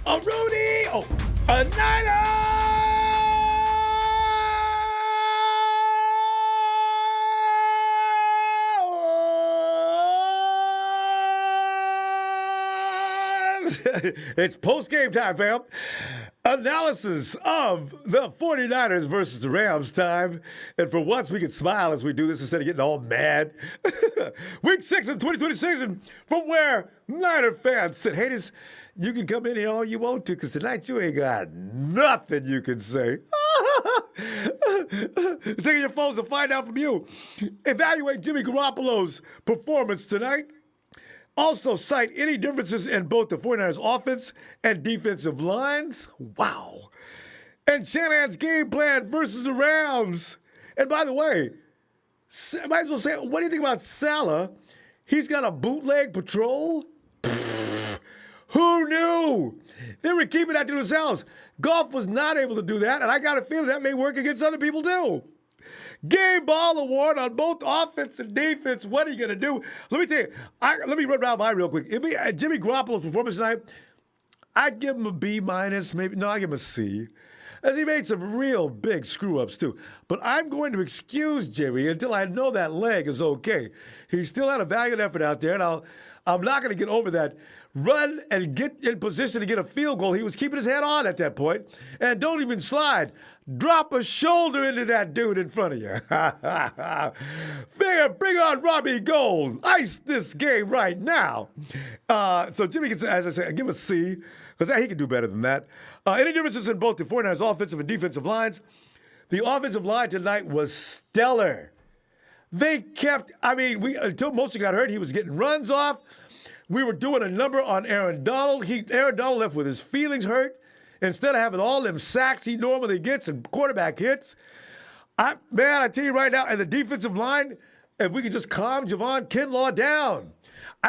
a Rudy, a Niners! It's post-game time, fam. Analysis of the 49ers versus the Rams time. And for once, we can smile as we do this instead of getting all mad. Week 6 of the 2020 season, from where Niner fans sit. Haters, you can come in here all you want to, because tonight you ain't got nothing you can say. Taking your phones to find out from you. Evaluate Jimmy Garoppolo's performance tonight. Also cite any differences in both the 49ers offense and defensive lines. Wow. And Shanahan's game plan versus the Rams. And by the way, I might as well say, what do you think about Salah? He's got a bootleg patrol? Who knew? They were keeping that to themselves. Goff was not able to do that, and I got a feeling that may work against other people too. Game ball award on both offense and defense. What are you going to do? Let me tell you. Let me run around by real quick. Jimmy Garoppolo's performance tonight, I'd give him a B minus. Maybe no, I'd give him a C. As he made some real big screw ups too. But I'm going to excuse Jimmy until I know that leg is okay. He still had a valiant effort out there, and I'm not going to get over that. Run and get in position to get a field goal. He was keeping his head on at that point. And don't even slide. Drop a shoulder into that dude in front of you. Figure, bring on Robbie Gold. Ice this game right now. So Jimmy gets, as I say, give him a C, because he can do better than that. Any differences in both the 49ers offensive and defensive lines? The offensive line tonight was stellar. They kept, until Mostert got hurt, he was getting runs off. We were doing a number on Aaron Donald. Aaron Donald left with his feelings hurt. Instead of having all them sacks he normally gets and quarterback hits. I tell you right now, and the defensive line, if we could just calm Javon Kinlaw down.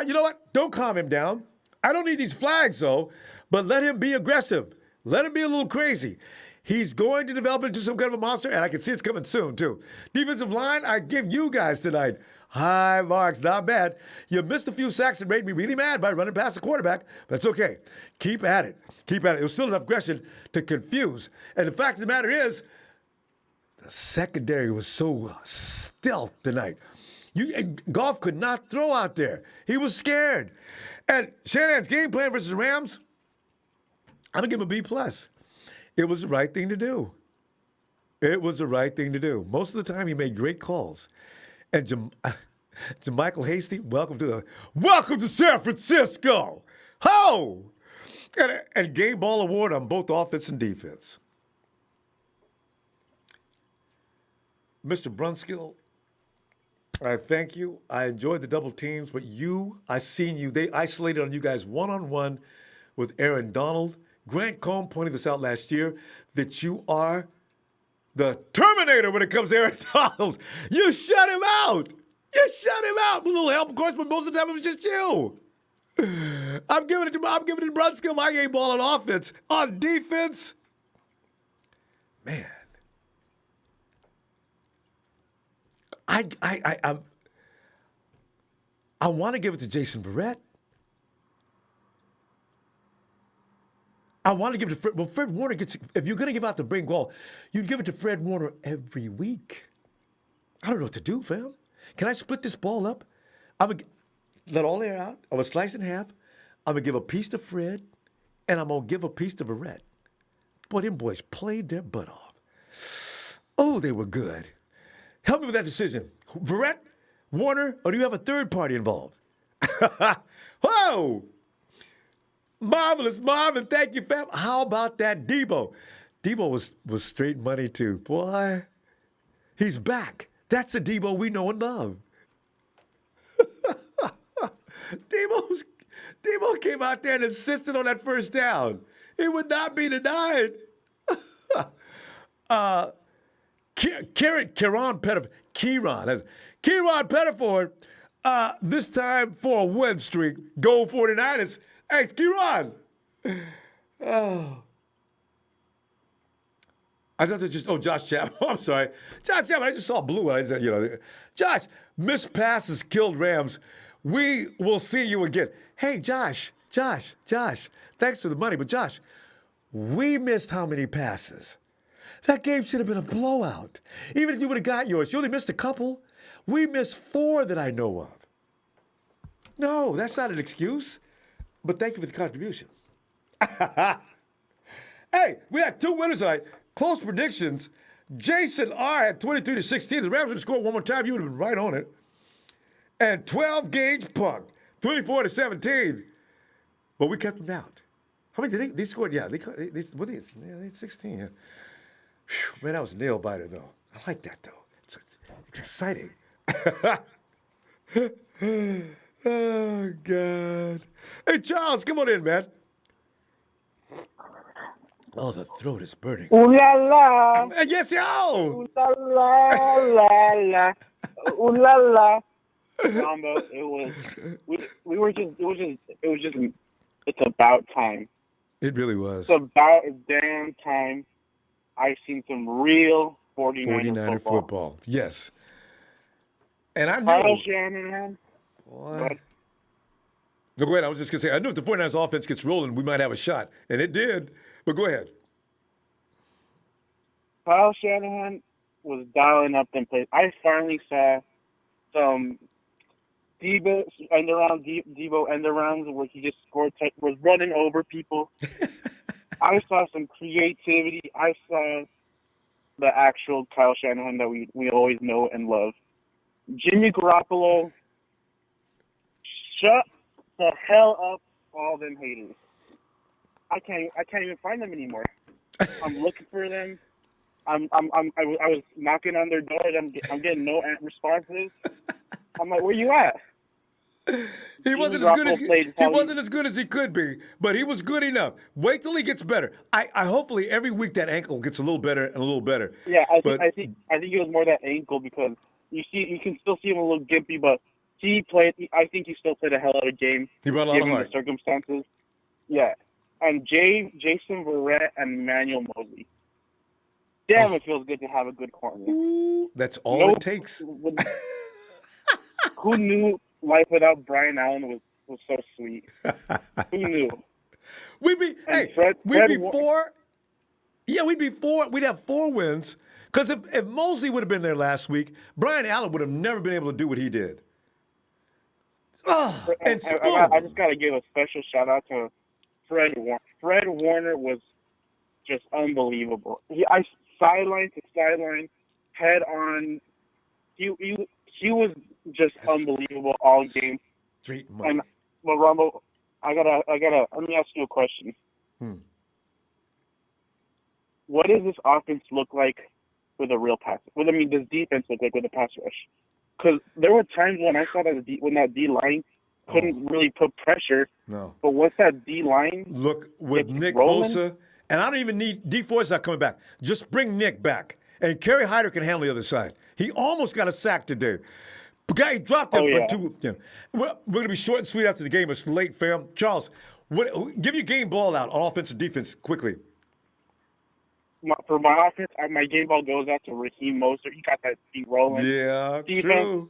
You know what? Don't calm him down. I don't need these flags, though, but let him be aggressive. Let him be a little crazy. He's going to develop into some kind of a monster, and I can see it's coming soon, too. Defensive line, I give you guys tonight high marks, not bad. You missed a few sacks that made me really mad by running past the quarterback. That's okay. Keep at it. Keep at it. It was still enough aggression to confuse. And the fact of the matter is, the secondary was so stealth tonight. Goff could not throw out there. He was scared. And Shanahan's game plan versus the Rams, I'm going to give him a B+. It was the right thing to do. It was the right thing to do. Most of the time, he made great calls. And Michael Hasty, welcome to San Francisco. Ho! And game ball award on both offense and defense. Mr. Brunskill, I thank you. I enjoyed the double teams, but I seen you. They isolated on you guys one-on-one with Aaron Donald. Grant Cohn pointed this out last year, that you are the Terminator when it comes to Aaron Donald. You shut him out. You shut him out. With a little help, of course, but most of the time it was just you. I'm giving it to Brunskill, my game ball on offense. On defense, man. I want to give it to Jason Verrett. I want to give it to Fred. Well, Fred Warner gets, if you're going to give out the bring ball, you'd give it to Fred Warner every week. I don't know what to do, fam. Can I split this ball up? I'm going to let all air out. I'm going to slice it in half. I'm going to give a piece to Fred, and I'm going to give a piece to Verrett. Boy, them boys played their butt off. Oh, they were good. Help me with that decision. Verrett, Warner, or do you have a third party involved? Whoa! Marvelous, Marvin. Thank you, fam. How about that Debo? Debo was straight money, too. Boy, he's back. That's the Debo we know and love. Debo came out there and insisted on that first down. It would not be denied. Kieran Pettiford, this time for a win streak. Go 49ers. Hey, Kieran. Oh. I thought it just, Josh Chapman. I'm sorry. Josh Chapman, I just saw blue. I said, Josh, missed passes killed Rams. We will see you again. Hey, Josh, Josh, thanks for the money, but Josh, we missed how many passes? That game should have been a blowout. Even if you would have got yours, you only missed a couple. We missed 4 that I know of. No, that's not an excuse. But thank you for the contribution. Hey, we had 2 winners tonight. Close predictions. Jason R. had 23-16. The Rams would have scored one more time. You would have been right on it. And 12 Gauge Punk, 24-17. But we kept them out. How many did they scored? Yeah, they 16. Yeah. Whew, man, that was a nail biter though. I like that though. It's exciting. Oh God. Hey Charles, come on in, man. Oh, the throat is burning. Ooh la la. Yes, yo. Ooh la la la la. Ooh la la. Ronbo, it's about time. It really was. It's about damn time. I've seen some real 49er football. Yes. And I Kyle knew. Shanahan. What? No, go ahead. I was just going to say, I knew if the 49ers offense gets rolling, we might have a shot. And it did. But go ahead. Kyle Shanahan was dialing up them plays. I finally saw some Debo end-arounds where he just scored, was running over people. I saw some creativity. I saw the actual Kyle Shanahan that we always know and love. Jimmy Garoppolo, shut the hell up, all them haters. I can't even find them anymore. I'm looking for them. I was knocking on their doors. I'm getting no responses. I'm like, where you at? He wasn't as good as he could be, but he was good enough. Wait till he gets better. I hopefully every week that ankle gets a little better and a little better. Yeah, I think it was more that ankle because you can still see him a little gimpy, but I think he still played a hell of a game. He brought a lot of heart. Given the circumstances. Yeah. And Jason Verrett and Emmanuel Mosley. Damn, it feels good to have a good corner. That's all it takes. Who knew life without Brian Allen was so sweet? Who knew? We'd have 4 wins. Because if Mosley would have been there last week, Brian Allen would have never been able to do what he did. I just got to give a special shout out to Fred Warner. Fred Warner was just unbelievable. Sideline to sideline, head on. He was just unbelievable all game. Street money. And Ronbo, I gotta. Let me ask you a question. What does this offense look like with a real pass? Does defense look like with a pass rush? Because there were times when I saw that when that D line couldn't really put pressure. No. But once that D line look with Nick Bosa, and I don't even need D4's not coming back. Just bring Nick back, and Kerry Hyder can handle the other side. He almost got a sack today. The guy dropped him for 2. Yeah. We're going to be short and sweet after the game. It's late, fam. Charles, give your game ball out on offense and defense quickly. For my offense, my game ball goes out to Raheem Mostert. He got that thing rolling. Yeah, defense, true.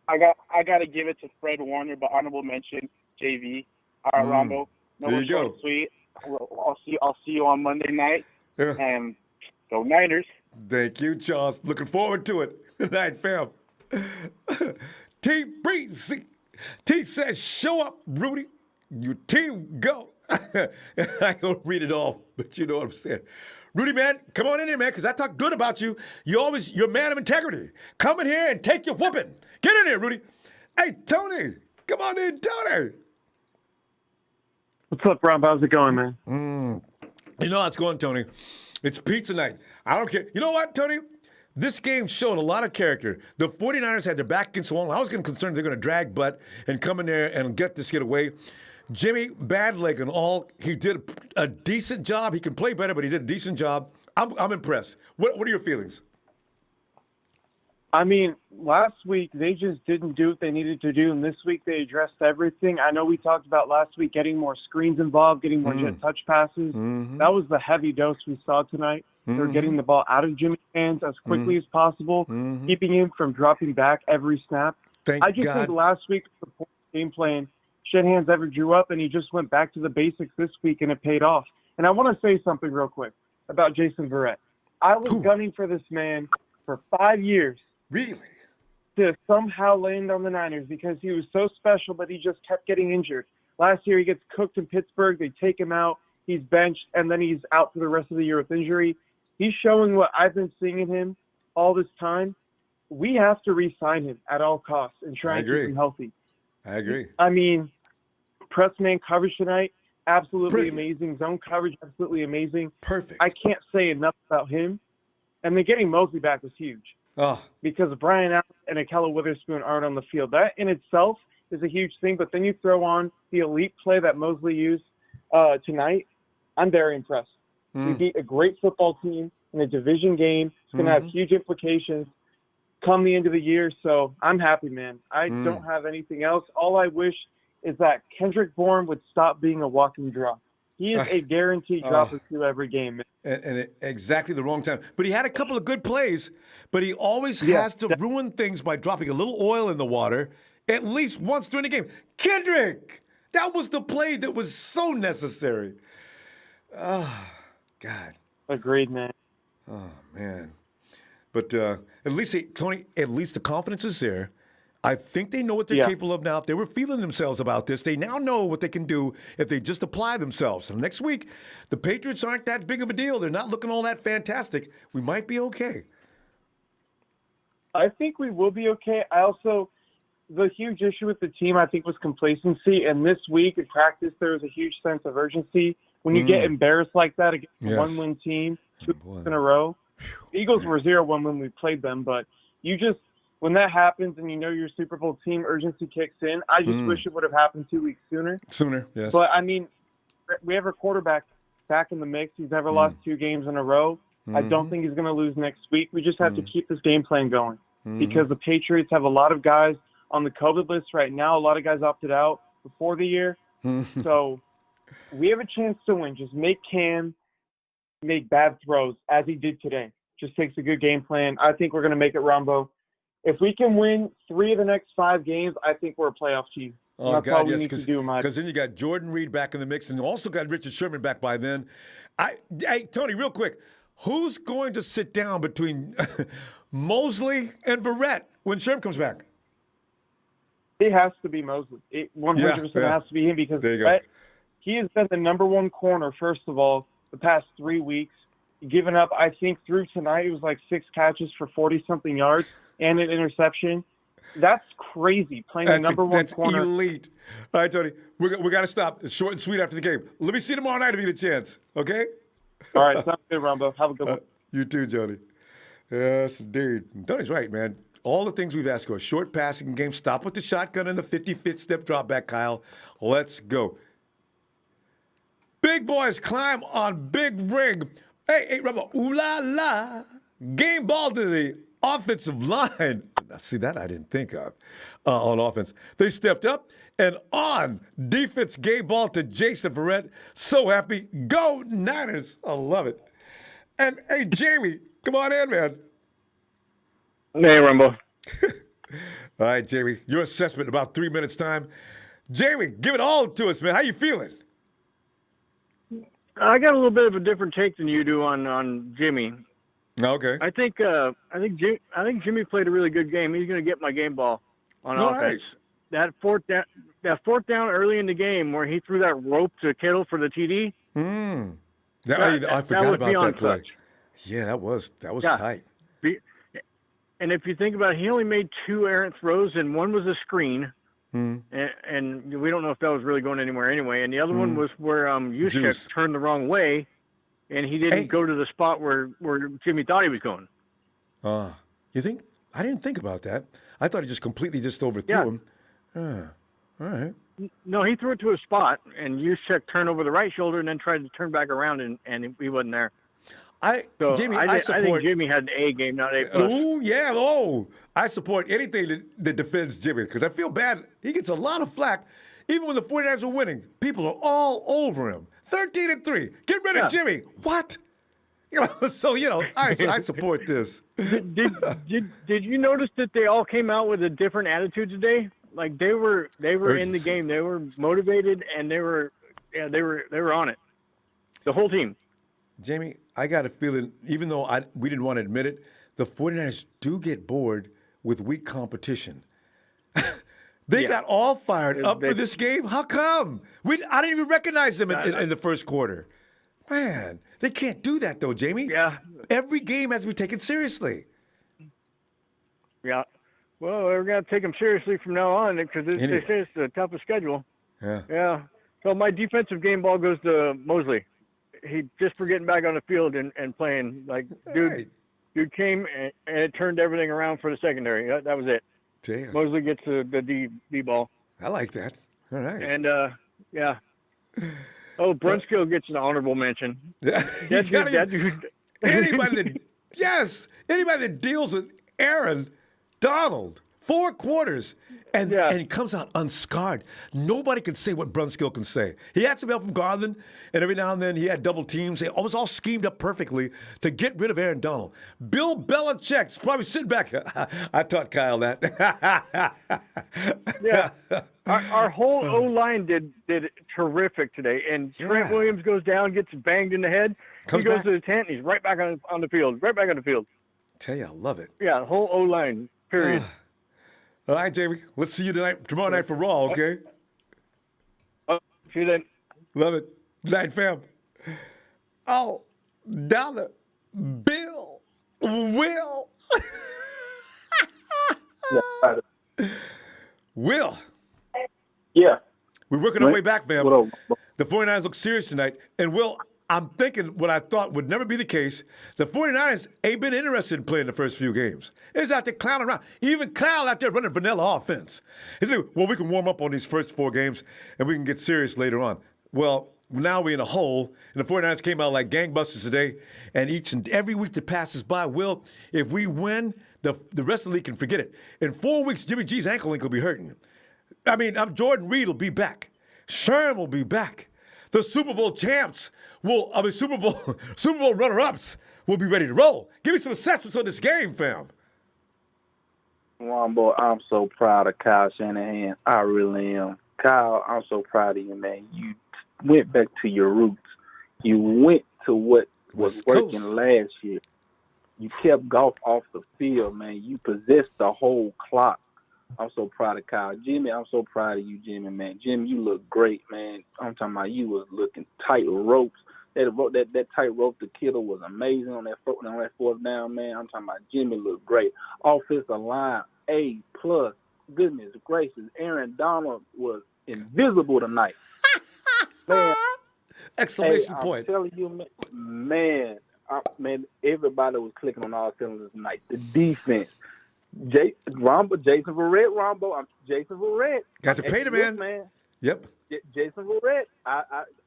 I got to give it to Fred Warner, but honorable mention JV. All right, Ronbo. There you go. Sweet. I'll see you on Monday night. Yeah. And go Niners. Thank you, Charles. Looking forward to it. Good night, fam. T Breezy. T says, show up, Rudy. Your team go. I ain't gonna read it all, but you know what I'm saying. Rudy, man, come on in here, man, because I talk good about you. You're a man of integrity. Come in here and take your whooping. Get in here, Rudy. Hey, Tony. Come on in, Tony. What's up, Rob? How's it going, man? You know how it's going, Tony. It's pizza night. I don't care. You know what, Tony? This game showed a lot of character. The 49ers had their back against the wall. I was concerned they're going to drag butt and come in there and get this kid away. Jimmy, bad leg and all. He did a decent job. He can play better, but he did a decent job. I'm impressed. What are your feelings? I mean, last week they just didn't do what they needed to do, and this week they addressed everything. I know we talked about last week getting more screens involved, getting more jet touch passes. That was the heavy dose we saw tonight. They're getting the ball out of Jimmy's hands as quickly as possible, keeping him from dropping back every snap. Thank I just think last week the game plan Shanahan's ever drew up, and he just went back to the basics this week, and it paid off. And I want to say something real quick about Jason Verrett. I was gunning for this man for 5 years. Really? To somehow land on the Niners because he was so special, but he just kept getting injured. Last year, he gets cooked in Pittsburgh. They take him out. He's benched, and then he's out for the rest of the year with injury. He's showing what I've been seeing in him all this time. We have to re-sign him at all costs and try and keep him healthy. I agree. I mean, press man coverage tonight, absolutely amazing. Zone coverage, absolutely amazing. Perfect. I can't say enough about him. And then getting Mosley back was huge. Oh. Because Brian Allen and Akella Witherspoon aren't on the field. That in itself is a huge thing, but then you throw on the elite play that Mosley used tonight. I'm very impressed. We beat a great football team in a division game. It's going to have huge implications come the end of the year, so I'm happy, man. I don't have anything else. All I wish is that Kendrick Bourne would stop being a walking drop. He is a guaranteed drop or two every game. And exactly the wrong time. But he had a couple of good plays, but he always has to ruin things by dropping a little oil in the water at least once during the game. Kendrick! That was the play that was so necessary. Oh, God. Agreed, man. Oh, man. But at least, Tony, at least the confidence is there. I think they know what they're capable of now. If they were feeling themselves about this, they now know what they can do if they just apply themselves. So next week, the Patriots aren't that big of a deal. They're not looking all that fantastic. We might be okay. I think we will be okay. The huge issue with the team, I think, was complacency. And this week in practice, there was a huge sense of urgency. When you get embarrassed like that against a one-win team 2 weeks in a row, the Eagles were 0-1 when we played them, but when that happens and you know your Super Bowl team, urgency kicks in. I just wish it would have happened 2 weeks sooner. Sooner, yes. But, I mean, we have our quarterback back in the mix. He's never lost 2 games in a row. I don't think he's going to lose next week. We just have to keep this game plan going because the Patriots have a lot of guys on the COVID list right now. A lot of guys opted out before the year. So we have a chance to win. Just make Cam make bad throws as he did today. Just takes a good game plan. I think we're going to make it, Ronbo. If we can win 3 of the next 5 games, I think we're a playoff team. Oh, that's God, all we need to do, Mike. Because then you got Jordan Reed back in the mix, and you also got Richard Sherman back by then. Hey, Tony, real quick, who's going to sit down between Mosley and Verrett when Sherman comes back? It has to be Mosley. It 100% has to be him because Verrett, he has been the number 1 corner, first of all, the past 3 weeks. Given up, I think, through tonight, it was like 6 catches for 40-something yards and an interception. That's crazy, playing the number 1 corner. That's elite. All right, Tony, we got to stop. It's short and sweet after the game. Let me see you tomorrow night if you get a chance, okay? All right, sounds good, Ronbo. Have a good one. You too, Jody. Yes, indeed. Tony's right, man. All the things we've asked for. Short passing game. Stop with the shotgun and the 55th step drop back, Kyle. Let's go. Big boys climb on big ring. Hey, Ronbo. Ooh la la. Game ball to the offensive line. Now, see, that I didn't think of on offense. They stepped up, and on defense, gave ball to Jason Verrett. So happy. Go Niners. I love it. And, hey, Jamie, come on in, man. Hey, Ronbo. All right, Jamie, your assessment in about 3 minutes' time. Jamie, give it all to us, man. How you feeling? I got a little bit of a different take than you do on Jimmy. Okay. I think Jimmy played a really good game. He's going to get my game ball on All offense. right. That fourth down early in the game where he threw that rope to Kittle for the TD. I forgot about that play. touch. Yeah, that was tight. And if you think about it, he only made 2 errant throws, and one was a screen. And we don't know if that was really going anywhere anyway. And the other one was where Juszczyk turned the wrong way, and he didn't go to the spot where Jimmy thought he was going. You think? I didn't think about that. I thought he just completely overthrew him. All right. No, he threw it to a spot, and Juszczyk turned over the right shoulder and then tried to turn back around, and he wasn't there. Jamie, I support. think Jimmy had an A game, not A+. Oh, yeah. Oh, I support anything that defends Jimmy because I feel bad. He gets a lot of flack. Even when the 49ers are winning, people are all over him. 13-3. Get rid of Jimmy. What? I support this. Did you notice that they all came out with a different attitude today? like they were in the Urgency. game. They were motivated, and they were on it. The whole team. Jamie, I got a feeling, even though we didn't want to admit it, the 49ers do get bored with weak competition. They got all fired up for this game. How come? I didn't even recognize them in the first quarter. Man, they can't do that though, Jamie. Yeah. Every game has to be taken seriously. Yeah. Well, we're going to take them seriously from now on because they say it's the toughest schedule. Yeah. Yeah. So my defensive game ball goes to Mosley. He just for getting back on the field and playing. Like, dude came and it turned everything around for the secondary. That was it. Damn. Mosley gets the D ball. I like that. All right. And, yeah. Oh, Brunskill gets an honorable mention. That dude. Anybody that deals with Aaron Donald, 4 quarters, and comes out unscarred. Nobody can say what Brunskill can say. He had some help from Garland, and every now and then he had double teams. It was all schemed up perfectly to get rid of Aaron Donald. Bill Belichick's probably sitting back. I taught Kyle that. Yeah. Our whole O-line did terrific today, and Trent Williams goes down, gets banged in the head. He goes to the tent, and he's right back on the field. Right back on the field. Tell you, I love it. Yeah, the whole O-line, period. All right, Jamie. Let's see you tomorrow night for Raw, okay? See you then. Love it. Night, fam. Oh, Dollar Bill Will. Will. Yeah. We're working our way back, fam. What up? The 49ers look serious tonight. And, Will, I'm thinking what I thought would never be the case. The 49ers ain't been interested in playing the first few games. They're out there clowning around. Even Kyle out there running vanilla offense. He said, well, we can warm up on these first 4 games, and we can get serious later on. Well, now we're in a hole, and the 49ers came out like gangbusters today, and each and every week that passes by, Will, if we win, the rest of the league can forget it. In 4 weeks, Jimmy G's ankle link will be hurting. I mean, Jordan Reed will be back. Sherm will be back. The Super Bowl champs Super Bowl runner-ups will be ready to roll. Give me some assessments on this game, fam. Ronbo, I'm so proud of Kyle Shanahan. I really am. Kyle, I'm so proud of you, man. You went back to your roots. You went to what was working last year. You kept golf off the field, man. You possessed the whole clock. I'm so proud of Kyle. Jimmy, I'm so proud of you, Jimmy, man. Jimmy, you look great, man. I'm talking about you was looking tight ropes. That tight rope to Kittle was amazing on that fourth down, man. I'm talking about Jimmy looked great. Offensive line, A+. Goodness gracious. Aaron Donald was invisible tonight. Man, Exclamation point. I'm telling you, man, everybody was clicking on all cylinders tonight. The defense. Jason Verrett. Got to pay the man. Yep. Jason Verrett.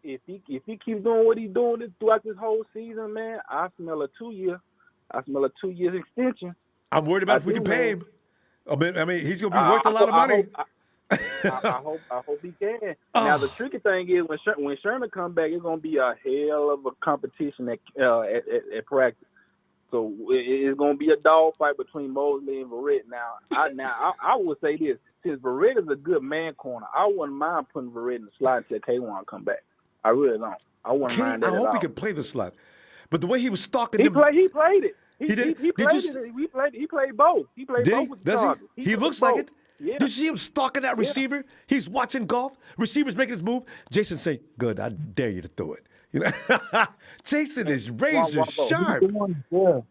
If he keeps doing what he's doing throughout this whole season, man, I smell a 2 year extension. I'm worried about if we can pay him. I mean, he's gonna be worth a lot of money. I hope he can. Now the tricky thing is when Sherman comes back, it's gonna be a hell of a competition at practice. So it's going to be a dogfight between Mosley and Verrett. Now I would say this: since Verrett is a good man corner, I wouldn't mind putting Verrett in the slot until K1 come back. I really don't. I wouldn't mind that I at hope all. he can play the slot, but the way he was stalking He him, played it. He did. He played both. He played both with the Chargers. He looks like it. Yeah. Did you see him stalking that receiver? He's watching golf. Receiver's making his move. Jason say, "Good, I dare you to throw it." You know, Jason is razor sharp. Yeah.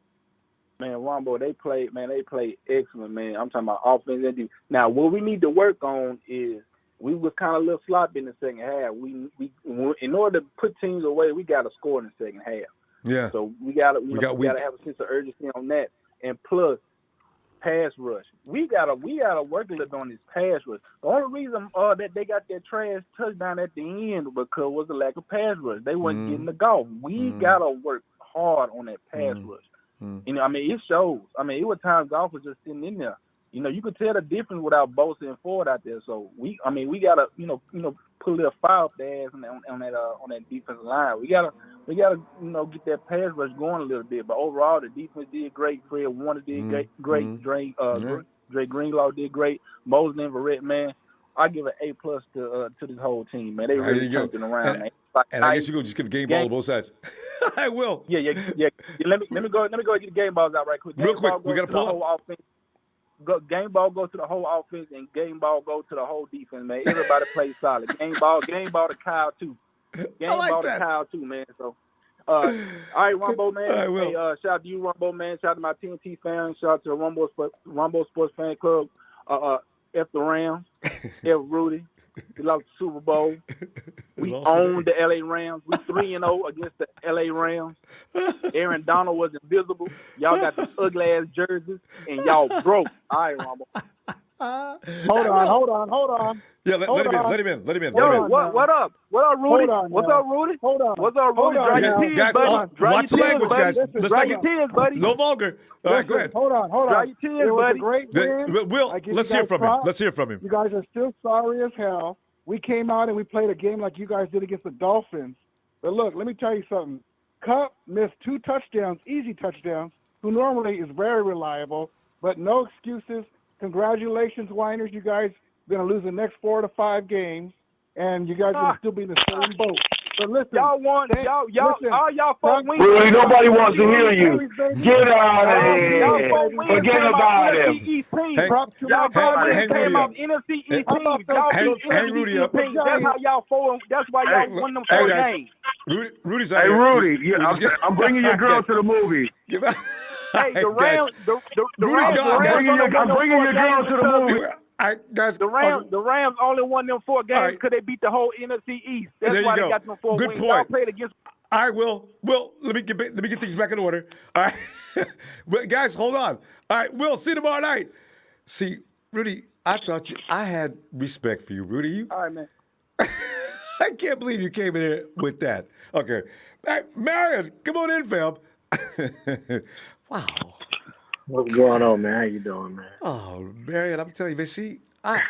Man, Ronbo, they played excellent, man. I'm talking about offense and defense. Now, what we need to work on is we was kind of a little sloppy in the second half. We in order to put teams away, we got to score in the second half. Yeah. So we got to have a sense of urgency on that. And plus, pass rush. We gotta work a little on this pass rush. The only reason that they got that trash touchdown at the end because was the lack of pass rush. They wasn't getting the golf. We gotta work hard on that pass rush. You know, I mean, it shows. I mean, it was times golf was just sitting in there. You know, you could tell the difference without Bosa and Ford out there. So we gotta, you know, put a little fire up the ass on that defensive line. We gotta, get that pass rush going a little bit. But overall, the defense did great. Fred Warner did great. Dre Greenlaw did great. Mosley and Verrett, man. I give an A+ to this whole team, man. They There really you go. turned it around, man. And I guess you go just give the game ball on both sides. I will. Yeah. Let me go get the game balls out right quick. Real Game quick, ball we goes got to to the pull whole up. offense. Game ball goes to the whole offense, and game ball goes to the whole defense, man. Everybody plays solid. Game ball to Kyle too. Game ball to Kyle too, man. So, all right, Ronbo, man. I will. Hey, shout out to you, Ronbo, man. Shout out to my TNT fans. Shout out to the Ronbo Sports Fan Club. F the Rams. F Rudy. We lost the Super Bowl. We owned the LA Rams. We 3-0 against the LA Rams. Aaron Donald was invisible. Y'all got the ugly ass jerseys, and y'all broke. All right, Ronbo. Hold on. Yeah, let him in. What up? What up, Rudy? What's up, Rudy? Hold on. What's up, Rudy? Dry your tears, Guys, buddy. watch the language, guys. Listen, Dry your tears, buddy. No vulgar. All right, go ahead. Hold on. Dry your tears, It was buddy. a great win. Will, I give let's you hear guys from him. props. Let's hear from him. You guys are still sorry as hell. We came out and we played a game like you guys did against the Dolphins. But look, let me tell you something. Kupp missed 2 touchdowns, easy touchdowns, who normally is very reliable, but no excuses. Congratulations, Winers. You guys are going to lose the next 4 to 5 games, and you guys will still be in the same boat. But listen, Y'all won. listen, All y'all 4 wins. Rudy, nobody wants to hear you. Get out of Y'all here. 4 wins. Forget came about off him. NFC East teams. Hey, Y'all 4 wins hang came Rudy off up. NFC East teams. Hang Y'all beat Rudy NFC up. teams. That's how y'all 4. That's why y'all won them 4 guys. games. Rudy's out Hey, here. Rudy, I'm bringing your girl to the movie. Hey, the Rams. The Rudy's Rams. gone, guys. I'm bringing your girl to the movie. All right, guys. The Rams only won them 4 games right. because they beat the whole NFC East. That's There you why go. they got them 4 Good wins. point. Y'all played against. All right, Will, let me get things back in order. All right, well, guys, hold on. All right, Will, see you tomorrow night. See, Rudy, I had respect for you, Rudy. All right, man. I can't believe you came in here with that. Okay, hey, Marion, come on in, fam. Wow. What's going on, man? How you doing, man? Oh, Marion, I'm telling you, man. See, I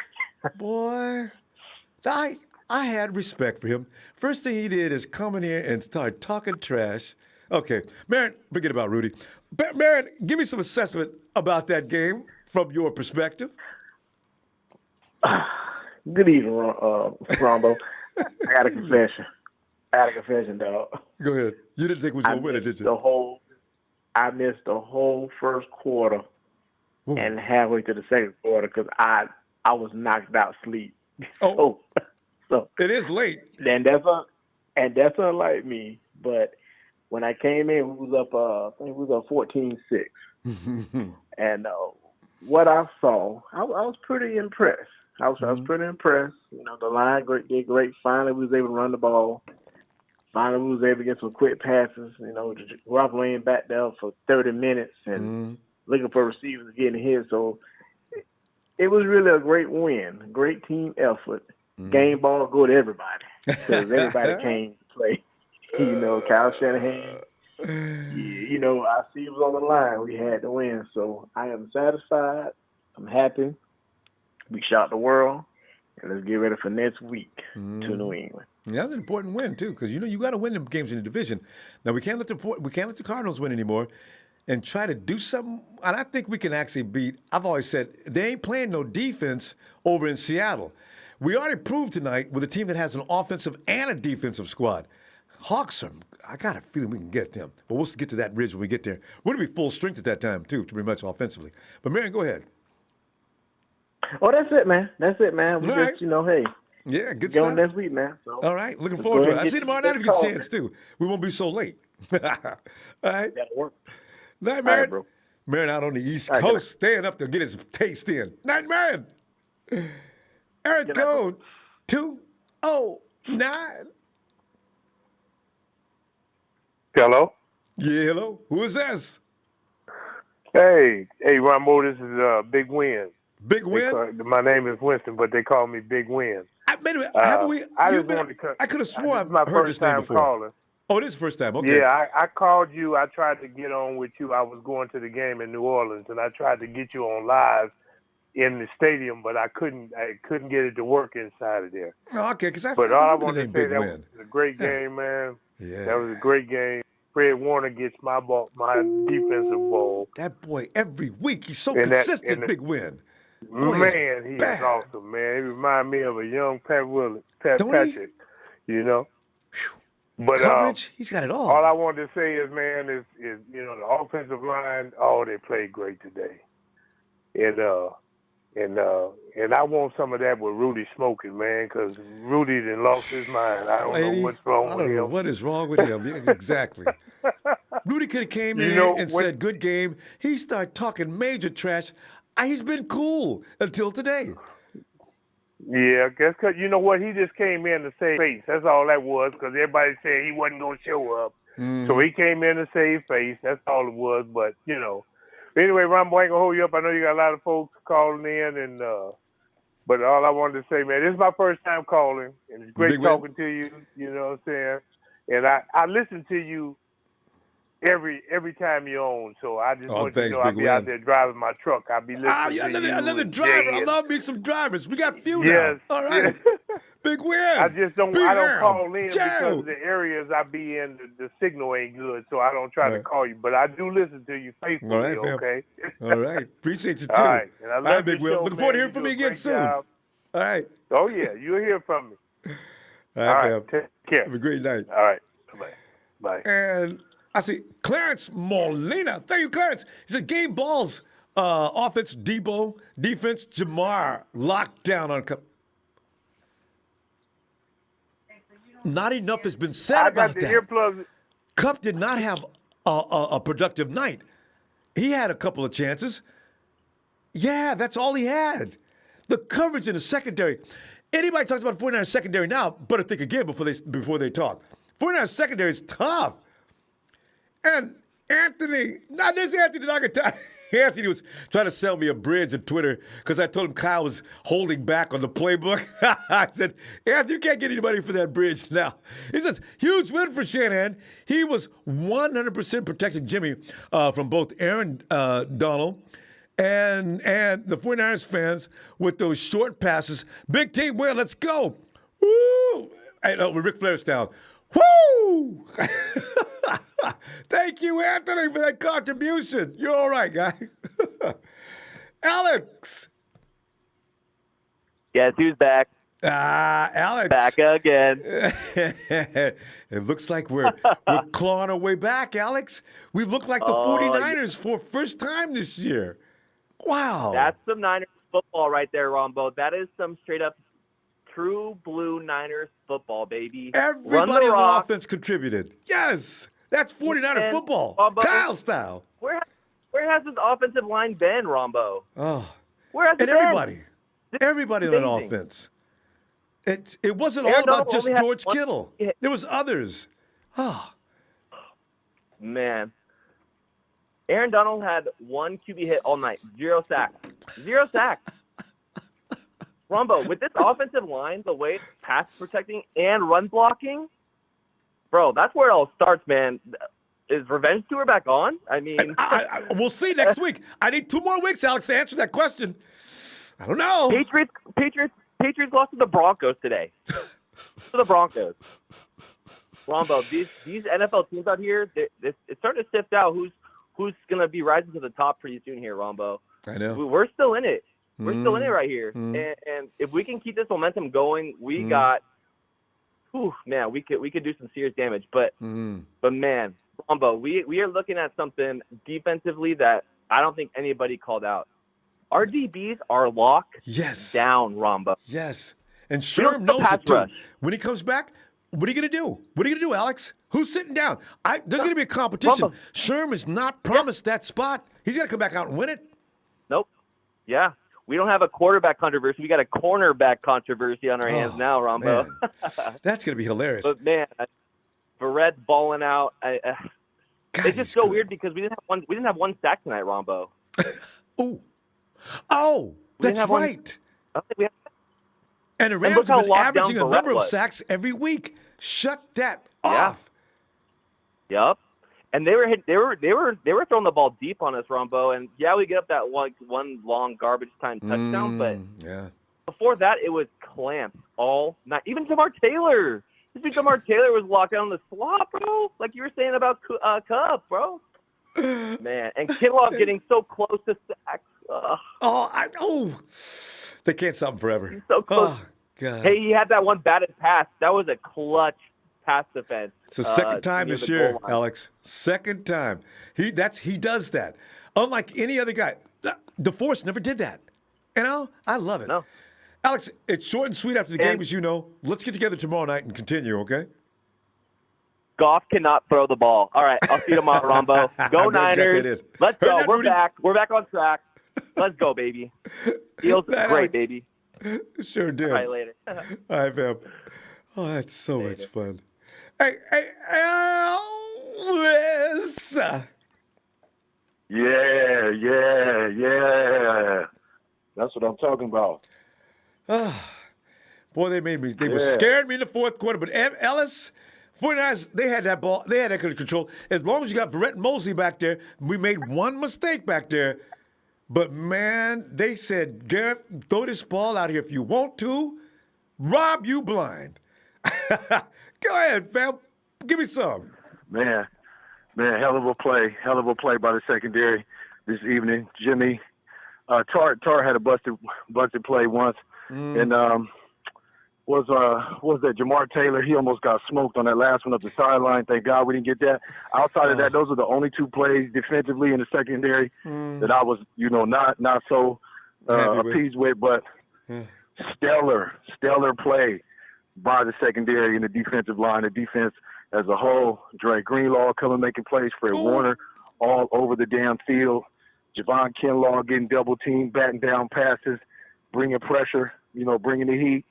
had respect for him. First thing he did is come in here and start talking trash. Okay, Marion, forget about Rudy. Marion, give me some assessment about that game from your perspective. Good evening, Ronbo. I got a confession. Dog. Go ahead. You didn't think we was going to win it, did you? I missed the whole first quarter and halfway to the second quarter because I was knocked out asleep. Oh, so it is late. And that's unlike me. But when I came in, we was up. I think we was up 14-6. And what I saw, I was pretty impressed. I was pretty impressed. You know, the line did great. Finally, we was able to run the ball. Finally, we was able to get some quick passes. You know, Garoppolo ain't back there for 30 minutes and looking for receivers getting hit. So it was really a great win, great team effort. Game ball go to everybody because everybody came to play. You know, Kyle Shanahan. You know, our seat was on the line. We had to win. So I am satisfied. I'm happy. We shot the world. And let's get ready for next week to New England. Yeah, that's an important win too, because you know you got to win them games in the division. Now we can't let the Cardinals win anymore, and try to do something. And I think we can actually beat. I've always said they ain't playing no defense over in Seattle. We already proved tonight with a team that has an offensive and a defensive squad. Hawks are. I got a feeling we can get them, but we'll get to that ridge when we get there. We're gonna be full strength at that time too, to pretty much offensively. But Marion, go ahead. Oh, that's it, man. We All just, right. you know, hey. Yeah, good Going stuff. next week, man. So All right, looking let's forward go to it. ahead I and see you get tomorrow night if you this get a chance too. We won't be so late. All right. That'll work. Night, All Marion. right, bro. Marion out on the East All right, Coast, staying up to get his taste in. Night, Marion. Eric Code 209. Hello. Yeah, hello. Who is this? Hey, Ronbo. This is Big Win. Big Win? My name is Winston, but they call me Big Win. Wait a minute. Haven't we? I you've just been- wanted to. I could have This sworn is my I've heard first this name time before. calling. Oh, this is the first time. Okay. Yeah, I called you. I tried to get on with you. I was going to the game in New Orleans, and I tried to get you on live in the stadium, but I couldn't get it to work inside of there. Oh, okay, because But all I remember wanted the to name say, Big that Win. was a great game, man. Yeah. That was a great game. Fred Warner gets my defensive ball. That boy, every week, he's so And consistent, Big Win. Boy, Man, he bad. is awesome, man. He reminds me of a young Don't Patrick, you know. But coverage, he's got it all. All I wanted to say is, man, is the offensive line. Oh, they played great today, and I want some of that with Rudy smoking, man, because Rudy done lost his mind. I don't know what's wrong with him. I don't know what is wrong with him. Exactly. Rudy could have came in here and said, "Good game." He started talking major trash. He's been cool until today. Yeah, guess because you know what? He just came in to save face. That's all that was, because everybody said he wasn't going to show up. So he came in to save face. That's all it was. But, anyway, Ronbo, I ain't going to hold you up. I know you got a lot of folks calling in. But all I wanted to say, man, this is my first time calling. And it's great talking to you. You know what I'm saying? And I listen to you every time you're on, so I just want you to know I'll be out there driving my truck. I'll be listening to you. Another driver. I love me some drivers. We got few now. All right. Big Win. I just don't call in because the areas I be in, the signal ain't good, so I don't try to call you. But I do listen to you faithfully, all right, okay? All right. Appreciate you, too. All right. And I love Big Will. Looking forward to hearing from you again soon. All right. Oh, yeah. You'll hear from me. All right, Take care. Have a great night. All right. Bye. And I see Clarence Molina. Thank you, Clarence. He said, game balls, offense, Debo, defense, Jamar, lockdown on Cup. Not enough has been said about that. Earplugs. Cup did not have a productive night. He had a couple of chances. Yeah, that's all he had. The coverage in the secondary. Anybody talks about 49ers secondary now, better think again before they talk. 49ers secondary is tough. And Anthony Nagatani. Anthony was trying to sell me a bridge on Twitter because I told him Kyle was holding back on the playbook. I said, Anthony, you can't get anybody for that bridge now. He says, huge win for Shanahan. He was 100% protecting Jimmy from both Aaron Donald and the 49ers fans with those short passes. Big team win, let's go. Woo! With Ric Flair's down. Woo! Thank you, Anthony, for that contribution. You're all right, guy. Alex. Guess who's back? Alex. Back again. It looks like we're clawing our way back, Alex. We look like the 49ers for first time this year. Wow. That's some Niners football right there, Ronbo. That is some straight-up true blue Niners football, baby. Everybody on the offense contributed. Yes. That's 49er football. Rombo, Kyle style. Where has this offensive line been, Rombo? Oh. Where has it been? Everybody on offense. It wasn't all about just George Kittle. There was others. Oh. Man. Aaron Donald had one QB hit all night. 0 sacks. 0 sacks. Rombo, with this offensive line, the way it's pass protecting and run blocking, bro, that's where it all starts, man. Is Revenge Tour back on? I mean, we'll see next week. I need 2 more weeks, Alex, to answer that question. I don't know. Patriots lost to the Broncos today. To the Broncos. Rombo, these NFL teams out here, it's starting to sift out who's going to be rising to the top pretty soon here, Rombo. I know. We're still in it. We're still in it right here. And if we can keep this momentum going, we got man, we could do some serious damage. But man, Ronbo, we are looking at something defensively that I don't think anybody called out. Our DBs are locked down, Ronbo. Yes. And Sherm knows it too. When he comes back, what are you going to do? What are you going to do, Alex? Who's sitting down? There's going to be a competition. Sherm is not promised that spot. He's got to come back out and win it. Nope. Yeah. We don't have a quarterback controversy. We got a cornerback controversy on our hands now, Ronbo. That's going to be hilarious. But, man, Barrett's balling out. It's just so weird because we didn't have one sack tonight, Ronbo. That's right. And the Rams have been averaging a number of sacks every week. Shut that off. Yep. And they were throwing the ball deep on us, Ronbo. And we get up that one long garbage time touchdown, but before that it was clamps all night. Even Jamar Taylor This dude Jamar Taylor was walking on the slot, bro. Like you were saying about Cup, bro. Man, and Kinlaw getting so close to sacks. They can't stop him forever. He's so close. Oh, God. Hey, he had that one batted pass. That was a clutch pass defense. It's the second time near this the year, goal line. Alex. Second time. He does that. Unlike any other guy. DeForest never did that. You know, I love it. No. Alex, it's short and sweet after the game, as you know. Let's get together tomorrow night and continue, okay? Goff cannot throw the ball. All right, I'll see you tomorrow, Rombo. Go Niners. Let's go. We're Rudy? back. We're back on track. Let's go, baby. Feels That, great, Alex. baby. Sure did. All right, later. All right, fam. Oh, that's so much fun. Hey, Elvis. Yeah. That's what I'm talking about. Boy, they were scared me in the fourth quarter. But Ellis, 49ers, they had that ball. They had that control. As long as you got Verrett and Mosley back there, we made one mistake back there. But, man, they said, Garrett, throw this ball out here if you want to. Rob you blind. Go ahead, fam. Give me some. Man, hell of a play by the secondary this evening. Jimmy, Tar had a busted play once, and was that Jamar Taylor? He almost got smoked on that last one up the sideline. Thank God we didn't get that. Outside of that, those are the only two plays defensively in the secondary that I was, not so appeased with. But stellar play by the secondary and the defensive line. The defense as a whole. Dre Greenlaw coming making plays. Fred Warner all over the damn field. Javon Kinlaw getting double teamed, batting down passes, bringing pressure. Bringing the heat.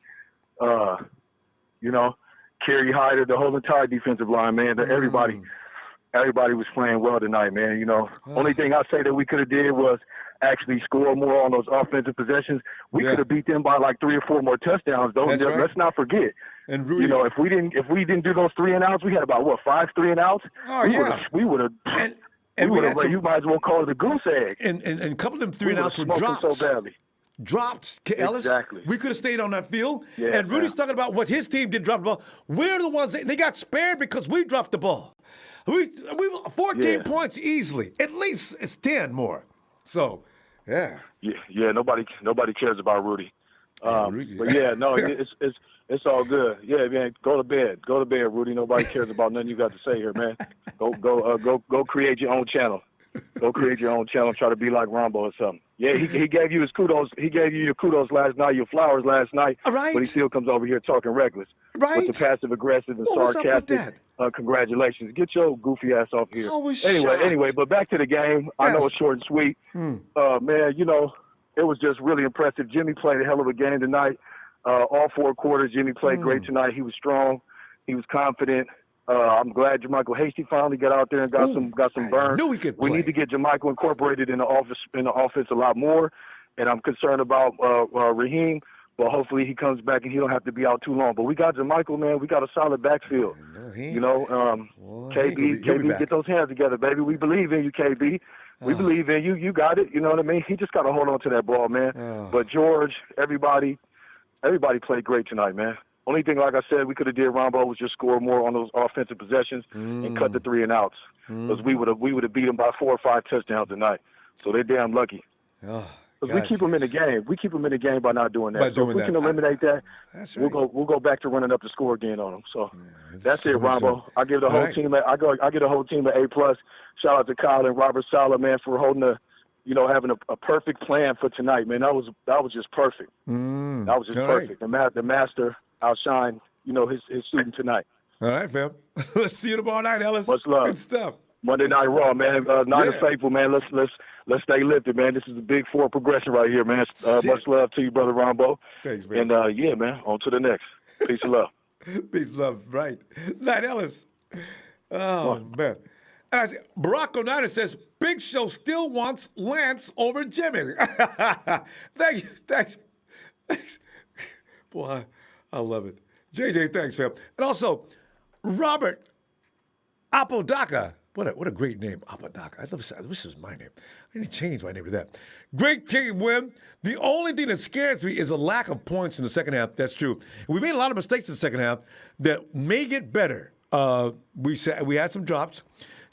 Kerry Hyder, the whole entire defensive line, man. Everybody was playing well tonight, man. Only thing I say that we could have did was actually score more on those offensive possessions. We could have beat them by like 3 or 4 more touchdowns, though. That's right. Let's not forget. And Rudy, if we didn't do those 3 and outs, we had about 5 3 and outs. Oh, we would have. And we had you might as well call it a goose egg. And a couple of them 3 and outs were dropped. So badly. Dropped, Ellis. Exactly. We could have stayed on that field. Yeah, and Rudy's talking about what his team did drop the ball. We're the ones they got spared because we dropped the ball. We 14 points easily. At least it's 10 more. So, yeah. Yeah. Nobody cares about Rudy. Rudy. But it's all good. Yeah, man. Go to bed, Rudy. Nobody cares about nothing you got to say here, man. Go create your own channel. Go create your own channel. Try to be like Ronbo or something. Yeah, he gave you his kudos. He gave you your kudos last night, your flowers last night. All right. But he still comes over here talking reckless. Right. With the passive aggressive and What's up with sarcastic. Congratulations. Get your goofy ass off here. Anyway, but back to the game. Yes. I know it's short and sweet. Man, it was just really impressive. Jimmy played a hell of a game tonight. All 4 quarters, Jimmy played great tonight. He was strong. He was confident. I'm glad JaMychal Hasty finally got out there and got some burn. Knew he could play. We need to get JaMychal incorporated in the offense a lot more. And I'm concerned about Raheem, but hopefully he comes back and he don't have to be out too long. But we got JaMychal, man. We got a solid backfield. KB, get those hands together, baby. We believe in you, KB. We believe in you. You got it. You know what I mean? He just got to hold on to that ball, man. But George, everybody played great tonight, man. Only thing, like I said, we could have did, Ronbo, was just score more on those offensive possessions and cut the 3 and outs. Because we would have beat them by 4 or 5 touchdowns tonight. So they're damn lucky. Because we keep them in the game. We keep them in the game by not doing that. So if we can eliminate that, we'll go back to running up the score again on them. So that's it, Ronbo. I give the whole team I give the whole team an A+. Shout out to Kyle and Robert Saleh, man, for holding having a perfect plan for tonight, man. That was just perfect. That was just perfect. Right. The master outshine, his student tonight. All right, fam. Let's see you tomorrow night, Ellis. Much love. Good stuff. Monday Night Raw, man. Night of Faithful, man. Let's stay lifted, man. This is a big forward progression right here, man. Much love to you, brother Ronbo. Thanks, man. And man, on to the next. Peace and love. Peace and love, right. Night, Ellis. Oh, man. And I said, Barack O'Neill says, Big Show still wants Lance over Jimmy. Thank you. Thanks. Boy, I love it. JJ, thanks, fam. And also, Robert Apodaca. What a great name, Apodaca. I wish it was my name. I need to change my name to that. Great team win. The only thing that scares me is a lack of points in the second half. That's true. We made a lot of mistakes in the second half that may get better. We had some drops.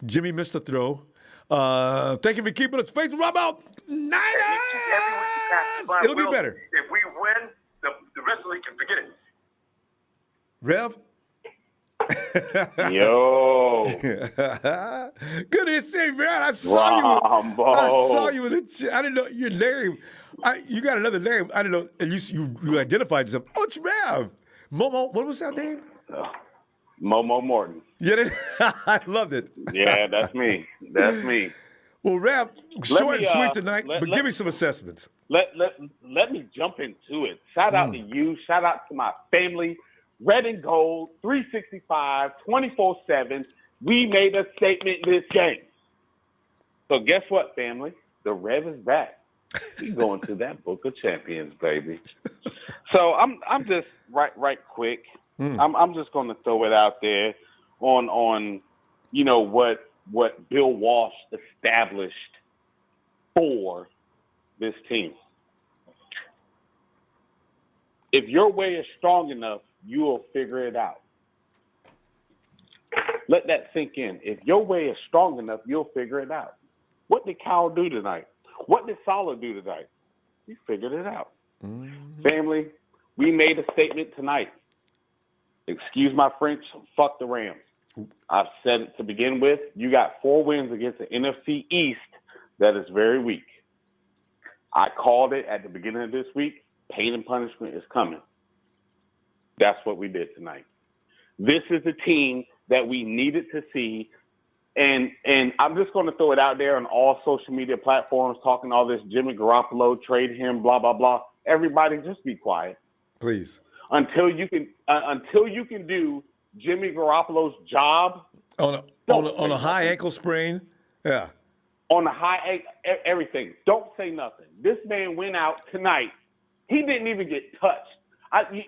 Jimmy missed a throw. Thank you for keeping us faithful. Ronbo, Niners! It'll be better. If we win, the rest of the league can forget it. Rev? Yo. Good to see you, man. I saw you in the chat. I didn't know your name. You got another name. I didn't know. At least you identified yourself. Oh, it's Rev. Momo, what was that name? Momo Morton. Yeah, I loved it. Yeah, that's me. That's me. Well, Rev, short and sweet tonight, but give me some assessments. Let me jump into it. Shout out to you. Shout out to my family. Red and gold, 365, 24/7. We made a statement this game. So guess what, family? The Rev is back. We going to that Book of Champions, baby. So I'm just right quick. I'm just going to throw it out there on what Bill Walsh established for this team. If your way is strong enough, you will figure it out. Let that sink in. If your way is strong enough, you'll figure it out. What did Kyle do tonight? What did Salah do tonight? He figured it out. Family, we made a statement tonight. Excuse my French, fuck the Rams. I've said it to begin with. You got 4 wins against the NFC East that is very weak. I called it at the beginning of this week. Pain and punishment is coming. That's what we did tonight. This is a team that we needed to see. And I'm just going to throw it out there on all social media platforms, talking all this Jimmy Garoppolo, trade him, blah, blah, blah. Everybody just be quiet. Please. Until you can do Jimmy Garoppolo's job. On a high ankle sprain? Yeah. On a high everything. Don't say nothing. This man went out tonight. He didn't even get touched.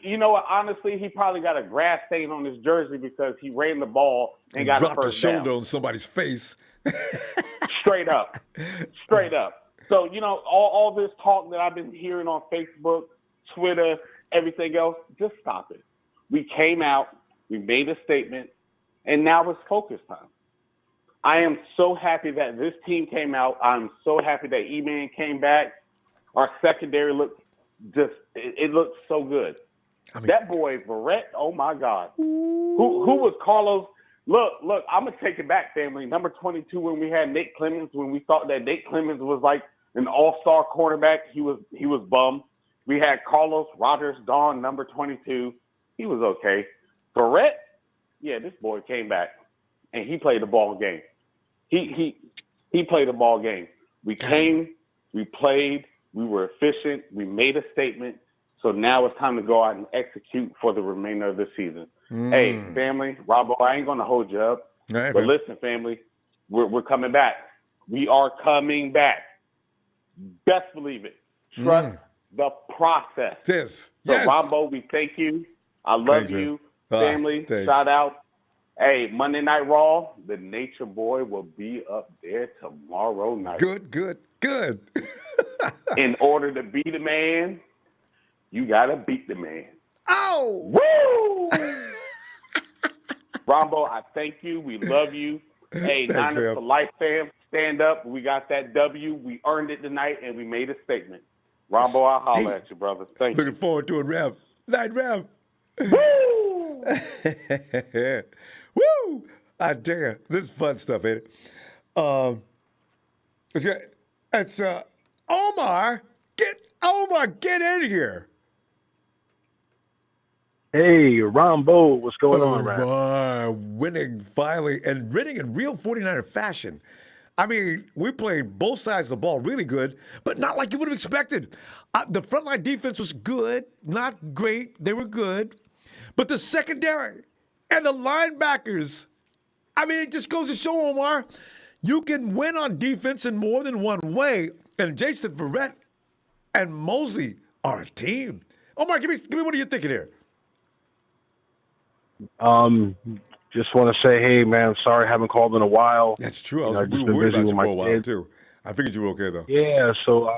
You know what? Honestly, he probably got a grass stain on his jersey because he ran the ball and got dropped a first a shoulder down. on somebody's face. Straight up. So, all this talk that I've been hearing on Facebook, Twitter, everything else, just stop it. We came out, we made a statement, and now it's focus time. I am so happy that this team came out. I'm so happy that E-Man came back. Our secondary looked it looked so good. That boy Verrett, oh my God. Who was Carlos? Look, I'm gonna take it back, family. Number 22, when we had Nate Clemens, when we thought that Nate Clemens was like an all-star cornerback, he was bummed. We had Carlos Rogers Dawn, number 22. He was okay. Verrett, yeah, this boy came back and he played the ball game. He played the ball game. We came, we played, we were efficient, we made a statement. So now it's time to go out and execute for the remainder of the season. Hey, family, Ronbo, I ain't gonna hold you up. Right, but listen, family, we're coming back. We are coming back. Best believe it. Trust the process. Yes. So Yes. Ronbo, we thank you. I love Thanks, you. man. Family, Thanks. shout out. Hey, Monday Night Raw, the Nature Boy will be up there tomorrow night. Good. In order to be the man, you got to beat the man. Oh! Woo! Ronbo, I thank you. We love you. Hey, Thanks, Niners fam. for life, fam. Stand up. We got that W. We earned it tonight, and we made a statement. Ronbo, I'll holler at you, brother. Thank you. Looking forward to it, Rev. Night, Rev. Woo! Woo! I dare. This is fun stuff, ain't it? It's Omar. Get in here. Hey, Ronbo, what's going on, man? Omar, winning finally, and winning in real 49er fashion. I mean, we played both sides of the ball really good, but not like you would have expected. The frontline defense was good, not great. They were good. But the secondary and the linebackers, I mean, it just goes to show, Omar, you can win on defense in more than one way. And Jason Verrett and Mosley are a team. Omar, give me what are you thinking here? just want to say, hey, man, sorry I haven't called in a while. That's true. I've We just were been worried busy about you with for a my while, kids. too. I figured you were okay, though. Yeah, so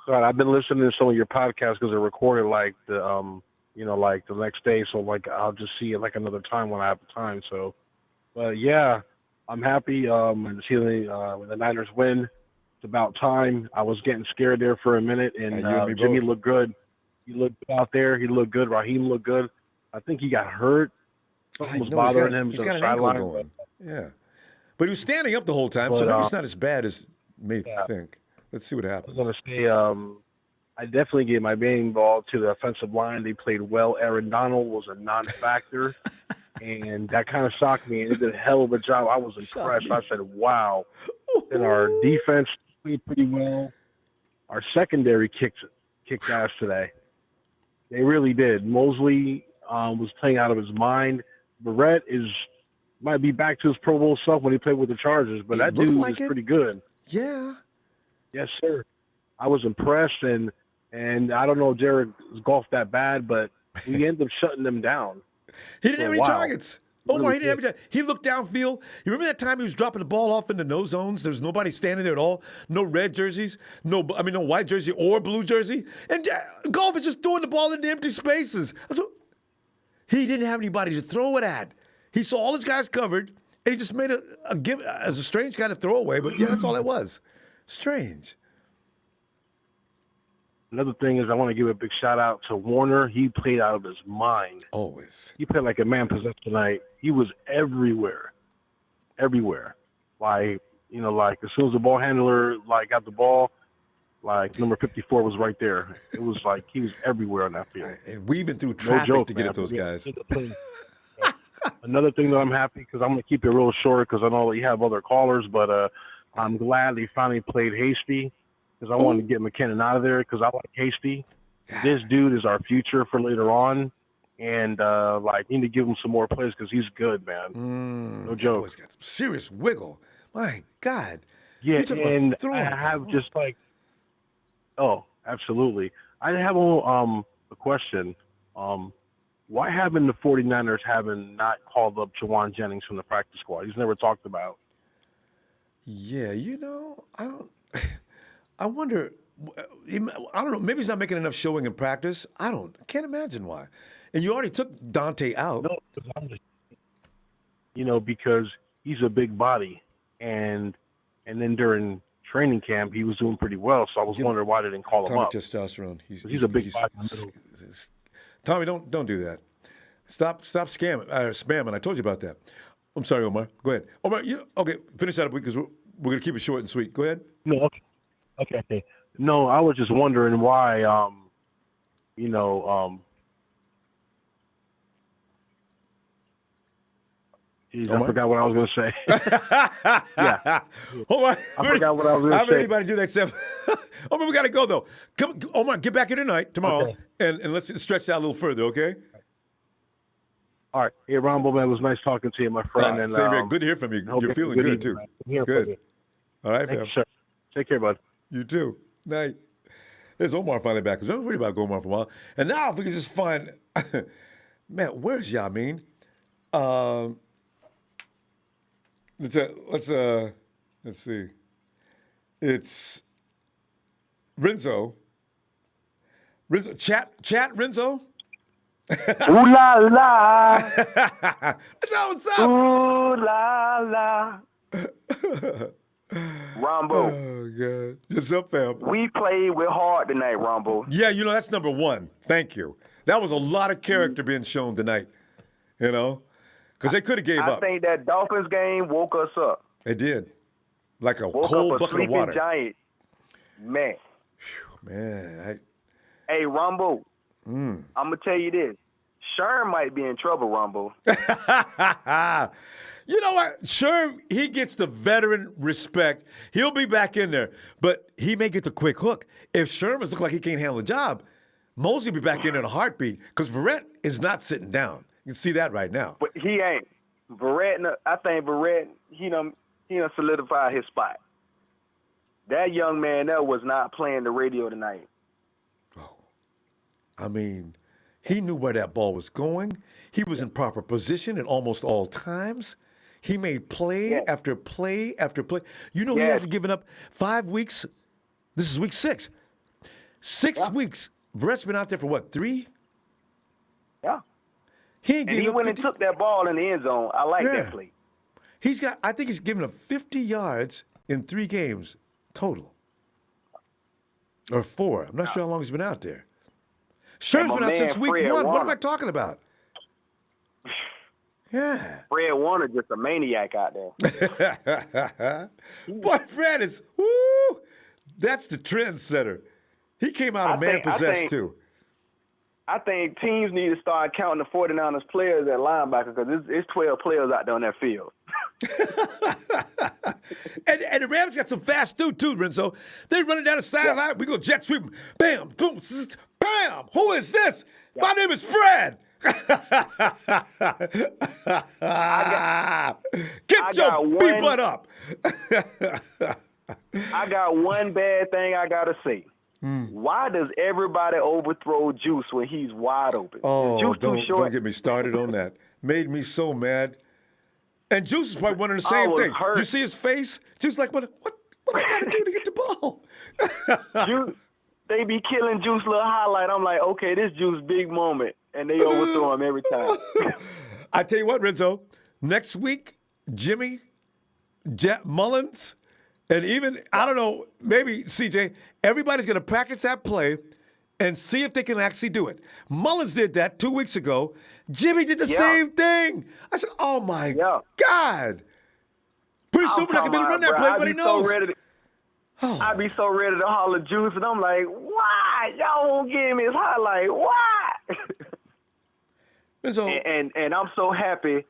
God, I've been listening to some of your podcasts because they're recorded like the like the next day. So like I'll just see it like another time when I have the time. So, but yeah, I'm happy. And seeing when the Niners win, it's about time. I was getting scared there for a minute, and you and me Jimmy both. looked good. He looked good out there. He looked good. Raheem looked good. I think he got hurt. Something was bothering him. He's got an ankle going. Yeah. But he was standing up the whole time, so maybe it's not as bad as may think. Let's see what happens. I was going to say, I definitely gave my main ball to the offensive line. They played well. Aaron Donald was a non-factor, and that kind of shocked me. And they did a hell of a job. I was impressed. I said, wow. Then our defense played pretty well. Our secondary kicked ass today. They really did. Mosley was playing out of his mind. Barrett might be back to his Pro Bowl self when he played with the Chargers, but that dude is pretty good. Yeah. Yes, sir. I was impressed, and I don't know if Jared golfed that bad, but we ended up shutting them down. He didn't have any targets. Omar, he didn't have any targets. He looked downfield. You remember that time he was dropping the ball off in the no zones? There was nobody standing there at all. No red jerseys. No white jersey or blue jersey. And Golf is just throwing the ball into empty spaces. He didn't have anybody to throw it at. He saw all his guys covered, and he just made a give as a strange kind of throwaway. But yeah, that's all it was. Strange. Another thing is I want to give a big shout out to Warner. He played out of his mind. Always. He played like a man possessed tonight. He was everywhere. Everywhere. Like as soon as the ball handler got the ball, number 54 was right there. It was like he was everywhere on that field. And weaving through traffic to get at those guys. Another thing that I'm happy because I'm going to keep it real short because I know that you have other callers, but I'm glad they finally played Hasty because I wanted to get McKinnon out of there because I like Hasty. This dude is our future for later on, and need to give him some more plays because he's good, man. No joke. That boy's got some serious wiggle. My God. Yeah, and I have just absolutely. I have a question. Why haven't the 49ers not called up Jawan Jennings from the practice squad? He's never talked about. Yeah, I wonder, I don't know, maybe he's not making enough showing in practice. I can't imagine why. And you already took Dante out. No, I'm just, because he's a big body. And then during training camp, he was doing pretty well. So I was wondering why they didn't call him up. Testosterone. He's a big body in the middle. Tommy, don't do that. Stop spamming. I told you about that. I'm sorry, Omar. Go ahead. Omar, okay, finish that up because we're going to keep it short and sweet. Go ahead. No, okay. No, I was just wondering why, I forgot what I was going to say. Yeah. Omar, I forgot what I was going to say. How anybody do that except Omar, we got to go, though. Come, Omar, get back here tonight, tomorrow, and let's stretch that a little further, okay? All right. Hey, Ronbo, man, it was nice talking to you, my friend. Right, same here. Good to hear from you. You're feeling good, too. Good. All right, fam. Sure. Take care, bud. You too. Night. There's Omar finally back. Because I was worried about Omar for a while. And now if we can just find, man, where's Yamin? Let's see. It's Renzo. Chat Renzo. Ooh la la. What's up? Ooh la la. Ronbo. Oh, God. What's up, fam? We played with heart tonight, Ronbo. Yeah, that's number one. Thank you. That was a lot of character being shown tonight, because they could have gave up. I think that Dolphins game woke us up. It did. Like a woke cold up a bucket of water. Giant. Man. Whew, man. Hey, Ronbo, I'm going to tell you this. Sherm might be in trouble, Ronbo. You know what? Sherm, he gets the veteran respect. He'll be back in there, but he may get the quick hook. If Sherman's look like he can't handle the job, Mosley will be back in there in a heartbeat because Verrett is not sitting down. You can see that right now. But he ain't. I think Verrett, he done solidified his spot. That young man there was not playing the radio tonight. Oh. I mean, He knew where that ball was going. He was in proper position at almost all times. He made play after play after play. You know, he hasn't given up 5 weeks. This is week 6. 6 weeks. Verrett's been out there for what, 3? Yeah. He went and took that ball in the end zone. I like that play. I think he's given up 50 yards in 3 games total. Or 4. I'm not sure how long he's been out there. Sherman's been out since week 1. What am I talking about? Yeah. Fred Warner just a maniac out there. Boy, Fred is, woo, that's the trendsetter. He came out of man-possessed, too. I think teams need to start counting the 49ers players at linebacker because it's 12 players out there on that field. and the Rams got some fast dude, too, Renzo. They running down the sideline. We go jet sweep. Bam, boom, bam. Who is this? My name is Fred. Get your B-butt up. I got one bad thing I got to say. Why does everybody overthrow Juice when he's wide open? Oh, Juice don't get me started on that. Made me so mad. And Juice is probably wondering the same thing. Hurt. You see his face? Juice like, what I got to do to get the ball? Juice, they be killing Juice little highlight. I'm like, okay, this Juice big moment. And they overthrow him every time. I tell you what, Renzo, next week, Jimmy, Mullins, and even, I don't know, maybe CJ, everybody's going to practice that play and see if they can actually do it. Mullins did that 2 weeks ago. Jimmy did the same thing. I said, oh, my God. Pretty soon we're not going to be able to run that play. Everybody knows. I'd be so ready to holler Juice, and I'm like, why? Y'all won't give me his highlight. Why? And I'm so happy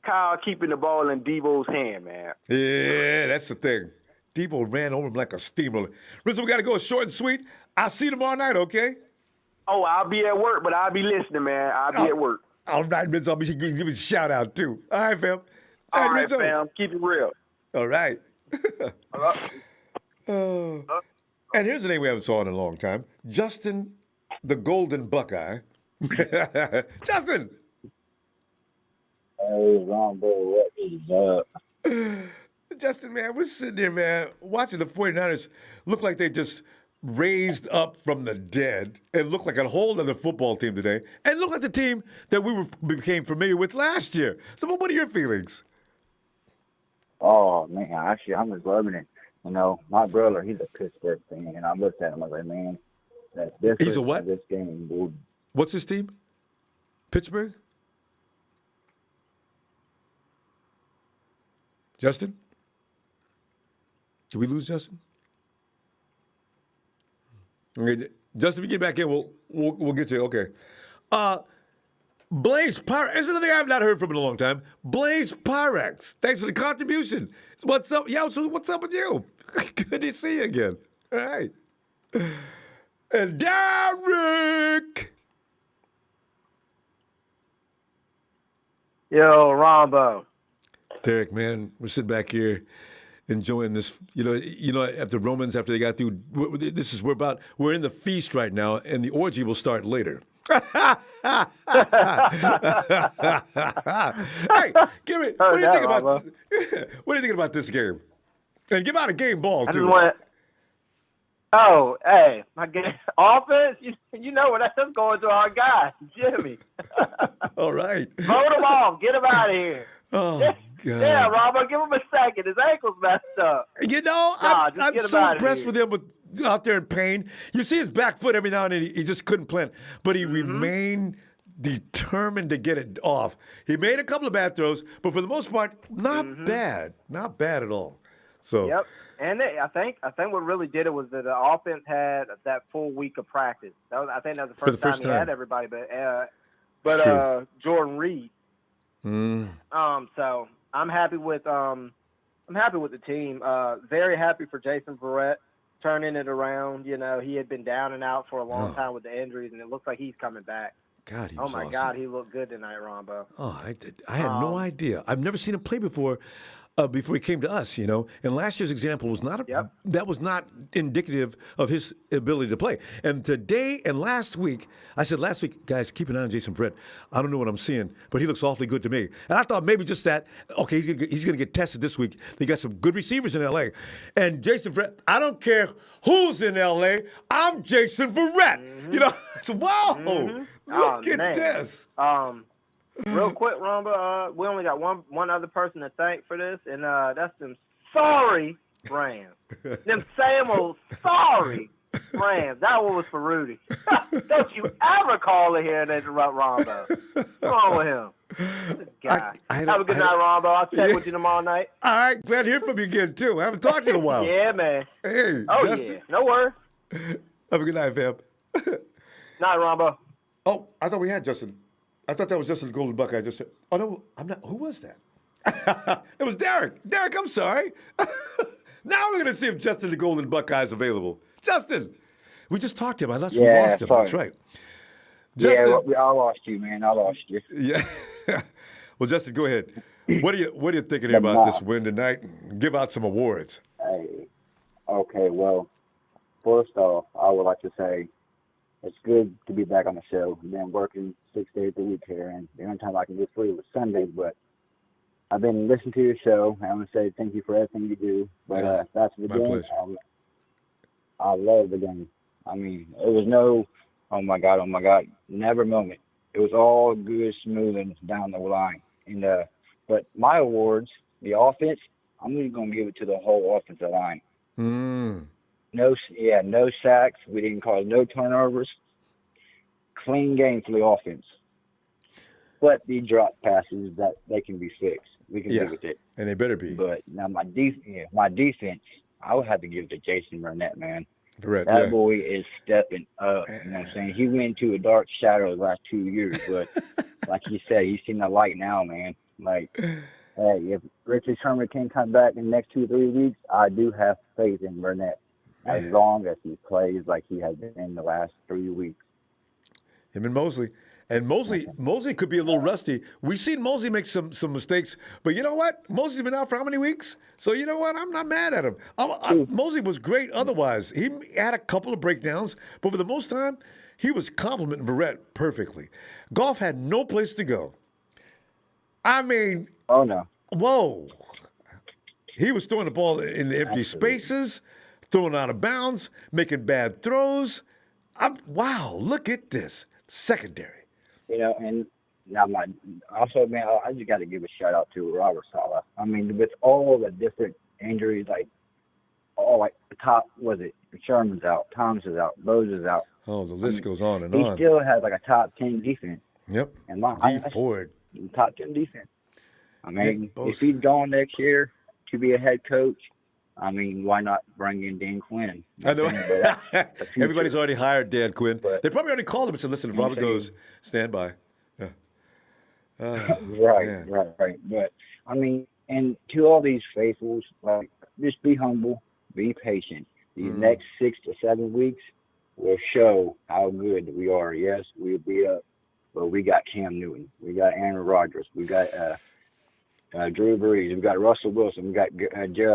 Kyle keeping the ball in Devo's hand, man. Yeah, that's the thing. Devo ran over him like a steamroller. Rizzo, we got to go short and sweet. I'll see you tomorrow night, okay? Oh, I'll be at work, but I'll be listening, man. I'll be at work. All right, Rizzo. I'll be give me a shout out, too. All right, fam. All right, fam. Keep it real. All right. And here's a name we haven't saw in a long time. Justin, the Golden Buckeye. Justin. Hey, Ronbo, what is up? Justin, man, we're sitting there, man, watching the 49ers look like they just raised up from the dead and look like a whole other football team today and look like the team that we became familiar with last year. So what are your feelings? Oh, man, actually, I'm just loving it. You know, my brother, he's a Pittsburgh fan, and I looked at him, I was like, man, that's different. He's a what? This game, dude. What's his team? Pittsburgh? Justin? Did we lose Justin? Okay, Justin, if you get back in, we'll get you. Okay. Blaze Pyrex. This is another thing I've not heard from in a long time. Blaze Pyrex. Thanks for the contribution. What's up? Yeah, so what's up with you? Good to see you again. All right. And Derek. Yo, Ronbo. Derek, man, we're sitting back here enjoying this. You know, after Romans, after they got through, we're in the feast right now, and the orgy will start later. Hey, give me. What do you think about? What do you think about this game? And give out a game ball too. Hey, my game offense. You know what? That's going to our guy, Jimmy. All right. Vote him off. Get him out of here. Oh God. Yeah, Robert, give him a second. His ankle's messed up. You know, I'm so impressed with him out there in pain. You see his back foot every now and then. He just couldn't plant, but he remained determined to get it off. He made a couple of bad throws, but for the most part, not bad. Not bad at all. So. Yep. And I think what really did it was that the offense had that full week of practice. I think that was the first time he had everybody, but Jordan Reed. So I'm happy with the team. Very happy for Jason Verrett turning it around. You know, he had been down and out for a long time with the injuries, and it looks like he's coming back. God, he was awesome. God, he looked good tonight, Rombo. Oh, I had no idea. I've never seen him play before. before he came to us, And last year's example was not that was not indicative of his ability to play. And today and last week, I said last week, guys, keep an eye on Jason Verrett. I don't know what I'm seeing, but he looks awfully good to me. And I thought maybe just that. Okay, he's gonna get tested this week. They got some good receivers in L.A. And Jason Verrett, I don't care who's in L.A. I'm Jason Verrett. So whoa, look at this. Real quick, Ronbo, we only got one other person to thank for this, and that's them sorry Rams. Them same old sorry Rams. That one was for Rudy. Don't you ever call in here and interrupt Ronbo. What's wrong with him? This guy. Have a good night, Ronbo. I'll check with you tomorrow night. All right. Glad to hear from you again, too. I haven't talked to you in a while. Yeah, man. Hey, Justin. Yeah. No worries. Have a good night, fam. Night, Ronbo. Oh, I thought we had Justin. I thought that was Justin the Golden Buckeye. I just said, oh, no, I'm not. Who was that? It was Derek. Derek, I'm sorry. Now we're going to see if Justin the Golden Buckeye is available. Justin, we just talked to him. I thought we lost him. That's right. Justin, yeah, I lost you, man. I lost you. Yeah. Well, Justin, go ahead. What are you thinking here about this win tonight? Give out some awards. Hey, okay, well, first off, I would like to say it's good to be back on the show. I've been working 6 days a week here, and the only time I can get free was Sundays, but I've been listening to your show. I want to say thank you for everything you do. But that's the game. I love the game. I mean, it was no, oh my God, never moment. It was all good, smooth, and down the line. And but my awards, the offense, I'm just going to give it to the whole offensive line. No sacks. We didn't cause no turnovers. Clean game for the offense. But the drop passes, that they can be fixed. We can deal with it. And they better be. But now my defense, I would have to give it to Jason Burnett, man. That boy is stepping up. You know what I'm saying? He went into a dark shadow the last 2 years, but like you said, he's seen the light now, man. Like, hey, if Richard Sherman can come back in the next 2 or 3 weeks, I do have faith in Burnett as long as he plays like he has been in the last 3 weeks. Him and Mosley. And Mosley could be a little rusty. We've seen Mosley make some mistakes, but you know what? Mosley's been out for how many weeks? So you know what? I'm not mad at him. Mosley was great otherwise. He had a couple of breakdowns, but for the most time, he was complimenting Verrett perfectly. Goff had no place to go. I mean, oh no, whoa. He was throwing the ball in the empty spaces, throwing out of bounds, making bad throws. Wow, look at this secondary. You know, and now I just got to give a shout out to Robert Saleh. I mean, with all the different injuries, the top, Sherman's out, Thomas is out, Bose is out. Oh, the list goes on and he on. He still has a top 10 defense. Yep. And Ford. Top 10 defense. I mean, if he's gone next year to be a head coach, I mean, why not bring in Dan Quinn? I know. Everybody's already hired Dan Quinn. They probably already called him and said, listen, if Robert goes, stand by. Yeah. Right. But, I mean, and to all these faithfuls, just be humble, be patient. These next 6 to 7 weeks will show how good we are. Yes, we'll be up, but we got Cam Newton. We got Aaron Rodgers. We got Drew Brees, we got Russell Wilson, we got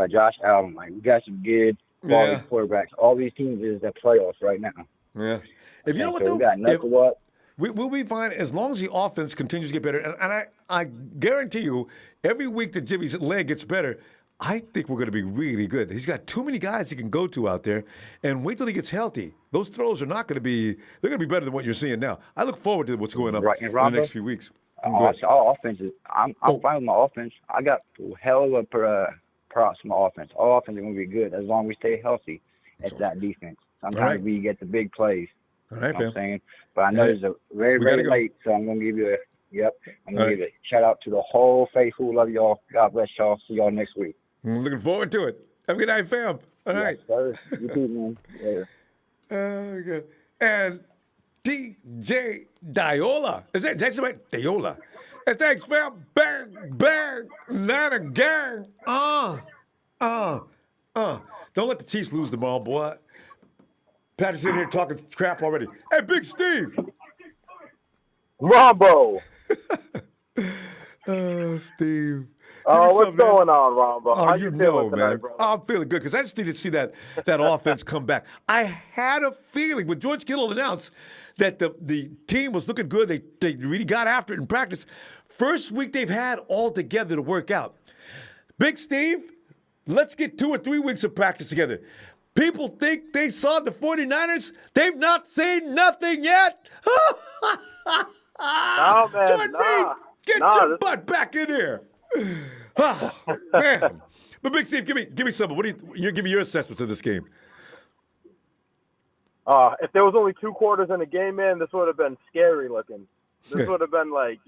Josh Allen. We got some good quality quarterbacks. All these teams is the playoffs right now. Yeah. If you know what, we got knuckle up. We'll be fine as long as the offense continues to get better. And I guarantee you, every week that Jimmy's leg gets better, I think we're going to be really good. He's got too many guys he can go to out there, and wait till he gets healthy. Those throws are not going to be. They're going to be better than what you're seeing now. I look forward to what's going up in the next few weeks. All offenses. I'm fine with my offense. I got hell of a props for my offense. All offense is going to be good as long as we stay healthy. It's that defense. Sometimes we get the big plays. All right, you know what I'm saying? But I know it's very, very late, so I'm going to give you I'm going to give a shout out to the whole faithful. Love y'all. God bless y'all. See y'all next week. I'm looking forward to it. Have a good night, fam. All right. Sir. You too, man. Later. Good. And DJ Diola. Is that right? Diola. And thanks, fam. Bang, Nana gang. Don't let the Chiefs lose the ball, boy. Patrick's in here talking crap already. Hey, Big Steve. Ronbo. Oh, Steve. Oh, what's going on, Ronbo? Oh, How you you know, feeling tonight, man. bro? I'm feeling good because I just need to see that offense come back. I had a feeling when George Kittle announced that the team was looking good. They really got after it in practice. First week they've had all together to work out. Big Steve, let's get 2 or 3 weeks of practice together. People think they saw the 49ers. They've not seen nothing yet. No, man, Jordan Reed, get your butt back in here. Oh, man. But Big Steve, give me something. Give me your assessment of this game. If there was only 2 quarters in the game, man, this would have been scary looking. This would have been like,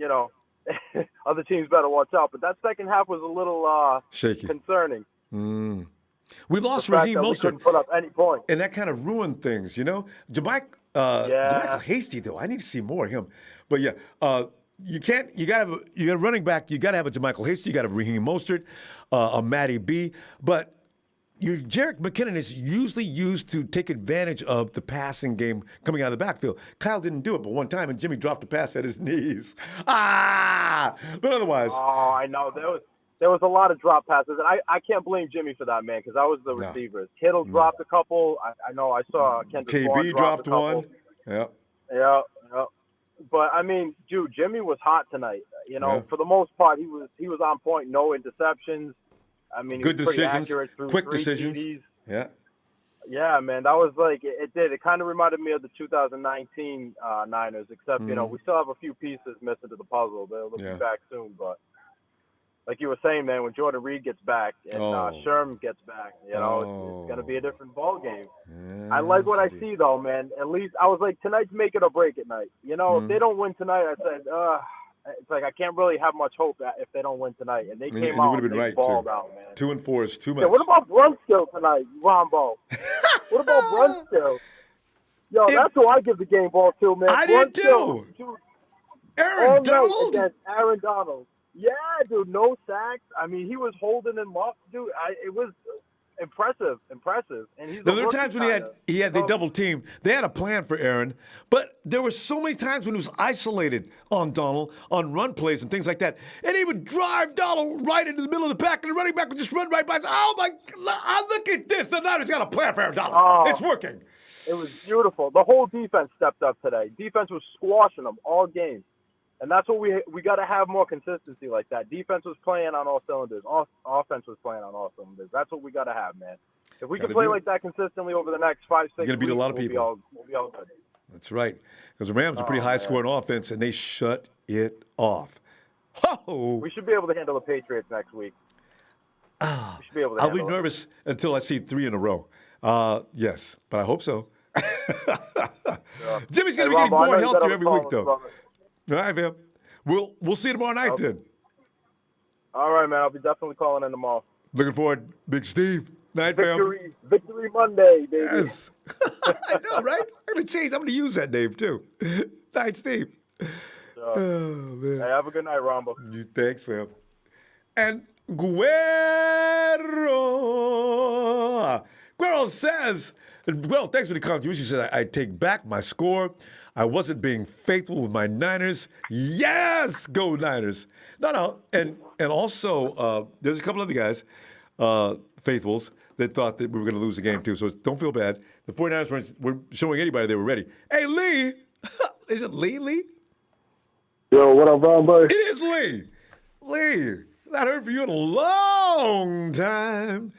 other teams better watch out. But that second half was a little shaky, concerning. We lost Raheem Mostert. We couldn't put up any points. And that kind of ruined things, JaMychal Hasty, though, I need to see more of him. But yeah, you got to have a running back. You got to have a JaMychal Hasty. You got to have Raheem Mostert, a Matty B. But Jerick McKinnon is usually used to take advantage of the passing game coming out of the backfield. Kyle didn't do it but one time, and Jimmy dropped a pass at his knees. But otherwise. Oh, I know. There was a lot of drop passes, and I can't blame Jimmy for that, man, because I was the receivers. Kittle dropped a couple. I know I saw Kendrick Bourne dropped one. Yeah. Yeah. But I mean, dude, Jimmy was hot tonight. For the most part, he was on point. No interceptions. I mean, good he was pretty decisions, accurate through quick 3 decisions. TDs. Yeah. Yeah, man, that was like it did. It kind of reminded me of the 2019 Niners, except we still have a few pieces missing to the puzzle. They'll be back soon, but like you were saying, man, when Jordan Reed gets back and Sherm gets back, it's going to be a different ball game. Yes, I like what I see, though, man. At least I was like, tonight's make it or break it night. If they don't win tonight, I said, it's like I can't really have much hope if they don't win tonight. And they came out and they balled out, man. 2-4 is too much. Yeah, what about Brunskill tonight, Ronbo? What about Brunskill? Yo, that's who I give the game ball to, man. I did too. Aaron Donald? Against Aaron Donald. Yeah, dude, no sacks. I mean, he was holding him up, dude. It was impressive. And he's there were times when they double teamed. They had a plan for Aaron, but there were so many times when he was isolated on Donald on run plays and things like that, and he would drive Donald right into the middle of the pack, and the running back would just run right by. Oh my! Look at this. The Niners got a plan for Aaron Donald. Oh, it's working. It was beautiful. The whole defense stepped up today. Defense was squashing them all game. And that's what we got to have more consistency like that. Defense was playing on all cylinders. Offense was playing on all cylinders. That's what we got to have, man. If we can play like that consistently over the next 5-6 weeks, you're gonna beat a lot of people. We'll be all good. That's right. Because the Rams are pretty high-scoring offense, and they shut it off. Oh! We should be able to handle the Patriots next week. We should be able to. I'll be nervous until I see 3 in a row. Yes, but I hope so. Jimmy's gonna be getting more healthier every week, though. All right, man. We'll see you tomorrow night then. All right, man. I'll be definitely calling in tomorrow. Looking forward, Big Steve. Night, fam. Victory Monday, baby. Yes. I know, right? I'm going to change. I'm going to use that name, too. Night, Steve. Oh, man. Hey, have a good night, Ronbo. Thanks, fam. And Guerrero says, well, thanks for the contribution. He said, I take back my score. I wasn't being faithful with my Niners. Yes, go Niners. No. And also, there's a couple other guys, faithfuls, that thought that we were going to lose the game, too. So don't feel bad. The 49ers were showing anybody they were ready. Hey, Lee. Is it Lee? Yo, what up, Ronbo? It is Lee. Lee, not heard from you in a long time.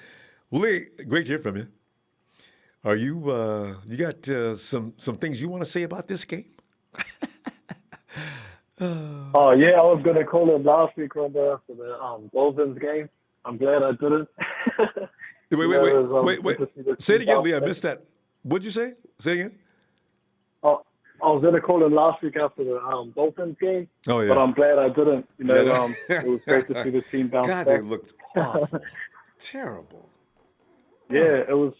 Lee, great to hear from you. Are you, you got some things you want to say about this game? Oh, yeah, I was going to call it last week for the Dolphins game. I'm glad I didn't. Wait. Say it again, Lee. I missed that. What'd you say? Say it again. I was going to call it last week after the Dolphins game. Oh, yeah. But I'm glad I didn't. It was great to see the team bounce back. God, they looked awful. Terrible. Yeah, it was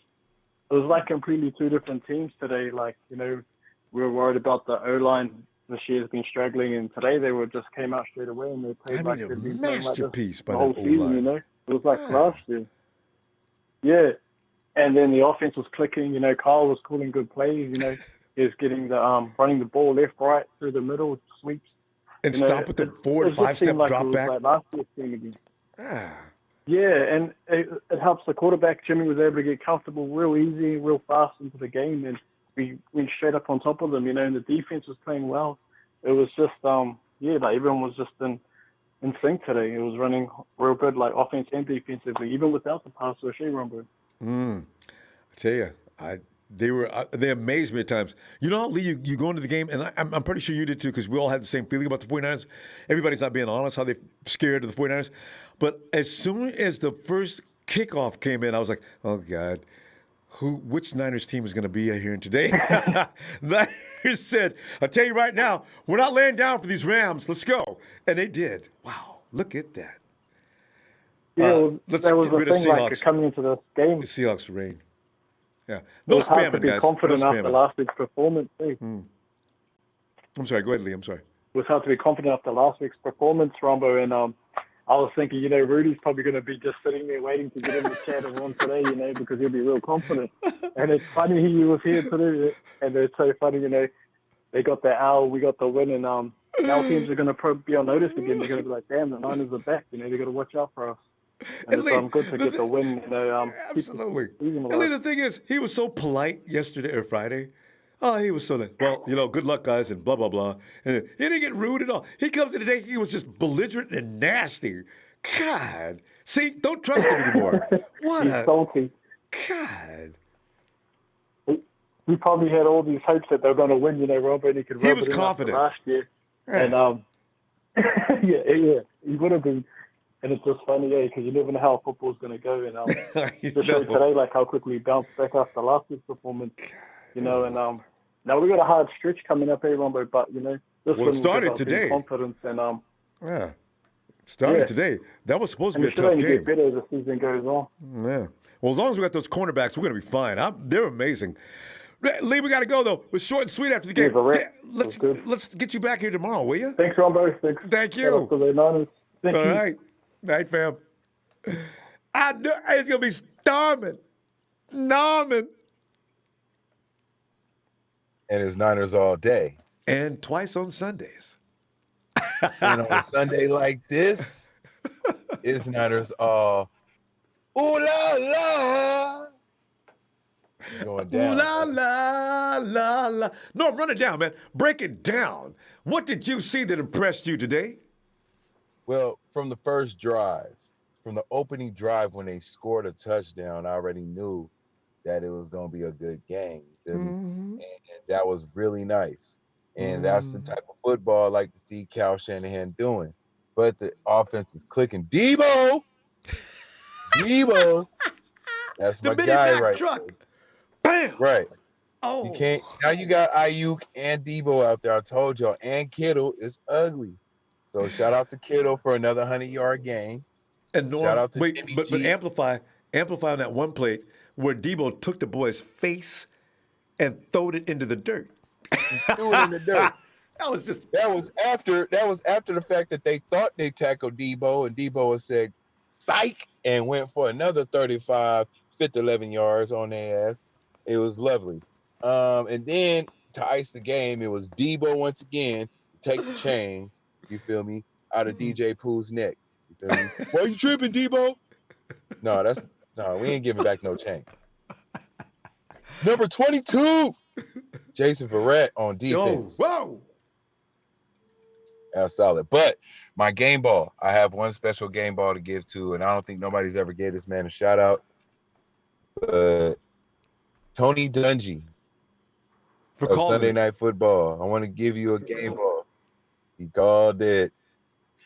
like completely 2 different teams today. Like, we were worried about the O-line. This year's been struggling, and today they just came out straight away and they played like they've been playing like this the whole season, It was like last year. Yeah. And then the offense was clicking, Carl was calling good plays, he was getting the running the ball left, right, through the middle, sweeps. And stop with the 4- and 5-step drop back. Like last year's team again. Yeah, and it helps the quarterback. Jimmy was able to get comfortable real easy, real fast into the game, and we went straight up on top of them, and the defense was playing well. It was just, like everyone was just in sync today. It was running real good, like offense and defensively, even without the pass rush, Ronbo. I tell you, they amazed me at times. You know how, Lee, you go into the game, and I'm pretty sure you did too, because we all had the same feeling about the 49ers. Everybody's not being honest, how they're scared of the 49ers. But as soon as the first kickoff came in, I was like, oh, God, which Niners team is going to be here today? Niners said, I'll tell you right now, we're not laying down for these Rams. Let's go. And they did. Wow, look at that. Yeah, let's that was get the rid of thing, like Seahawks. Coming into this game. The Seahawks reign. Yeah. It No was hard to spamming, be guys. confident No after spamming. last week's performance, too. I'm sorry. Go ahead, Lee. I'm sorry. It was hard to be confident after last week's performance, Rombo, and I was thinking, Rudy's probably going to be just sitting there waiting to get in the chat and run today, because he'll be real confident. And it's funny he was here today, and it's so funny, they got the L, we got the win, and now teams are going to be on notice again. They're going to be like, damn, the Niners are back. They got to watch out for us. And it's good to get the win. Absolutely. And Lee, the thing is, he was so polite yesterday or Friday. Oh, he was so nice. Well, good luck, guys, and blah, blah, blah. And he didn't get rude at all. He comes in today, he was just belligerent and nasty. God. See, don't trust him anymore. He's salty. God. He probably had all these hopes that they were going to win, Robert, and he could rub He was it in confident. Last year. Right. And, yeah, he would have been. And it's just funny, because you never know how football's going to go. And especially today, like how quickly he bounced back after last week's performance. And now we got a hard stretch coming up here, Rombo. But this one it started today. Confidence and it started today. That was supposed to be a tough game. game. Get better as the season goes on. Yeah. Well, as long as we got those cornerbacks, we're going to be fine. They're amazing. Lee, we got to go though. It was short and sweet after the game. Let's get you back here tomorrow, will you? Thanks, Rombo. Thanks. Thank you. Thank you. All right. Night, fam. I know it's going to be storming. Norman. And it's Niners all day. And twice on Sundays. And on a Sunday like this, it's Niners all ooh la la. Going down. Ooh la la la la. No, run it down, man. Break it down. What did you see that impressed you today? Well, from the first drive, from the opening drive when they scored a touchdown, I already knew that it was going to be a good game. And that was really nice. And that's the type of football I like to see Cal Shanahan doing. But the offense is clicking. Debo! That's my guy right truck. Bam! Right. Oh. You can't. Now you got Ayuk and Debo out there. I told y'all. And Kittle is ugly. So shout out to Kittle for another 100-yard game. And Norm, shout out to Jimmy but G. amplify on that one play where Debo took the boy's face and throwed it into the dirt. Threw it in the dirt. That was after the fact that they thought they tackled Debo, and Debo said psych and went for another 35, 50, 11 yards on their ass. It was lovely. And then to ice the game, it was Debo once again to take the chains, you feel me, out of DJ Pooh's neck. You feel me? Why you tripping, Debo? No, we ain't giving back no chain. Number 22, Jason Verrett on defense. Whoa. That's solid. But my game ball, I have one special game ball to give to, and I don't think nobody's ever gave this man a shout out. Tony Dungy for of Sunday Night Football. I want to give you a game ball. He called it,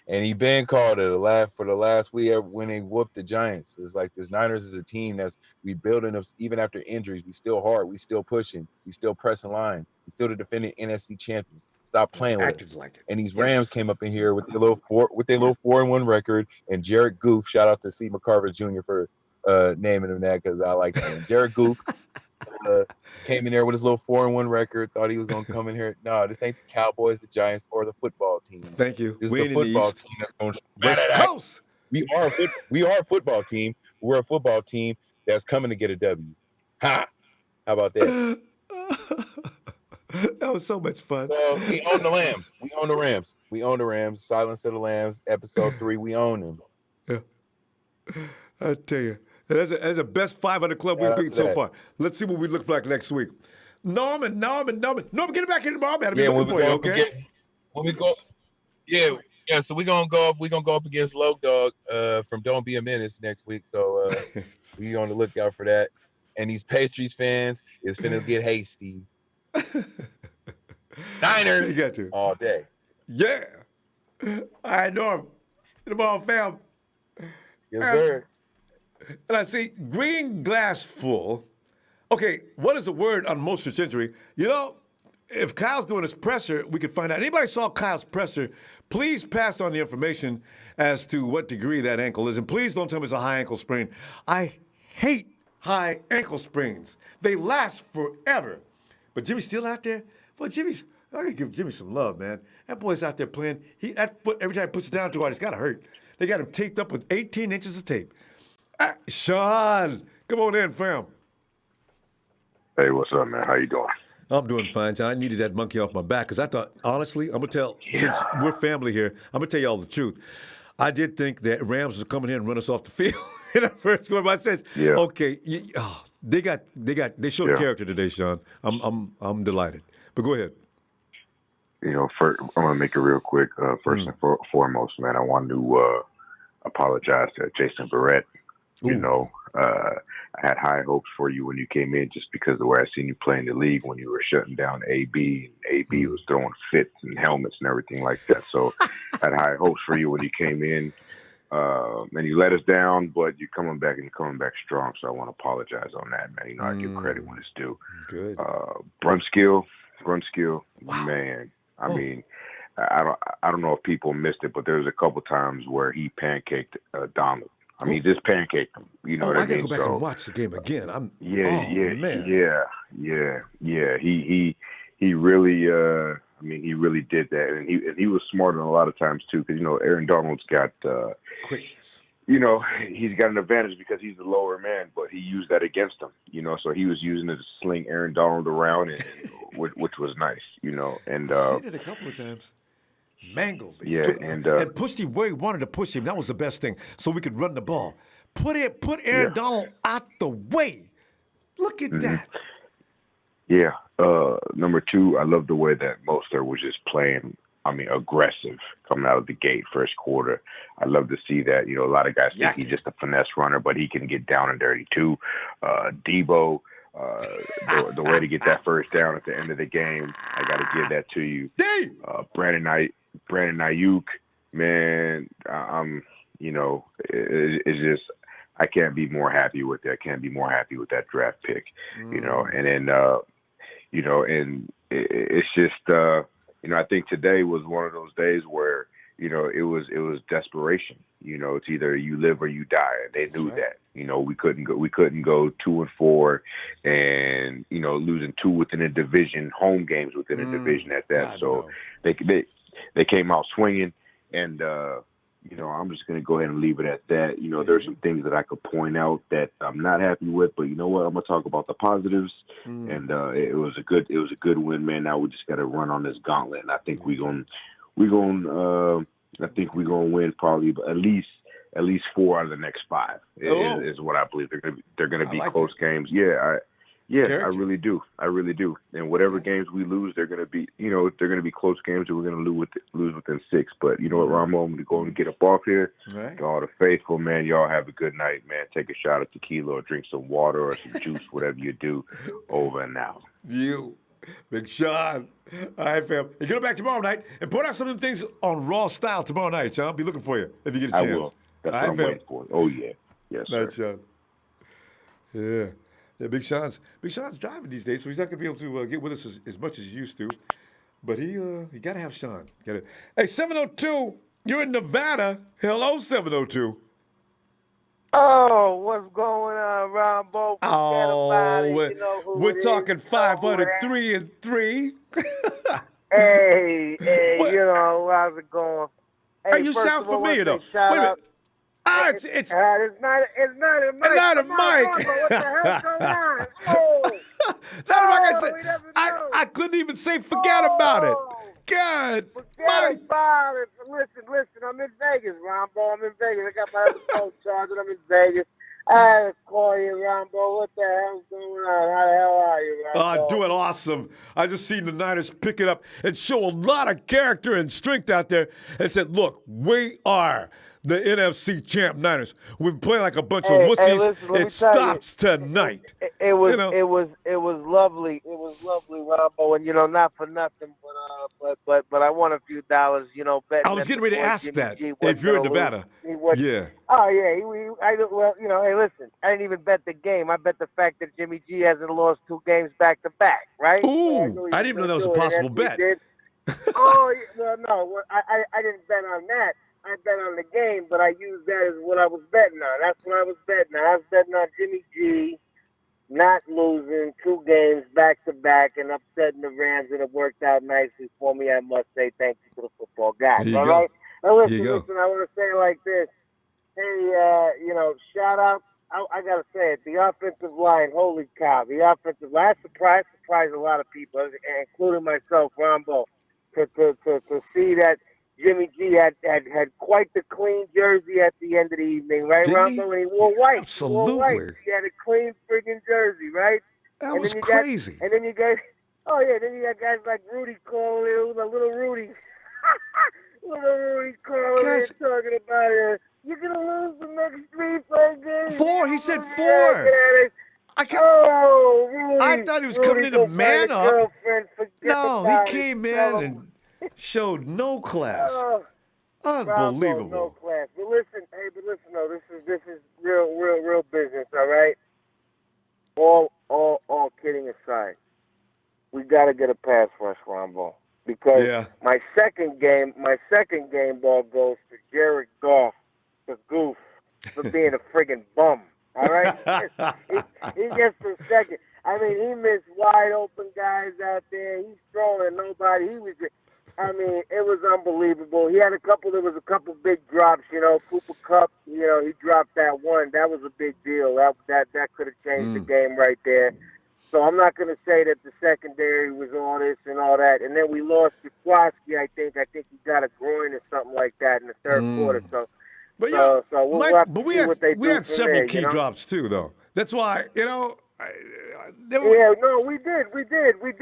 and he been called it for the last week when they whooped the Giants. It's like this Niners is a team that's rebuilding us even after injuries. We still hard. We still pushing. We still pressing line. We still the defending NFC champions. Stop playing with us. Like it. And these Rams came up in here with their little 4-1 record. And Jared Goof, shout out to C. McCarver Jr. for naming him that because I like him. Jared Goof came in there with his little 4-1 record. Thought he was gonna come in here. No, this ain't the Cowboys, the Giants, or the football team. Thank you. This is the football team that's going West Coast. We are a football team. We're a football team that's coming to get a W. Ha! How about that? That was so much fun. So we own the Lambs. We own the Rams. We own the Rams. Silence of the Lambs, episode 3. We own them. Yeah. I tell you, that's the best 500 club we've beaten so far. Let's see what we look like next week. Norman, get it back in tomorrow, man. I'll be looking for you, okay? When we go, yeah. So we're gonna go up. We're gonna go up against Low Dog from Don't Be a Menace next week. So we on the lookout for that. And these Patriots fans is finna get hasty. Niners You got to. all day. Yeah. All right, Norm. Tomorrow, fam. Yes, sir. And I see green glass full. Okay, what is the word on moisture injury? You know, if Kyle's doing his presser, we could find out. Anybody saw Kyle's presser, please pass on the information as to what degree that ankle is. And please don't tell me it's a high ankle sprain. I hate high ankle sprains. They last forever. But Jimmy's still out there? Well, I gotta give Jimmy some love, man. That boy's out there playing. That foot, every time he puts it down too hard, it's gotta hurt. They got him taped up with 18 inches of tape. Sean, come on in, fam. Hey, what's up, man? How you doing? I'm doing fine, John. I needed that monkey off my back because I thought, honestly, I'm going to tell, since we're family here, I'm going to tell you all the truth. I did think that Rams was coming in and run us off the field in the first quarter. But I said, okay, they showed character today, Sean. I'm delighted. But go ahead. You know, first, I'm going to make it real quick. First and foremost, man, I want to apologize to Jason Barrett. You know, I had high hopes for you when you came in just because of the way I seen you play in the league when you were shutting down AB. And AB was throwing fits and helmets and everything like that. So I had high hopes for you when you came in. And you let us down, but you're coming back and you're coming back strong. So I want to apologize on that, man. You know, I give credit when it's due. Good. Brunskill, man. I mean, I don't know if people missed it, but there was a couple times where he pancaked Donald. I mean, just pancaked him. You know what I mean? I gotta go back and watch the game again. Man. He really. I mean, he really did that, and he was smart a lot of times too, because you know Aaron Donald's got quickness. You know, he's got an advantage because he's the lower man, but he used that against him. You know, so he was using it to sling Aaron Donald around, and which was nice. You know, and I've seen it a couple of times. Mangled. And pushed him where he wanted to push him. That was the best thing. So we could run the ball. Put Aaron Donald out the way. Look at that. Yeah. Number two, I love the way that Mostert was just playing. I mean, aggressive coming out of the gate first quarter. I love to see that. You know, a lot of guys think he's just a finesse runner, but he can get down and dirty too. Debo. The way to get that first down at the end of the game, I got to give that to you. Brandon Ayuk, man, you know, it's just I can't be more happy with it. I can't be more happy with that draft pick, you know. And then, you know, and it's just, you know, I think today was one of those days where, you know, it was desperation. You know, it's either you live or you die. And they knew that. You know, we couldn't go 2-4 and, you know, losing 2 within a division, home games within a division at that. So they came out swinging, and you know, I'm just gonna go ahead and leave it at that. You know, there's some things that I could point out that I'm not happy with, but you know what? I'm gonna talk about the positives. And it was a good win, man. Now we just got to run on this gauntlet, and I think we're gonna win probably at least 4 out of the next 5 is what I believe. They're gonna be close games. I really do. And whatever games we lose, they're gonna be close games, and we're gonna lose within 6. But you know what, Ronbo, I'm gonna go and get up off here. Right. To all the faithful, man, y'all have a good night, man. Take a shot of tequila or drink some water or some juice, whatever you do. Over and out. You, Big Sean. All right, fam. And get it back tomorrow night and point out some of the things on Raw Style tomorrow night, Sean. I'll be looking for you if you get a chance. I will. That's what I'm waiting for. Oh, yeah. Yes, sir. Night, Sean. Yeah. Yeah, Big Sean's driving these days, so he's not going to be able to get with us as much as he used to. But you got to have Sean. Hey, 702, you're in Nevada. Hello, 702. Oh, what's going on, Ronbo? We're talking 503-3. Hey, you know, how's it going? Hey, you sound familiar, though. Wait a minute. It's not a mic. Not a mic. What the hell's going on? Not a mic. I couldn't even say forget about it. God. Forget about it. Listen, I'm in Vegas, Ronbo. I'm in Vegas. I got my other phone charged. I'm in Vegas. I had to call you, Ronbo. What the hell's going on? How the hell are you, Ronbo? Doing awesome. I just seen the Niners pick it up and show a lot of character and strength out there and said, look, we are the NFC champ Niners. We've been playing like a bunch of wussies. Listen, it stops tonight. It was lovely. It was lovely, Ronbo, and not for nothing, but I won a few dollars, betting. I was getting ready to ask Jimmy that. G If you're in Nevada, yeah. Oh yeah, hey, listen, I didn't even bet the game. I bet the fact that Jimmy G hasn't lost 2 games back to back, right? Ooh, So I didn't even know that was a possible bet. Oh no, I didn't bet on that. I bet on the game, but I used that as what I was betting on. That's what I was betting on. I was betting on Jimmy G not losing 2 games back to back and upsetting the Rams, and it worked out nicely for me. I must say thank you to the football guys. All right. Now listen, I want to say it like this. Hey, shout out. I gotta say it. The offensive line, holy cow! The offensive line surprised a lot of people, including myself, Ronbo, to see that Jimmy G had quite the clean jersey at the end of the evening, right, Ronbo? And he wore white. Absolutely. He wore white. He had a clean friggin' jersey, right? That was crazy. Then you got guys like Rudy calling it, little Rudy. Little Rudy calling it, talking about it. You're going to lose the next 3 games. 4. He said 4. Rudy, I thought he was coming in to man up. No, he came in and showed no class. Unbelievable. Bravo, no class. But listen, no, this is real business, all right? All kidding aside, we got to get a pass rush, Ronbo. Because my second game ball goes to Jared Goff, the goof, for being a friggin' bum. All right? he gets the second. I mean, he missed wide open guys out there. He's throwing at nobody. It was unbelievable. There was a couple big drops, Cooper Kupp, he dropped that one. That was a big deal. That could have changed the game right there. So I'm not going to say that the secondary was all this and all that. And then we lost Jaquaski, I think. I think he got a groin or something like that in the third quarter. So we had several key drops too, though. That's why, we did. But it's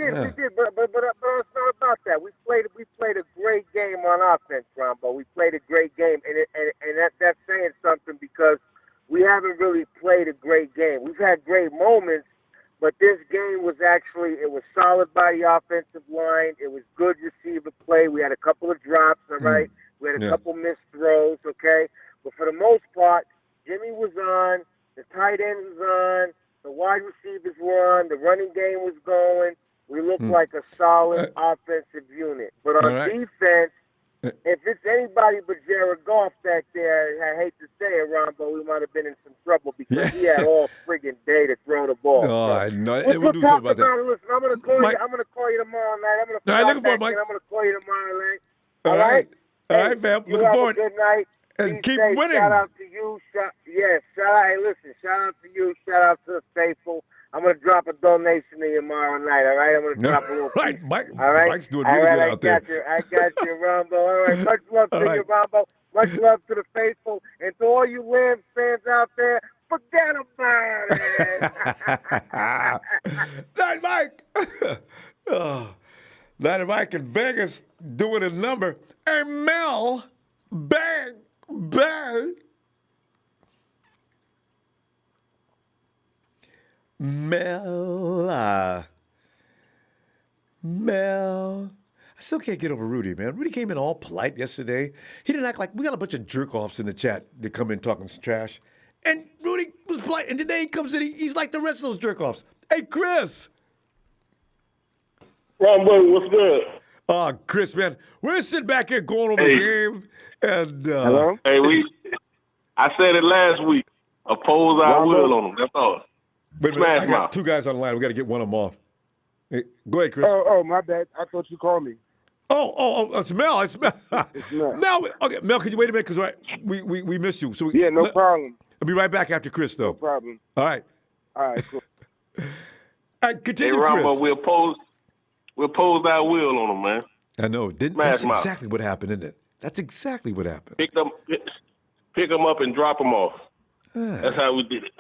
not about that. We played a great game on offense, Ronbo. We played a great game, and that's saying something because we haven't really played a great game. We've had great moments. But this game was it was solid by the offensive line. It was good receiver play. We had a couple of drops, all right? We had a couple missed throws, okay? But for the most part, Jimmy was on, the tight end was on, the wide receivers were on, the running game was going. We looked like a solid offensive unit. But on defense, if it's anybody but Jared Goff back there, I hate to say it, Ronbo, we might have been in some trouble because he had all friggin' day to throw the ball. Oh, I know. We'll talk about that. Listen, I'm going to call you. I'm going to call you tomorrow night. I'm going to call you tomorrow night. All right. All right, fam. Looking forward. Good night. And keep safe. winning. Shout out to you. Shout out to you. Shout out to the faithful. I'm going to drop a donation to you tomorrow night, all right? I'm going to drop a little piece. Mike, all right? Mike's doing really good out there. I got you, Ronbo. All right, much love to you, Ronbo. Much love to the faithful. And to all you Rams fans out there, forget about it. Night, Mike. Night, Mike in Vegas doing a number. Hey, Mel, bang. Mel. I still can't get over Rudy, man. Rudy came in all polite yesterday. He didn't act like we got a bunch of jerk-offs in the chat that come in talking trash. And Rudy was polite. And today he comes in, he's like the rest of those jerk-offs. Hey, Chris. Ronbo, what's good? Oh, Chris, man. We're sitting back here going over the game. And, hello? Hey, I said it last week. Oppose our will on them. That's all. Wait a minute, I got 2 guys on the line. We got to get one of them off. Hey, go ahead, Chris. Oh, my bad. I thought you called me. Oh, it's Mel. It's Mel. It's Mel. Okay, Mel, can you wait a minute? Because we missed you. So no problem. I'll be right back after Chris, though. No problem. All right. All right, cool. All right, continue, Ronbo, Chris. we'll oppose our will on them, man. I know. That's exactly what happened, isn't it? That's exactly what happened. Pick them up and drop them off. That's how we did it.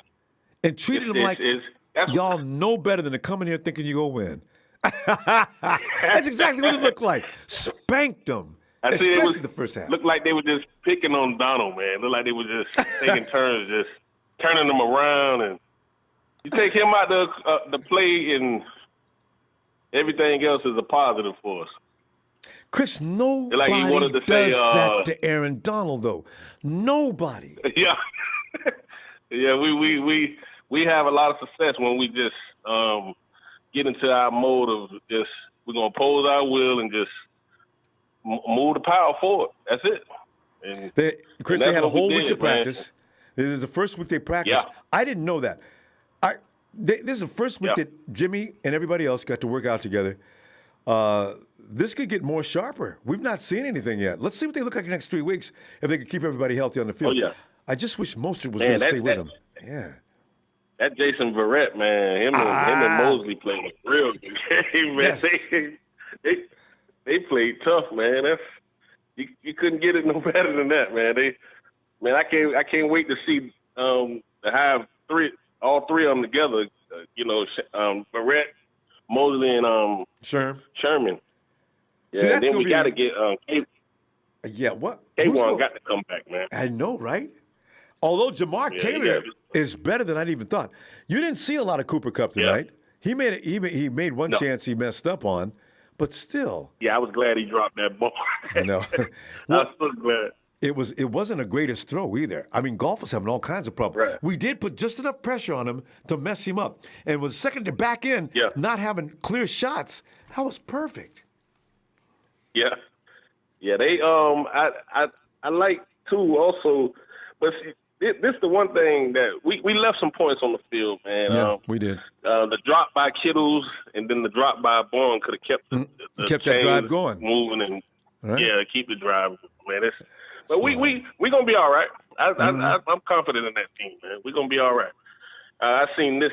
And treated them like y'all know better than to come in here thinking you're going to win. That's exactly what it looked like. Spanked them, especially the first half. Looked like they were just picking on Donald, man. Looked like they were just taking turns, just turning them around. And you take him out the play, and everything else is a positive for us. Chris, nobody does that to Aaron Donald, though. Nobody. Yeah. Yeah, we have a lot of success when we just get into our mode of just we're gonna oppose our will and just move the power forward. That's it. Chris, they had a whole week to practice. This is the first week they practiced. Yeah. I didn't know that. This is the first week that Jimmy and everybody else got to work out together. This could get more sharper. We've not seen anything yet. Let's see what they look like the next 3 weeks if they can keep everybody healthy on the field. Oh, yeah. I just wish Mostert was going to stay with them. Yeah. That Jason Verrett, man, him and Mosley played a real good game, man. Yes. They played tough, man. You couldn't get it no better than that, man. I can't wait to see to have all three of them together. Verrett, Mosley, and Sherman. Yeah, see, then we got to get what? K1 got to come back, man. I know, right? Although Jamar Taylor is better than I'd even thought. You didn't see a lot of Cooper Kupp tonight. He made one chance he messed up on, but still. Yeah, I was glad he dropped that ball. I know. I was so glad. It wasn't a greatest throw either. I mean, golf was having all kinds of problems. Right. We did put just enough pressure on him to mess him up. And with second to back in, not having clear shots, that was perfect. Yeah. Yeah, they I like too also, but see, this is the one thing that we left some points on the field, man. Yeah, we did. The drop by Kittles and then the drop by Bourne could have kept the that drive going, moving, and keep the drive, man. But we gonna be all right. I'm confident in that team, man. We're gonna be all right. I've seen this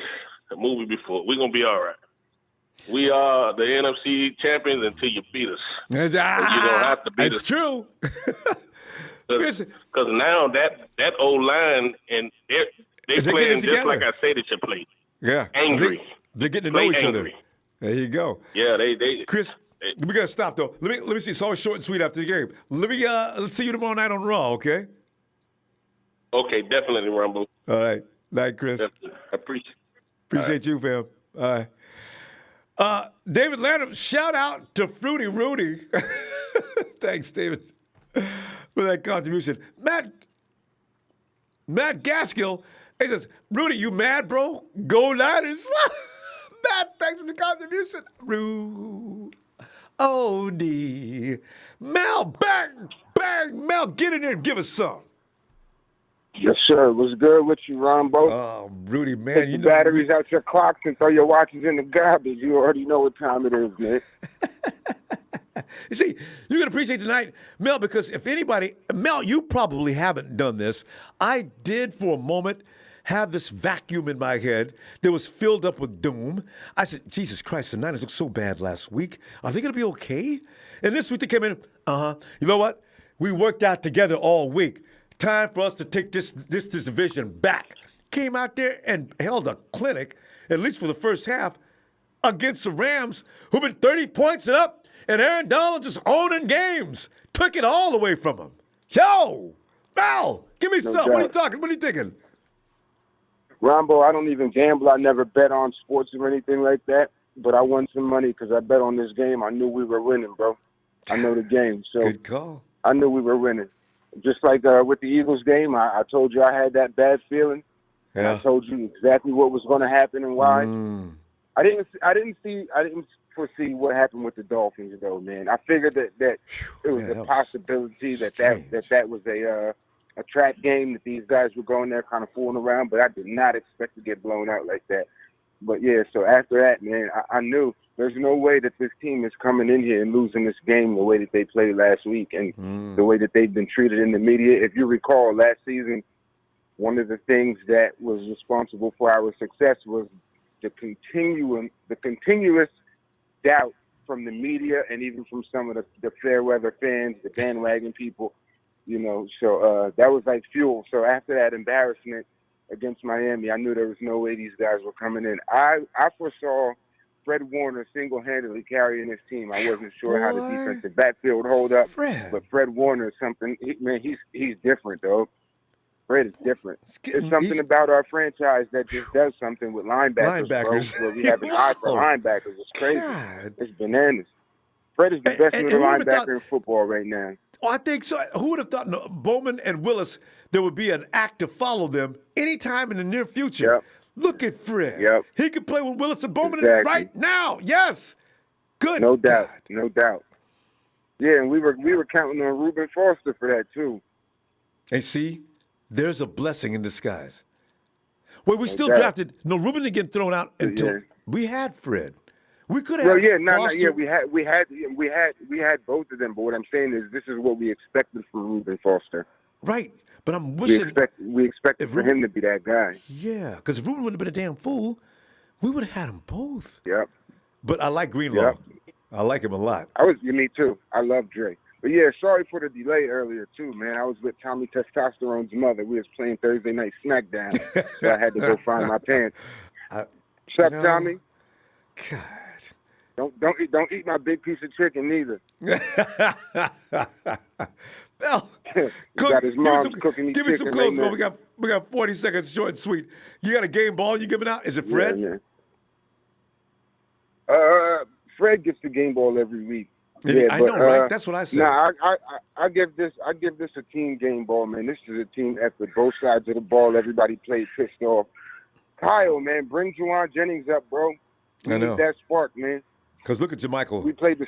movie before. We're gonna be all right. We are the NFC champions until you beat us. You don't have to beat us. It's true. Because now that old line and they playing just like I say they should play. Yeah, angry. They're getting to know each other. There you go. Yeah, they. Chris, we gotta stop though. Let me see. It's always short and sweet after the game. Let's see you tomorrow night on Raw. Okay. Okay, definitely, Ronbo. All right, night, Chris. Definitely. I appreciate you, fam. All right. David Lanham, shout out to Fruity Rudy. Thanks, David, for that contribution. Matt Gaskill, he says, Rudy, you mad, bro? Go Niners. Matt, thanks for the contribution. O.D. Mel, bang, Mel, get in there and give us some. Yes, sir. What's good with you, Ronbo? Oh, Rudy, man. Take the batteries out your clocks and throw your watches in the garbage. You already know what time it is, man. You see, you can appreciate tonight, Mel, because if anybody, Mel, you probably haven't done this. I did for a moment have this vacuum in my head that was filled up with doom. I said, Jesus Christ, the Niners looked so bad last week. Are they going to be okay? And this week they came in, you know what? We worked out together all week. Time for us to take this division back. Came out there and held a clinic, at least for the first half, against the Rams, who've been 30 points and up, and Aaron Donald just owning games. Took it all away from him. Yo, Mel, give me something. What are you thinking? Ronbo, I don't even gamble. I never bet on sports or anything like that, but I won some money because I bet on this game. I knew we were winning, bro. I know the game. So good call. I knew we were winning. Just like with the Eagles game, I told you I had that bad feeling. Yeah. I told you exactly what was going to happen and why. I didn't foresee what happened with the Dolphins, though, man. I figured that it was a possibility that was a trap game, that these guys were going there kind of fooling around, but I did not expect to get blown out like that. But, yeah, so after that, man, I knew there's no way that this team is coming in here and losing this game the way that they played last week and the way that they've been treated in the media. If you recall, last season, one of the things that was responsible for our success was the continuous doubt from the media and even from some of the fair weather fans, the bandwagon people, you know. So that was like fuel. So after that embarrassment against Miami, I knew there was no way these guys were coming in. I foresaw Fred Warner single-handedly carrying this team. I wasn't sure how the defensive backfield hold up, but Fred Warner is something. He's different though. Fred is different. There's something about our franchise that just does something with linebackers. Bro, where we have an eye for linebackers. It's crazy. God. It's bananas. Fred is the best middle linebacker in football right now. Oh, I think so. Who would have thought Bowman and Willis, there would be an act to follow them anytime in the near future? Yep. Look at Fred. Yep. He could play with Willis and Bowman Exactly. right now. Yes. Good. No doubt. No doubt. Yeah, and we were counting on Reuben Foster for that too. And see, there's a blessing in disguise. Well, we still drafted. No, Reuben didn't get thrown out until we had Fred. We could have. Well, yeah, Foster. we had both of them. But what I'm saying is, this is what we expected from Reuben Foster. Right, but I'm wishing we expected for him to be that guy. Yeah, because if Reuben would have been a damn fool, we would have had them both. Yep. But I like Greenlaw. Yep. I like him a lot. Me too. I love Dre. But yeah, sorry for the delay earlier too, man. I was with Tommy Testosterone's mother. We was playing Thursday Night SmackDown, so I had to go find my pants. What's up, Tommy? God. Don't eat my big piece of chicken neither. Well, got his mom's cooking. Give me some clothes, man. We got 40 seconds, short and sweet. You got a game ball you giving out? Is it Fred? Yeah. Fred gets the game ball every week. Yeah, I know, right? That's what I said. Nah, I give this a team game ball, man. This is a team effort. Both sides of the ball. Everybody played pissed off. Kyle, man, bring Juwan Jennings up, bro. I know. Need that spark, man. Because look at Jermichael. We played the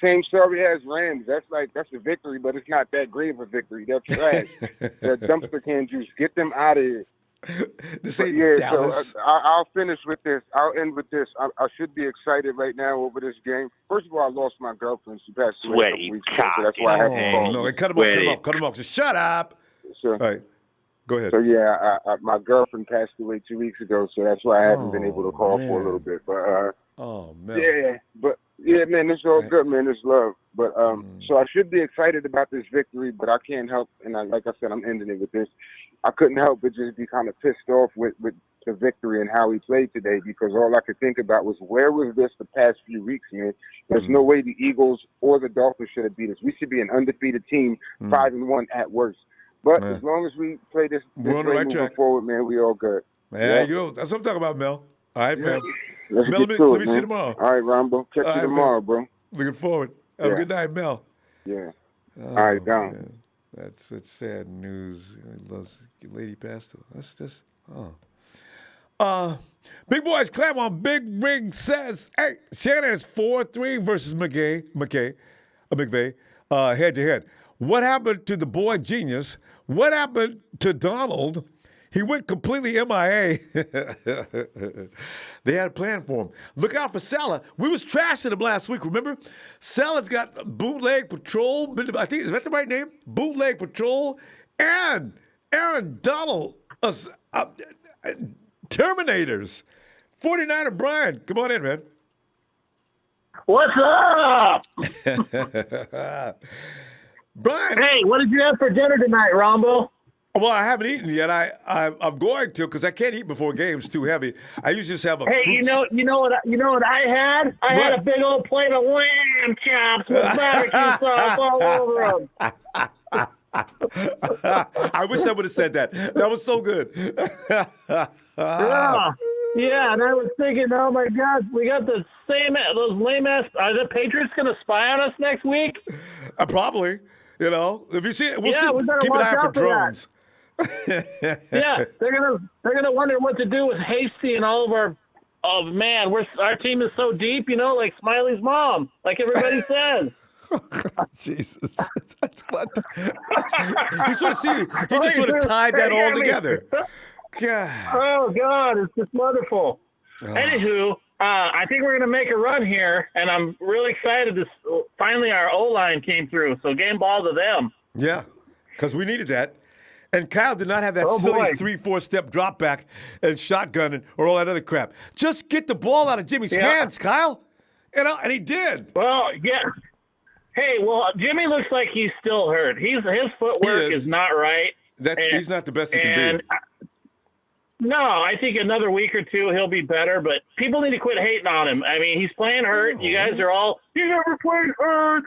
same sorry as Rams. That's a victory, but it's not that great of a victory. They're trash. They're dumpster can juice. Get them out of here. This ain't Dallas. So I'll finish with this. I'll end with this. I should be excited right now over this game. First of all, I lost my girlfriend. She passed away a couple weeks ago, so that's why I had to call. No, cut him off. Just shut up. So, all right, go ahead. So yeah, my girlfriend passed away 2 weeks ago, so that's why I haven't been able to call for a little bit. But man. Yeah, but yeah, man, it's all good, man. It's love. But so I should be excited about this victory, but I can't help, and like I said, I'm ending it with this. I couldn't help but just be kind of pissed off with the victory and how he played today, because all I could think about was, where was this the past few weeks, man? There's no way the Eagles or the Dolphins should have beat us. We should be an undefeated team, 5-1 at worst. But as long as we play this way moving forward, man, we all good. There you go. That's what I'm talking about, Mel. All right, man. Let's Mel, get to let me it, see you man. tomorrow. All right, Ronbo. Catch you tomorrow, bro. Looking forward. Have a good night, Mel. Yeah. Oh, all right, down. Man. That's sad news. Lady passed. That's just Big Boys Claremont. Big Ring says, hey, Shanahan is 4-3 versus McVay, head to head. What happened to the boy genius? What happened to Donald? He went completely MIA. They had a plan for him. Look out for Salah. We was trashing him last week, remember? Salah's got Bootleg Patrol. I think, is that the right name? Bootleg Patrol. And Aaron Donald. Terminators. 49er Brian. Come on in, man. What's up? Brian. Hey, what did you have for dinner tonight, Ronbo? Well, I haven't eaten yet. I'm going to, because I can't eat before games. Too heavy. I usually just have a. Hey, you know what I had? I had a big old plate of lamb chops with barbecue sauce all over them. I wish I would have said that. That was so good. Yeah, and I was thinking, oh my God, we got those lame ass. Are the Patriots going to spy on us next week? Probably. You know, if you see it, we'll see. We better Keep an watch eye out for out for drones. Yeah, they're gonna wonder what to do with Hasty and all of our. Oh man, our team is so deep, like Smiley's mom, like everybody says. Jesus, that's what. He sort of tied that all together. God. Oh God, it's just wonderful. Anywho, I think we're gonna make a run here, and I'm really excited. Finally, our O-line came through, so game ball to them. Yeah, because we needed that. And Kyle did not have that silly 3-4 step drop back and shotgunning or all that other crap. Just get the ball out of Jimmy's hands, Kyle. And he did. Well, yeah. Hey, well, Jimmy looks like he's still hurt. His footwork is not right. He's not the best he can be. No, I think another week or two he'll be better, but people need to quit hating on him. I mean, he's playing hurt. You guys are all, you never played hurt.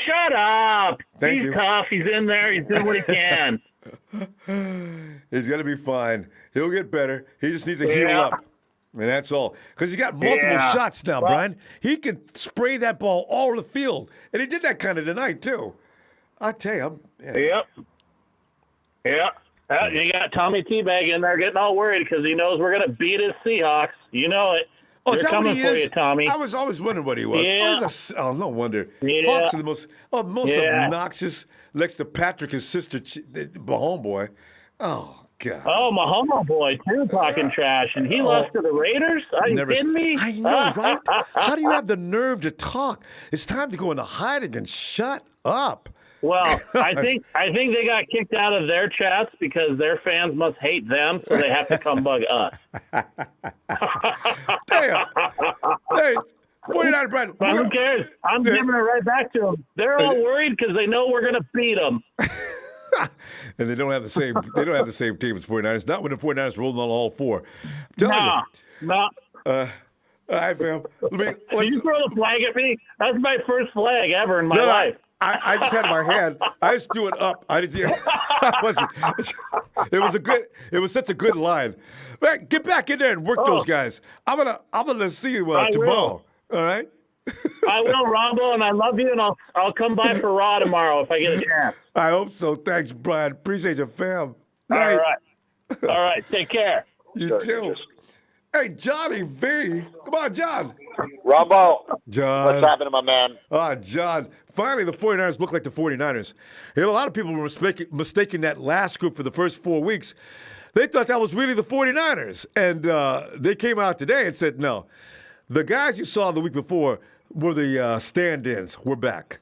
Shut up. He's tough. He's in there. He's doing what he can. He's going to be fine. He'll get better. He just needs to heal up. And that's all. Because he's got multiple shots now, Brian. He can spray that ball all over the field. And he did that kind of tonight, too. I tell you. Yep. You got Tommy Teabag in there getting all worried because he knows we're going to beat his Seahawks. You know it. Oh, They're is that what coming he for is? you, Tommy. I was always wondering what he was. Yeah. No wonder. Yeah. Hawks are the most obnoxious next to Patrick, his sister, Mahomes boy. Oh, God. Oh, my homeboy, too, talking trash. And he lost to the Raiders? Are you kidding me? I know, right? How do you have the nerve to talk? It's time to go into hiding and shut up. Well, I think they got kicked out of their chats because their fans must hate them, so they have to come bug us. Damn. Hey, 49 Brad. But who cares? I'm giving it right back to them. They're all worried because they know we're going to beat them. And they don't have the same. They don't have the same team as 49ers. Not when the 49ers rolling on all four. I'm No. all right, fam. Did you throw the flag at me? That's my first flag ever in my life. I just had it in my hand. I just threw it up. I didn't. I wasn't. It was a good. It was such a good line. Man, get back in there and work those guys. I'm gonna see you tomorrow. All right. I will, Ronbo, and I love you, and I'll come by for Raw tomorrow if I get a chance. I hope so. Thanks, Brian. Appreciate your fam. All right. Take care. You too. Hey, Johnny V. Come on, John. Ronbo. John. What's happening, my man? John. Finally, the 49ers look like the 49ers. You know, a lot of people were mistaking that last group for the first 4 weeks. They thought that was really the 49ers. And they came out today and said, no. The guys you saw the week before were the stand-ins. We're back.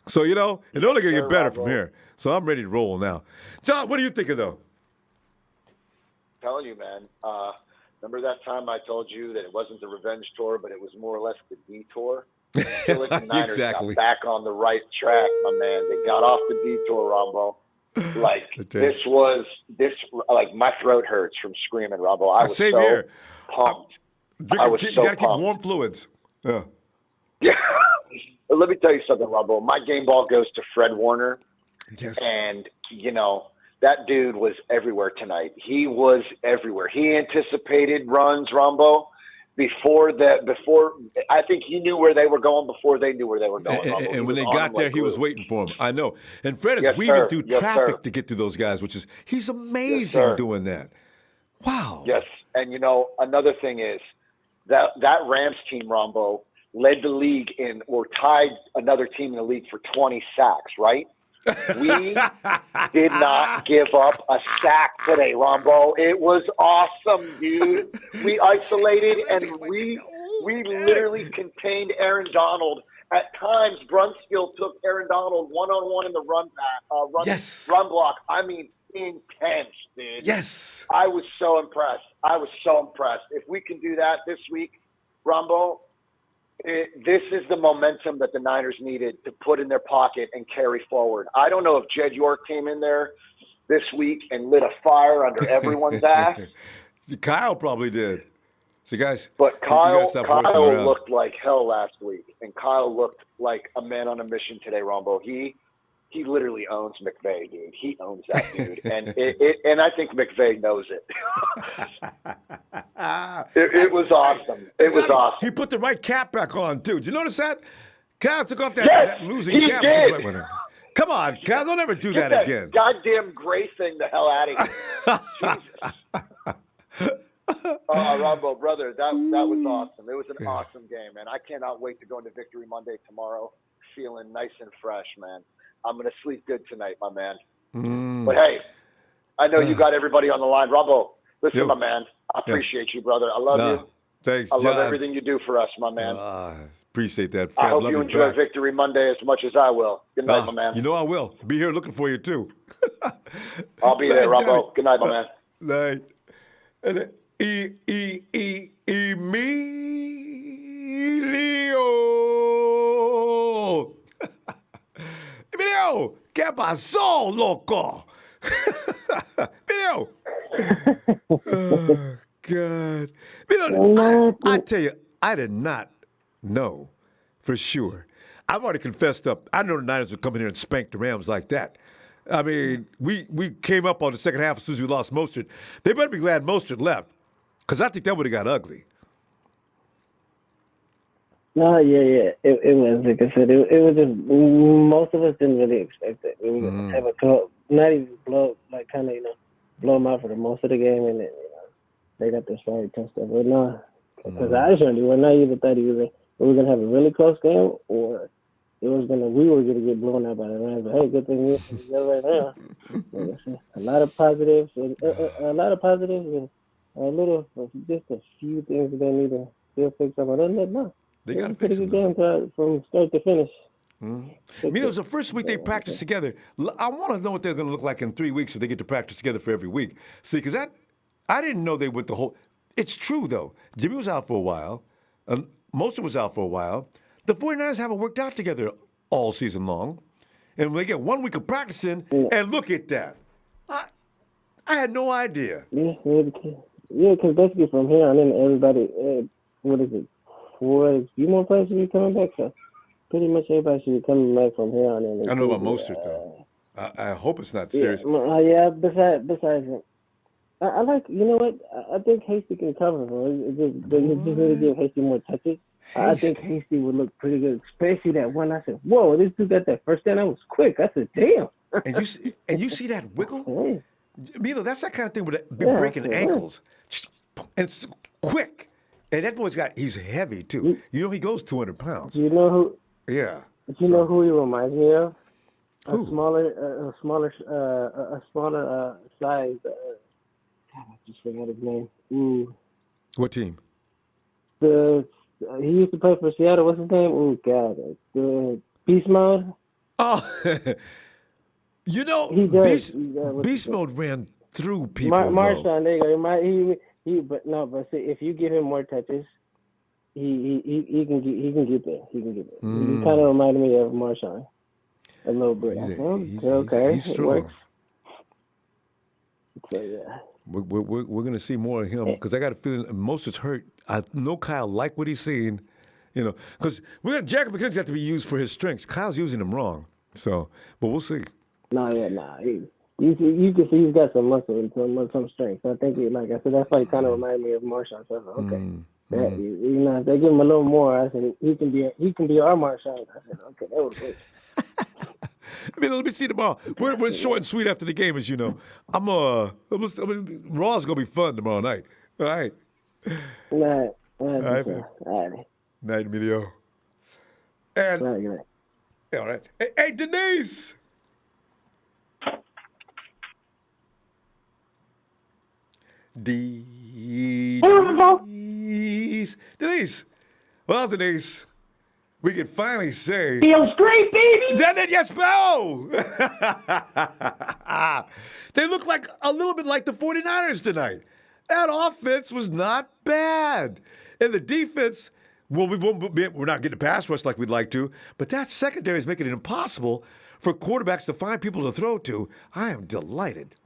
So, you know, it's only going to get better from here. So I'm ready to roll now. John, what are you thinking, though? I'm telling you, man. Remember that time I told you that it wasn't the revenge tour, but it was more or less the detour? I feel like the Niners got back on the right track, my man. They got off the detour, Ronbo. Like, like, my throat hurts from screaming, Ronbo. I was so pumped. You got to keep warm fluids. Yeah. But let me tell you something, Ronbo. My game ball goes to Fred Warner. Yes. And, you know, that dude was everywhere tonight. He was everywhere. He anticipated runs, Ronbo, before I think he knew where they were going before they knew where they were going. And when they got there, he was waiting for him. I know. And Fred is weaving through traffic to get to those guys, he's amazing doing that. Wow. Yes. And, you know, another thing is that Rams team, Ronbo, led the league or tied another team in the league for 20 sacks, right? We did not give up a sack today, Ronbo. It was awesome, dude. We isolated and we literally contained Aaron Donald. At times, Brunskill took Aaron Donald one-on-one in the run block. I mean, intense, dude. Yes. I was so impressed. If we can do that this week, Ronbo, this is the momentum that the Niners needed to put in their pocket and carry forward. I don't know if Jed York came in there this week and lit a fire under everyone's ass. Kyle probably did. So, guys, but Kyle looked like hell last week, and Kyle looked like a man on a mission today, Ronbo. He literally owns McVay, dude. He owns that dude, and and I think McVay knows it. It was awesome. It was awesome. He put the right cap back on, too. Did you notice that? Cal took off that losing cap. Did. Come on, Cal. Don't ever do that again. Goddamn gray thing the hell out of here. Oh, Ronbo, brother, that was awesome. It was an awesome game, man. I cannot wait to go into Victory Monday tomorrow feeling nice and fresh, man. I'm going to sleep good tonight, my man. But, hey, I know you got everybody on the line. Ronbo, listen, my man, I appreciate you, brother. I love you. Thanks, I love John. everything you do for us, my man. Appreciate that. I hope you enjoy Victory Monday as much as I will. Good night, my man. You know I will. Be here looking for you, too. I'll be there, Ronbo. Good night, my man. Night. Me. ¿Qué pasó, loco? Video. Oh, God. I tell you, I did not know for sure. I've already confessed up. I know the Niners would come in here and spank the Rams like that. I mean, we came up on the second half as soon as we lost Mostert. They better be glad Mostert left, because I think that would have got ugly. No, yeah. It was, like I said, it was just, most of us didn't really expect it. We were going to have a close, not even blow, like kind of, blow them out for the most of the game, and then, they got this sorry touchdown. But no, because I certainly was not even thought we were going to have a really close game, or we were going to get blown out by the Rams. But hey, good thing we're together right now. Like I said, a lot of positives, and just a few things that they need to still fix up. Other than that, no. They got a pretty good game from start to finish. I mean, it was the first week they practiced together. I want to know what they're going to look like in 3 weeks if they get to practice together for every week. See, because I didn't know they went the whole. It's true, though. Jimmy was out for a while. Mostert was out for a while. The 49ers haven't worked out together all season long. And when they get 1 week of practicing, and look at that. I had no idea. Yeah, because basically from here on in, everybody, what is it? A few more players should be coming back, so pretty much everybody should be coming back from here on in. I don't know about Mostert, though. I hope it's not serious. Besides I like, you know what? I think Hasty can cover for it. They just need to give Hasty more touches. I think Hasty would look pretty good, especially that one. I said, whoa, this dude got that first down. That was quick. I said, damn. And you see that wiggle? Milo, that's that kind of thing with breaking ankles. And it's quick. And that boy's he's heavy, too. You know he goes 200 pounds. You know who? Yeah. You know who he reminds me of? Who? A smaller size. God, I just forgot his name. What team? He used to play for Seattle. What's his name? Oh, God. The Beast Mode. Oh, Beast Mode ran through people. Marshawn, there you go. But see, if you give him more touches, he can get there. He can get there. He kind of reminded me of Marshawn a little bit. He's strong. So yeah. We're going to see more of him because I got a feeling Mostert's hurt. I know Kyle like what he's seeing, because Jacob McKinnon's have to be used for his strengths. Kyle's using him wrong. So, but we'll see. You can see he's got some muscle and some strength. So I think, like I said, that's why he kind of reminded me of Marshawn. So I said, okay. If they give him a little more, I said he can be our Marshawn. I said, okay, that was great. Let me see tomorrow. We're short and sweet after the game, as you know. Raw's gonna be fun tomorrow night. All right. All right. Night, Emilio. And all right. Hey, Denise. Denise. Well, Denise, we can finally say feels great, baby. Yes, Bo. They look like a little bit like the 49ers tonight. That offense was not bad. And the defense, we're not getting a pass rush like we'd like to, but that secondary is making it impossible for quarterbacks to find people to throw to. I am delighted.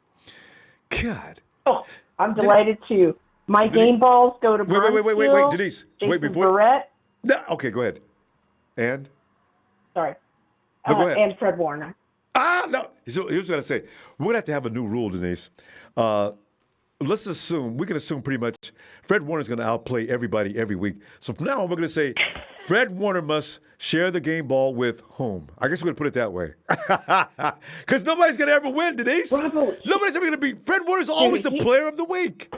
God. Oh, I'm delighted too. My game balls go to Wait, Denise. Jason Before. Barrett. No, okay, go ahead. And? Sorry. No, go ahead. And Fred Warner. No. Here's what I was going to say. We're going to have a new rule, Denise. Let's assume, we can assume pretty much Fred Warner's going to outplay everybody every week. So from now on, we're going to say Fred Warner must share the game ball with home. I guess we're going to put it that way. Because nobody's going to ever win, Denise. Nobody's ever going to beat. Fred Warner's always the player of the week.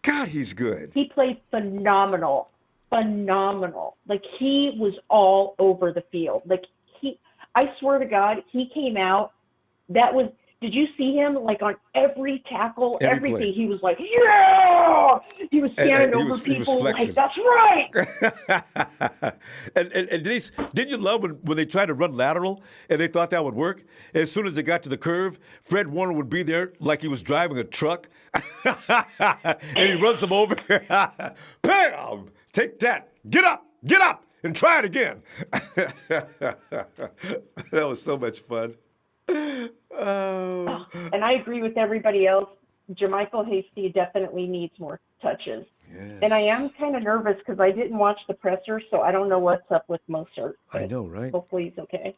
God, he's good. He played phenomenal. Like, he was all over the field. Like, I swear to God, he came out. Did you see him, like, on every tackle, everything? Play. He was like, yeah! He was standing over people like, that's right! and Denise, didn't you love when they tried to run lateral and they thought that would work? As soon as they got to the curve, Fred Warner would be there like he was driving a truck. And he runs them over. Bam! Take that. Get up. and try it again. That was so much fun. Oh. And I agree with everybody else. Jermichael Hasty definitely needs more touches. Yes. And I am kind of nervous because I didn't watch the presser, so I don't know what's up with Mostert. I know, right? Hopefully he's okay.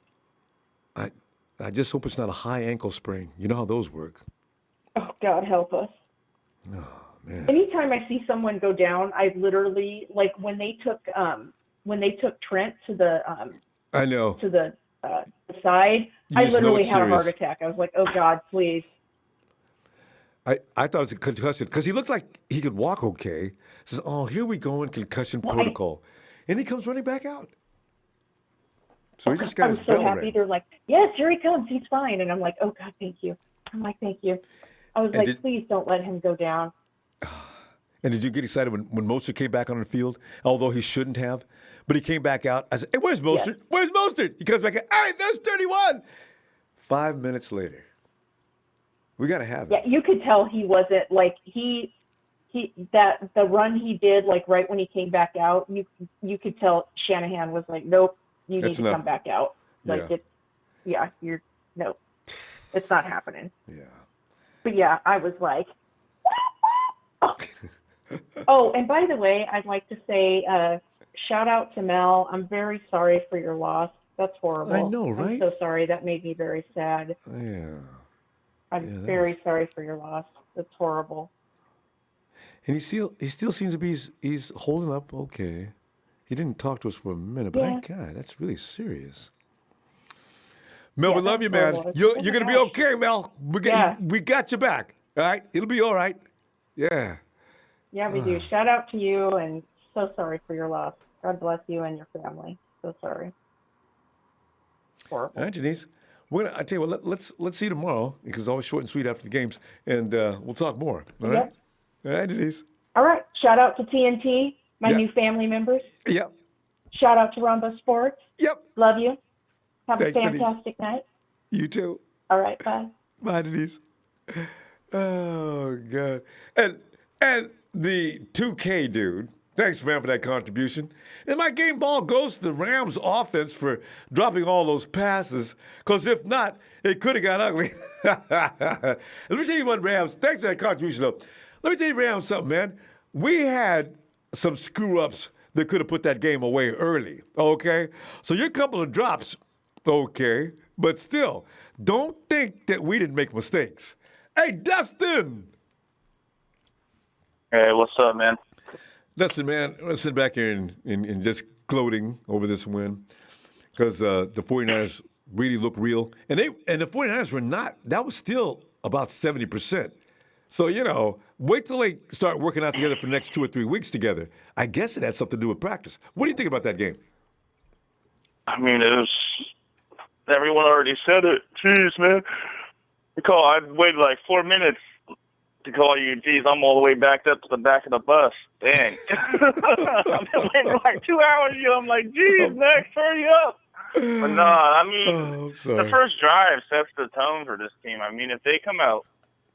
I just hope it's not a high ankle sprain. You know how those work. Oh, God help us. Oh, man. Anytime I see someone go down, I literally, like when they took Trent to the I know. to the side, You I just know literally it's had a heart serious. attack. I was like, oh, God, please. I thought it was a concussion because he looked like he could walk okay. Says, oh, here we go in concussion protocol. And he comes running back out. So he just got his I'm bell so happy. rang. They're like, yes, here he comes. He's fine. And I'm like, oh, God, thank you. I'm like, thank you. I was And like, please don't let him go down. And did you get excited when Mostert came back on the field? Although he shouldn't have. But he came back out. I said, hey, where's Mostert? Yes. Where's Mostert? He comes back out. All right, there's 31. 5 minutes later. We got to have it. Yeah, you could tell he wasn't like that the run he did like right when he came back out. You could tell Shanahan was like, nope, you That's need to enough. come back out. Like Yeah. nope, it's not happening. Yeah. But yeah, I was like, oh, and by the way, I'd like to say shout out to Mel. I'm very sorry for your loss. That's horrible. I know, right? I'm so sorry. That made me very sad. Yeah. I'm very sorry for your loss. That's horrible. And he still seems to be he's holding up okay. He didn't talk to us for a minute, but Yeah. God, that's really serious. Mel, Yeah, we love that's you, man. horrible. You're Oh my gonna be gosh. okay, Mel. We got your back. All right, it'll be all right. Yeah. Yeah, we do. Shout out to you, and so sorry for your loss. God bless you and your family. So sorry. Horrible. All right, Janice. I tell you what, let's see you tomorrow because it's always short and sweet after the games, and we'll talk more. All right. Yep. All right, Denise. All right. Shout out to TNT, my Yeah. new family members. Yep. Shout out to Ronbo Sports. Yep. Love you. Have Thanks, a Denise. fantastic night. You too. All right. Bye. Bye, Denise. Oh God. And the 2K dude. Thanks, man, for that contribution. And my game ball goes to the Rams offense for dropping all those passes, because if not, it could have got ugly. Let me tell you what, Rams, thanks for that contribution, though. Let me tell you, Rams, something, man. We had some screw-ups that could have put that game away early, okay? So your couple of drops, okay, but still, don't think that we didn't make mistakes. Hey, Dustin! Hey, what's up, man? Listen, man, I'm going to sit back here and just gloating over this win because the 49ers really look real. And the 49ers were not, that was still about 70%. So, wait till they start working out together for the next 2 or 3 weeks together. I guess it had something to do with practice. What do you think about that game? I mean, it was, everyone already said it. Jeez, man. I waited like 4 minutes to call you. Geez, I'm all the way backed up to the back of the bus. Dang. I've been waiting like 2 hours. I'm like, geez, next, hurry up. But no, I mean, the first drive sets the tone for this team. I mean, if they come out,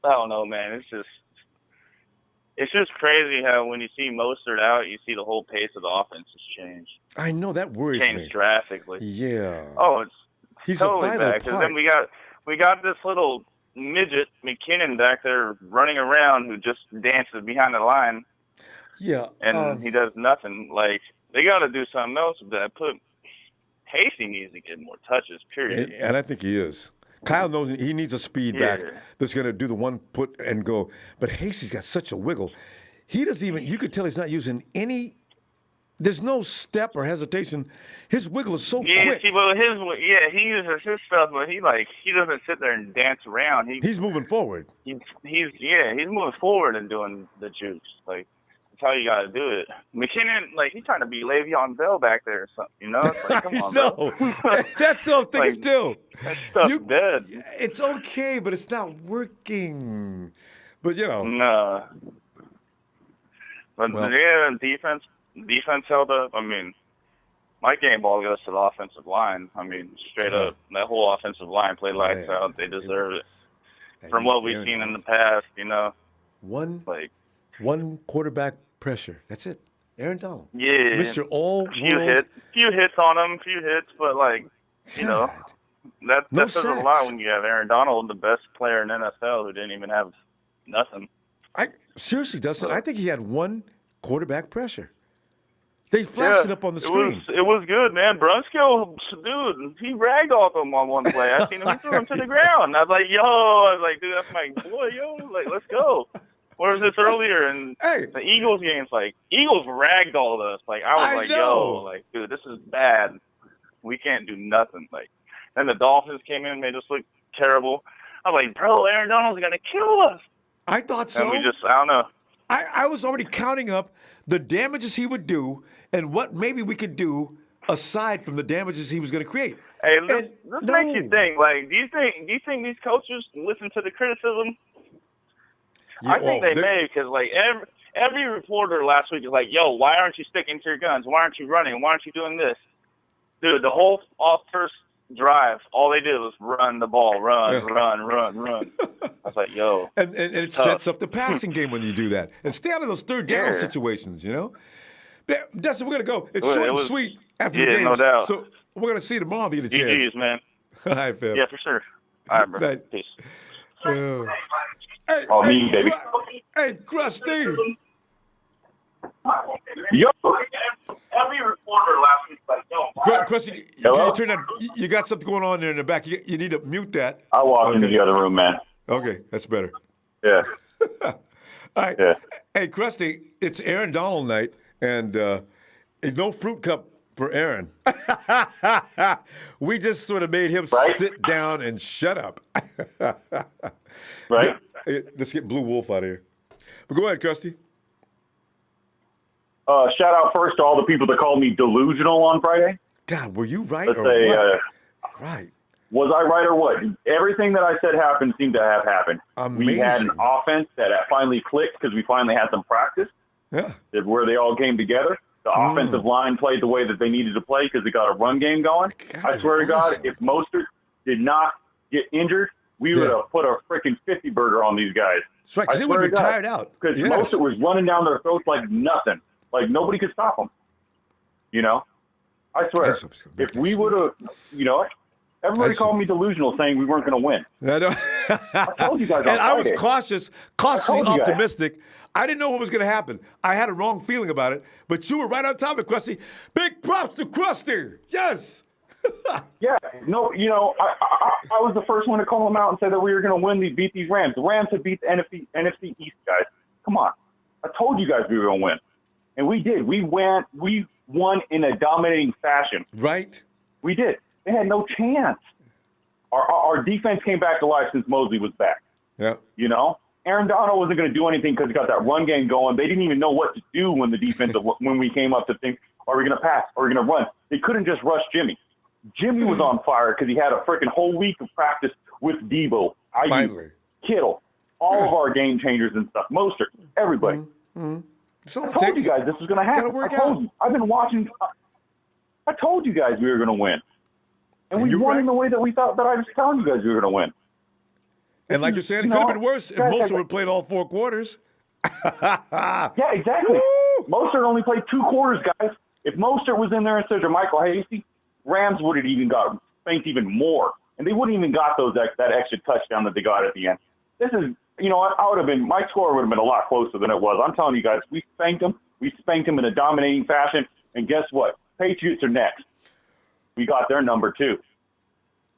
I don't know, man. It's just crazy how when you see Mostert out, you see the whole pace of the offense has changed. I know, that worries Changed me. drastically. Yeah. Oh, He's totally a vital back. Because part. then we got this little midget McKinnon back there running around who just dances behind the line. Yeah. And he does nothing. Like, they got to do something else with that. Hasty needs to get more touches, period. And I think he is. Kyle knows he needs a speed back that's going to do the one put and go. But Hasty's got such a wiggle. He doesn't even, you could tell he's not using any, there's no step or hesitation. His wiggle is so quick. See, well, he uses his stuff, but he doesn't sit there and dance around. He's moving forward. He's moving forward and doing the jukes. Like, that's how you got to do it. McKinnon, he's trying to be Le'Veon Bell back there or something, It's like, come on, bro. That's what I'm thinking too. That stuff's dead. It's okay, but it's not working. But, No. But, defense held up. I mean, my game ball goes to the offensive line. I mean, straight up, that whole offensive line played lights out. They deserve it. From what we've seen in the past, One quarterback pressure. That's it. Aaron Donald. Yeah. Mr. All few World. hits on him, but like, that No says a sacks. lot when you have Aaron Donald, the best player in NFL, who didn't even have nothing. Seriously, Dustin, I think he had one quarterback pressure. They flashed it up on the screen. It was good, man. Brunskill, dude, he ragdolled him on one play. I seen him, he threw him to the ground. I was like, dude, that's my boy, like, let's go. Where was this earlier? And the Eagles games, Eagles ragdolled us. I was dude, this is bad. We can't do nothing. Then the Dolphins came in and made us look terrible. I was like, bro, Aaron Donald's going to kill us. I thought so. And I don't know. I was already counting up the damages he would do and what maybe we could do aside from the damages he was going to create. Hey, this makes you think. Do you think these coaches listen to the criticism? Yeah, I think they may, because every reporter last week is like, "Yo, why aren't you sticking to your guns? Why aren't you running? Why aren't you doing this?" Dude, the whole first drive, all they did was run the ball, run. I was like, "Yo," and it sets up the passing game when you do that, and stay out of those third down situations. Dustin, we're gonna go. It's short and sweet after the game. No doubt. So we're gonna see you tomorrow if you get a chance. GG's, man. All right, Phil. Yeah, for sure. All right, bro. Peace. Baby. Hey, Krusty. Yo. Every reporter last week like, "Yo, Krusty, you turn that? You got something going on there in the back. You need to mute that. I walked into the other room, man. Okay, that's better. Yeah. All right. Yeah. Hey, Krusty, it's Aaron Donald night, and no fruit cup for Aaron. We just sort of made him sit down and shut up. Right? Let's get Blue Wolf out of here. But go ahead, Krusty. Shout out first to all the people that called me delusional on Friday. God, were you right Let's or say, what? Right. Was I right or what? Everything that I said happened seemed to have happened. Amazing. We had an offense that finally clicked because we finally had some practice. Yeah. Where they all came together. The offensive line played the way that they needed to play because they got a run game going. I swear to God, if Mostert did not get injured, we would have put a freaking 50-burger on these guys. That's right, because they would have been tired out. Because Mostert was running down their throats like nothing. Like nobody could stop him. I swear. If we would have, everybody called me delusional saying we weren't going to win. I told you guys on And I was Friday. cautiously optimistic. I didn't know what was going to happen. I had a wrong feeling about it, but you were right on top of it, Krusty. Big props to Krusty. Yes. Yeah. No, I was the first one to call them out and say that we were going to win, beat these Rams. The Rams have beat the NFC East, guys. Come on. I told you guys we were going to win. And we did. We won in a dominating fashion. Right. We did. They had no chance. Our defense came back to life since Mosley was back. Yeah. Aaron Donald wasn't going to do anything because he got that run game going. They didn't even know what to do when when we came up to think, are we going to pass? Are we going to run? They couldn't just rush Jimmy. Jimmy was on fire because he had a freaking whole week of practice with Debo, Ayuk, Kittle, all of our game changers and stuff. Mostert, everybody. Mm-hmm. I told you guys this was going to happen. I told you. I've been watching. I told you guys we were going to win. And we won in the way that we thought that I was telling you guys we were going to win. And like you're saying, it could have been worse if Mostert would have played all 4 quarters. Yeah, exactly. Mostert only played 2 quarters, guys. If Mostert was in there instead of Michael Hasty, Rams would have even got spanked even more. And they wouldn't even got that extra touchdown that they got at the end. This is, I would have been, my score would have been a lot closer than it was. I'm telling you guys, we spanked them. We spanked them in a dominating fashion. And guess what? Patriots are next. We got their number too.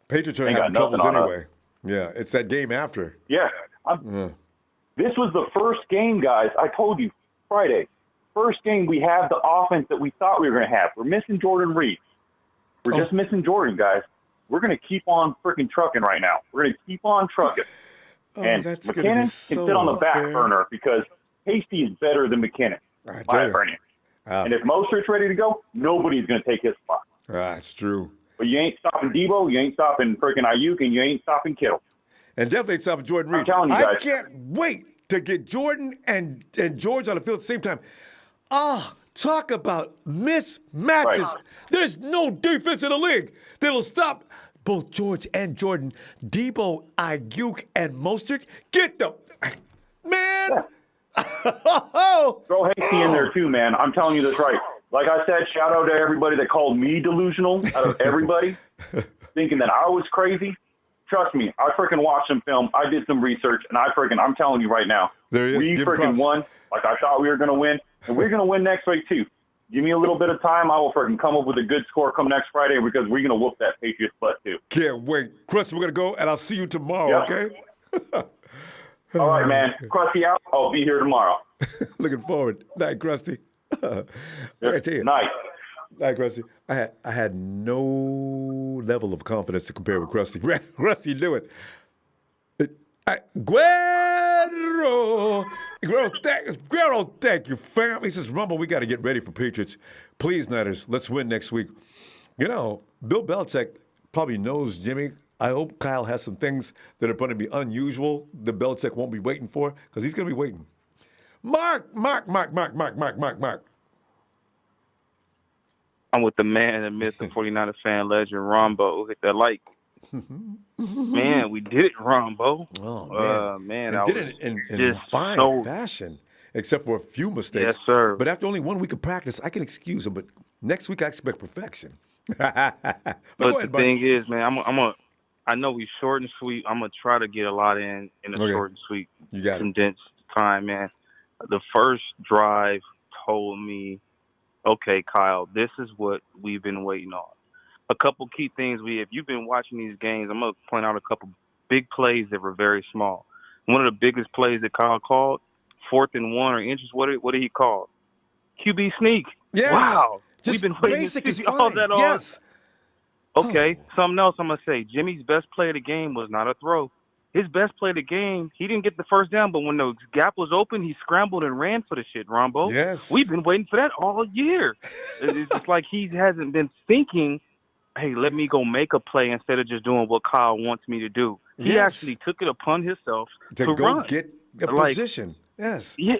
Patriots are having troubles anyway. Yeah, it's that game after. Yeah. This was the first game, guys. I told you, Friday. First game we have the offense that we thought we were going to have. We're missing Jordan Reed. We're just missing Jordan, guys. We're going to keep on freaking trucking right now. We're going to keep on trucking. And McKinnon can sit on the back burner because Hasty is better than McKinnon, in my opinion. And if Mostert's ready to go, nobody's going to take his spot. That's true. But you ain't stopping Debo, you ain't stopping freaking Ayuk, and you ain't stopping Kittle. And definitely ain't stopping Jordan Reed. I'm telling you guys. I can't wait to get Jordan and George on the field at the same time. Talk about mismatches. Right. There's no defense in the league that'll stop both George and Jordan. Debo, Ayuk, and Mostert. Get them. Man, Throw Hasty in there too, man. I'm telling you this right. Like I said, shout out to everybody that called me delusional out of everybody, thinking that I was crazy. Trust me, I freaking watched some film. I did some research, and I'm telling you right now, we freaking won like I thought we were going to win, and we're going to win next week too. Give me a little bit of time. I will freaking come up with a good score come next Friday because we're going to whoop that Patriots butt too. Can't wait. Chris, we're going to go, and I'll see you tomorrow, Yep. okay? All right, man. Krusty out. I'll be here tomorrow. Looking forward. Night, Krusty. Night. Night, Krusty. I had no level of confidence to compare with Krusty. Krusty knew it. Guerrero, thank you, fam. He says, Rumble, we got to get ready for Patriots. Please, Niners, let's win next week. You know, Bill Belichick probably knows Jimmy. I hope Kyle has some things that are going to be unusual that Belichick won't be waiting for, because he's going to be waiting. Mark. I'm with the man, the myth, the 49er fan legend, Ronbo. Hit that like. Man, we did it, Ronbo. Oh, man. I And did was it in just fine so fashion, except for a few mistakes. Yes, sir. But after only 1 week of practice, I can excuse him. But next week, I expect perfection. But go the ahead, Mark. thing is, man, I know we short and sweet. I'm gonna try to get a lot in a short and sweet, condensed time, man. The first drive told me, okay, Kyle, this is what we've been waiting on. A couple key things. If you've been watching these games, I'm gonna point out a couple big plays that were very small. One of the biggest plays that Kyle called, 4th and 1 or inches. What did he call? QB sneak. Yes. Wow. Just We've been waiting basic to is see all fine. that all. Yes. Okay, something else I'm going to say. Jimmy's best play of the game was not a throw. His best play of the game, he didn't get the first down, but when the gap was open, he scrambled and ran for the shit, Ronbo. Yes. We've been waiting for that all year. It's just like he hasn't been thinking, hey, let me go make a play instead of just doing what Kyle wants me to do. He actually took it upon himself to go run. Get a position. Yes. Yeah,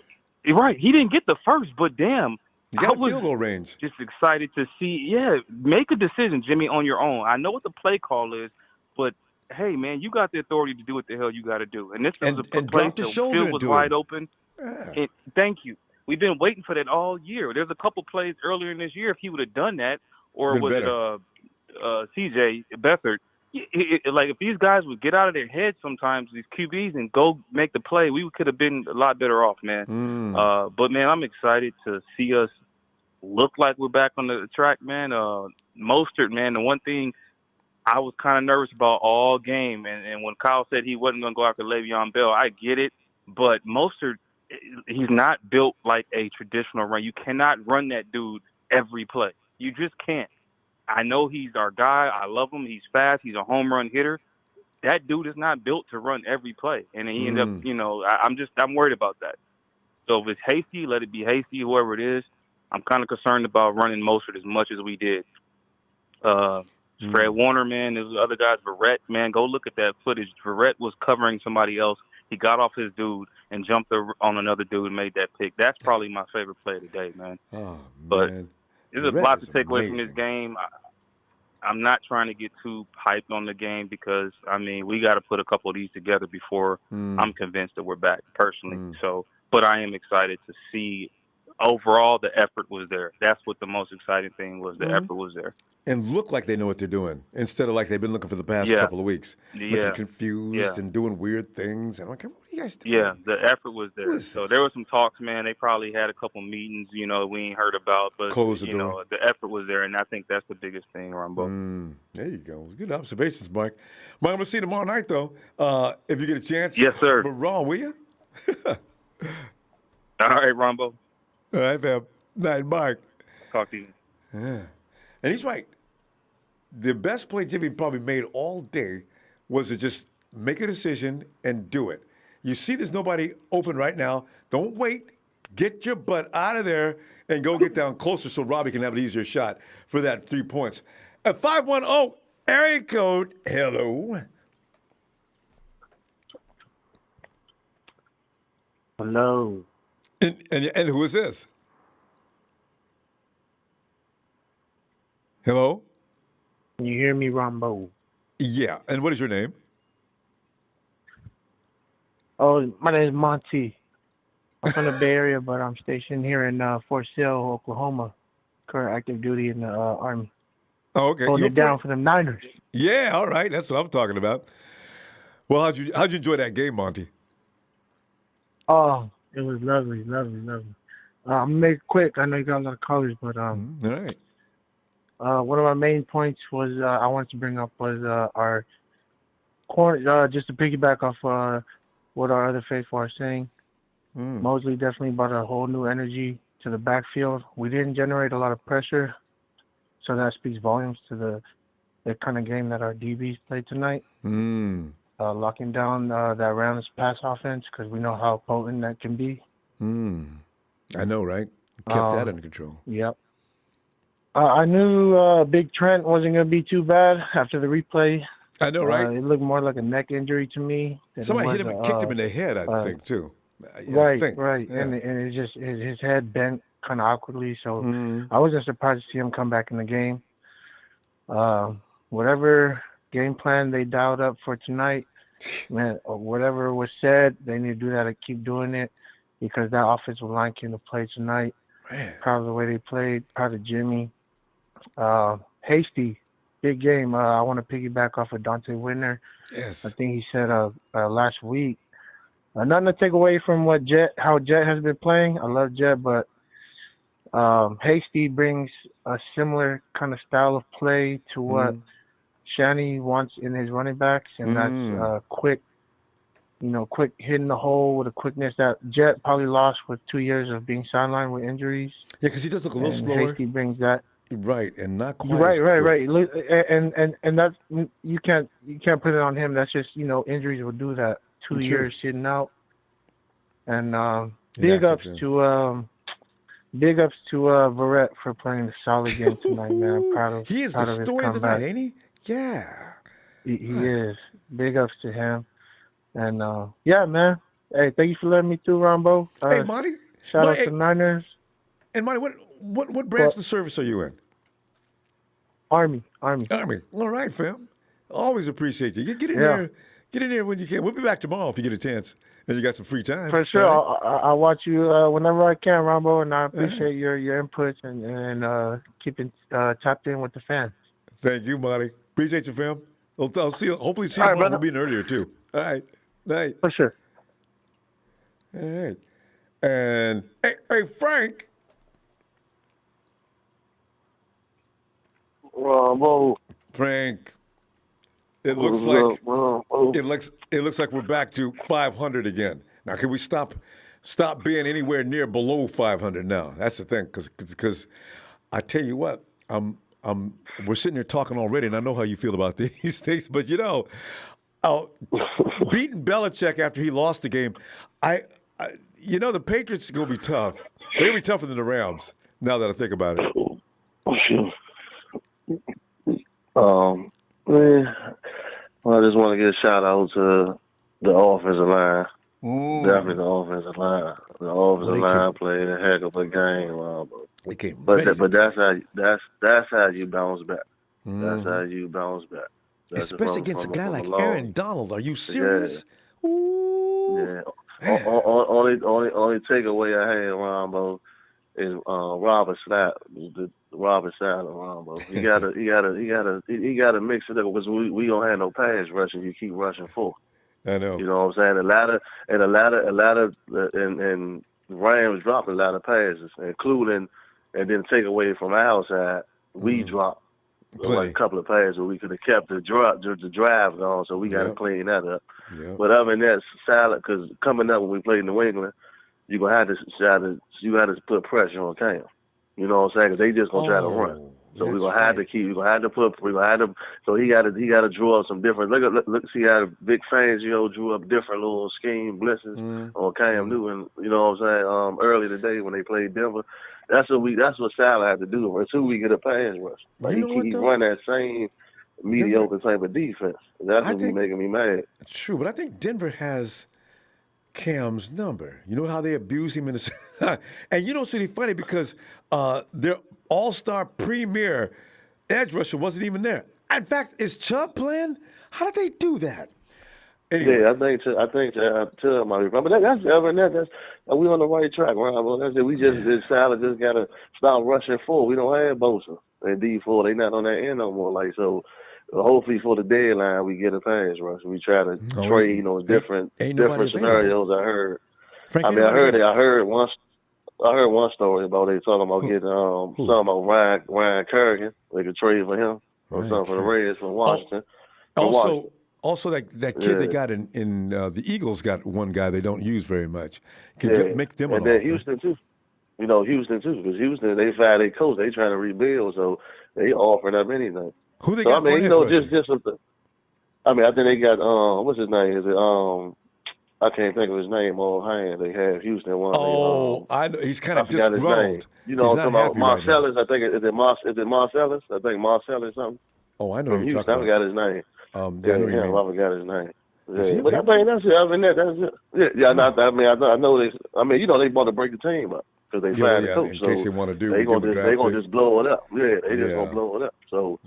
right. He didn't get the first, but damn. You got field goal range. Just excited to see, make a decision, Jimmy, on your own. I know what the play call is, but hey, man, you got the authority to do what the hell you got to do. And this was a play the field was wide open. And thank you. We've been waiting for that all year. There's a couple plays earlier in this year. If he would have done that, or was it CJ Beathard? Like if these guys would get out of their heads sometimes, these QBs, and go make the play, we could have been a lot better off, man. But man, I'm excited to see us look like we're back on the track, man. Mostert, man, the one thing I was kind of nervous about all game, and when Kyle said he wasn't going to go after Le'Veon Bell, I get it, but Mostert, he's not built like a traditional run. You cannot run that dude every play. You just can't. I know he's our guy. I love him. He's fast. He's a home run hitter. That dude is not built to run every play, and he ended up, I'm worried about that. So if it's Hasty, let it be Hasty, whoever it is. I'm kind of concerned about running Mostert as much as we did. Fred Warner, man, there's other guys. Verrett, man, go look at that footage. Verrett was covering somebody else. He got off his dude and jumped on another dude and made that pick. That's probably my favorite play of the day, man. Oh, but man. There's a lot to take away from this game. I'm not trying to get too hyped on the game because, we got to put a couple of these together before I'm convinced that we're back personally. So, but I am excited to see overall the effort was there. That's what the most exciting thing was. The effort was there. And look like they know what they're doing instead of like they've been looking for the past couple of weeks. Looking confused and doing weird things. And I'm like, what are you guys doing? Yeah, the effort was there. So there were some talks, man. They probably had a couple meetings, we ain't heard about. But, close the door. The effort was there. And I think that's the biggest thing, Ronbo. There you go. Good observations, Mike. Mike, I'm going to see you tomorrow night, though. If you get a chance. Yes, sir. For Raw, will you? All right, Ronbo. All right, fam. Night, Mark. Talk to you. Yeah. And he's right. The best play Jimmy probably made all day was to just make a decision and do it. You see there's nobody open right now. Don't wait. Get your butt out of there and go get down closer so Robbie can have an easier shot for that 3 points. At 510 area code, hello. Hello. And who is this? Hello? Can you hear me, Ronbo? Yeah. And what is your name? Oh, my name is Monty. I'm from the Bay Area, but I'm stationed here in Fort Sill, Oklahoma. Current active duty in the Army. Oh, okay. Holding it down for the Niners. Yeah, all right. That's what I'm talking about. Well, how'd you enjoy that game, Monty? Oh, it was lovely. I'm gonna make it quick. I know you got a lot of colors, but All right. one of my main points was I wanted to bring up was our corner. Just to piggyback off what our other faithful are saying. Mosley definitely brought a whole new energy to the backfield. We didn't generate a lot of pressure, so that speaks volumes to the kind of game that our DBs played tonight. Locking down that Rams pass offense because we know how potent that can be. I know, right? Kept that under control. Yep. I knew Big Trent wasn't going to be too bad after the replay. I know, right? It looked more like a neck injury to me. Somebody hit him and kicked him in the head, I think, too. Right. Yeah. And it just his head bent kind of awkwardly, so I wasn't surprised to see him come back in the game. Whatever game plan they dialed up for tonight, man, or whatever was said, they need to do that and keep doing it because that offensive line came to play tonight. Man. Proud of the way they played. Proud of Jimmy. Hasty, big game. I want to piggyback off of Dante Whitner. Yes. I think he said last week. Nothing to take away from how Jet has been playing. I love Jet, but Hasty brings a similar kind of style of play to what Shanny wants in his running backs, and that's quick hitting the hole with a quickness that Jet probably lost with 2 years of being sidelined with injuries. Yeah, because he does look a little slower. Hasty brings that. Right, and not quite Right. as quick. And that's you can't put it on him. That's just injuries will do that. 2 years sitting out. And big ups to Verrett for playing a solid game tonight, man. I'm proud of He is proud the of his story of the comeback. night, ain't he? Yeah. He is. Big ups to him. And yeah, man. Hey, thank you for letting me through, Ronbo. Hey, Monty. Shout out to Niners. And Monty, what branch of the service are you in? Army. All right, fam. Always appreciate you. Get in there when you can. We'll be back tomorrow if you get a chance and you got some free time. For sure. Right? I'll watch you whenever I can, Ronbo, and I appreciate your inputs and keeping tapped in with the fans. Thank you, Monty. Appreciate you, fam. I'll see you. Hopefully see you All right, tomorrow. brother. We'll be in earlier, too. All right. Night. For sure. All right. And, hey, Frank. Frank. It looks like we're back to 500 again. Now, can we stop being anywhere near below 500 now? That's the thing, because I tell you what, we're sitting here talking already, and I know how you feel about these things. But beating Belichick after he lost the game, the Patriots are gonna be tough. They're gonna be tougher than the Rams. Now that I think about it. I just want to give a shout out to the offensive line. Definitely the offensive line. The offensive line played a heck of a game. But that's how you bounce back. That's how you bounce back. Especially against a guy like Aaron Donald. Are you serious? Yeah. Only takeaway I had, Ronbo, is Robert Sapp. Robert Sapp, Ronbo. He gotta mix it up because we don't have no pass rushing. You keep rushing full. I know. You know what I'm saying? And Rams dropped a lot of passes, including, and then take away from our side, we dropped like a couple of passes where we could have kept the drive going, so we got to clean that up. Yep. But other than that, solid, because coming up when we played New England, you got to put pressure on Cam. You know what I'm saying? 'Cause they just gonna try to run. So we're gonna have to so he gotta draw up some different look see how Vic Fangio drew up different little scheme blitzes on Cam Newton, you know what I'm saying, early today when they played Denver. That's what Salah had to do until we get a pass rush. Like he run that same mediocre type of defense. That's what's making me mad. True, but I think Denver has Cam's number. You know how they abuse him in the and it's really funny because their all-star premier edge rusher wasn't even there. In fact, is Chubb playing? How did they do that? Anyway. Yeah, I think to my but that's other than that, that's we on the right track, Ronbo. That's it. We just Salad just gotta stop rushing forward. We don't have Bosa and D4. They not on that end no more. Like so, hopefully for the deadline we get a pass rush. We try to trade, different scenarios. I heard. Frank, I heard one story about they talking about getting something about Ryan Kerrigan. They could trade for him or something for the Reds from Washington. Also, that kid they got in the Eagles got one guy they don't use very much. Make them and then Houston too. Houston too, because Houston they fired their coach. They trying to rebuild, so they offering up anything. Who they got? I mean, just something. I mean, I think they got what's his name? Is it I can't think of his name offhand. They have Houston one. I know he's kind of disgruntled. His name. He's I'm not talking about happy Marcellus. right I think is it Marcellus? I think Marcellus something. Oh, I know from you're Houston. talking I forgot his name. I forgot his name. Yeah, but I think that's it. Other than that, that's it. Yeah. I know they. I mean, they want to break the team up because they fired the coach. In case they want to do, they gonna just blow it up. Yeah, they just gonna blow it up. So,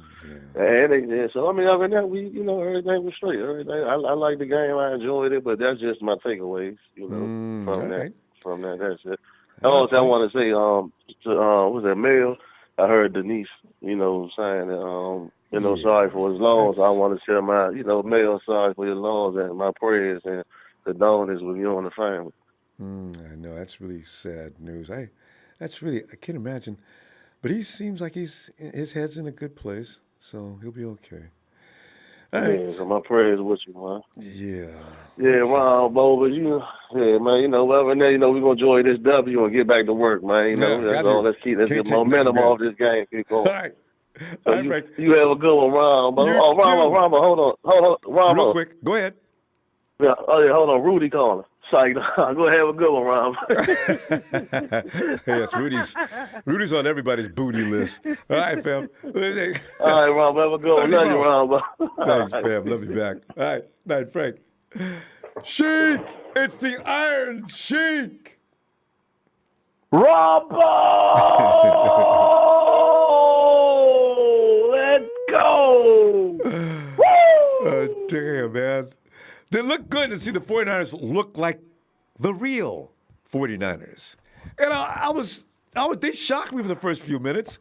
so I mean, other than that, everything was straight. Everything. I like the game. I enjoyed it, but that's just my takeaways. From that. From that, that's it. Also, I want to say, was that Mel? I heard Denise, saying that, sorry for his loans. I want to share my, Mel, sorry for your loans and my prayers and condolences with you and the family. I know that's really sad news. I can't imagine, but he seems like his head's in a good place, so he'll be okay. All right. Yeah, so my prayers with you, man. Yeah. Yeah, Ron, Bo, but man, other than that, we're gonna enjoy this W and get back to work, man. That's all. Let's get momentum off this game. Keep going. All right. So you have a good one, Ron. Ron, hold on, Ron. Real quick, go ahead. Yeah, hold on, Rudy calling. Sorry, go ahead, have a good one, Ron. Yes, Rudy's on everybody's booty list. All right, fam. All right, Ron, have a good one. Love you, Ron. Thanks, fam. Love you back. All right, night, Frank. Sheik, it's the Iron Sheik. Ronbo! Let's go! Woo! Damn, man. They look good to see the 49ers look like the real 49ers. And they shocked me for the first few minutes.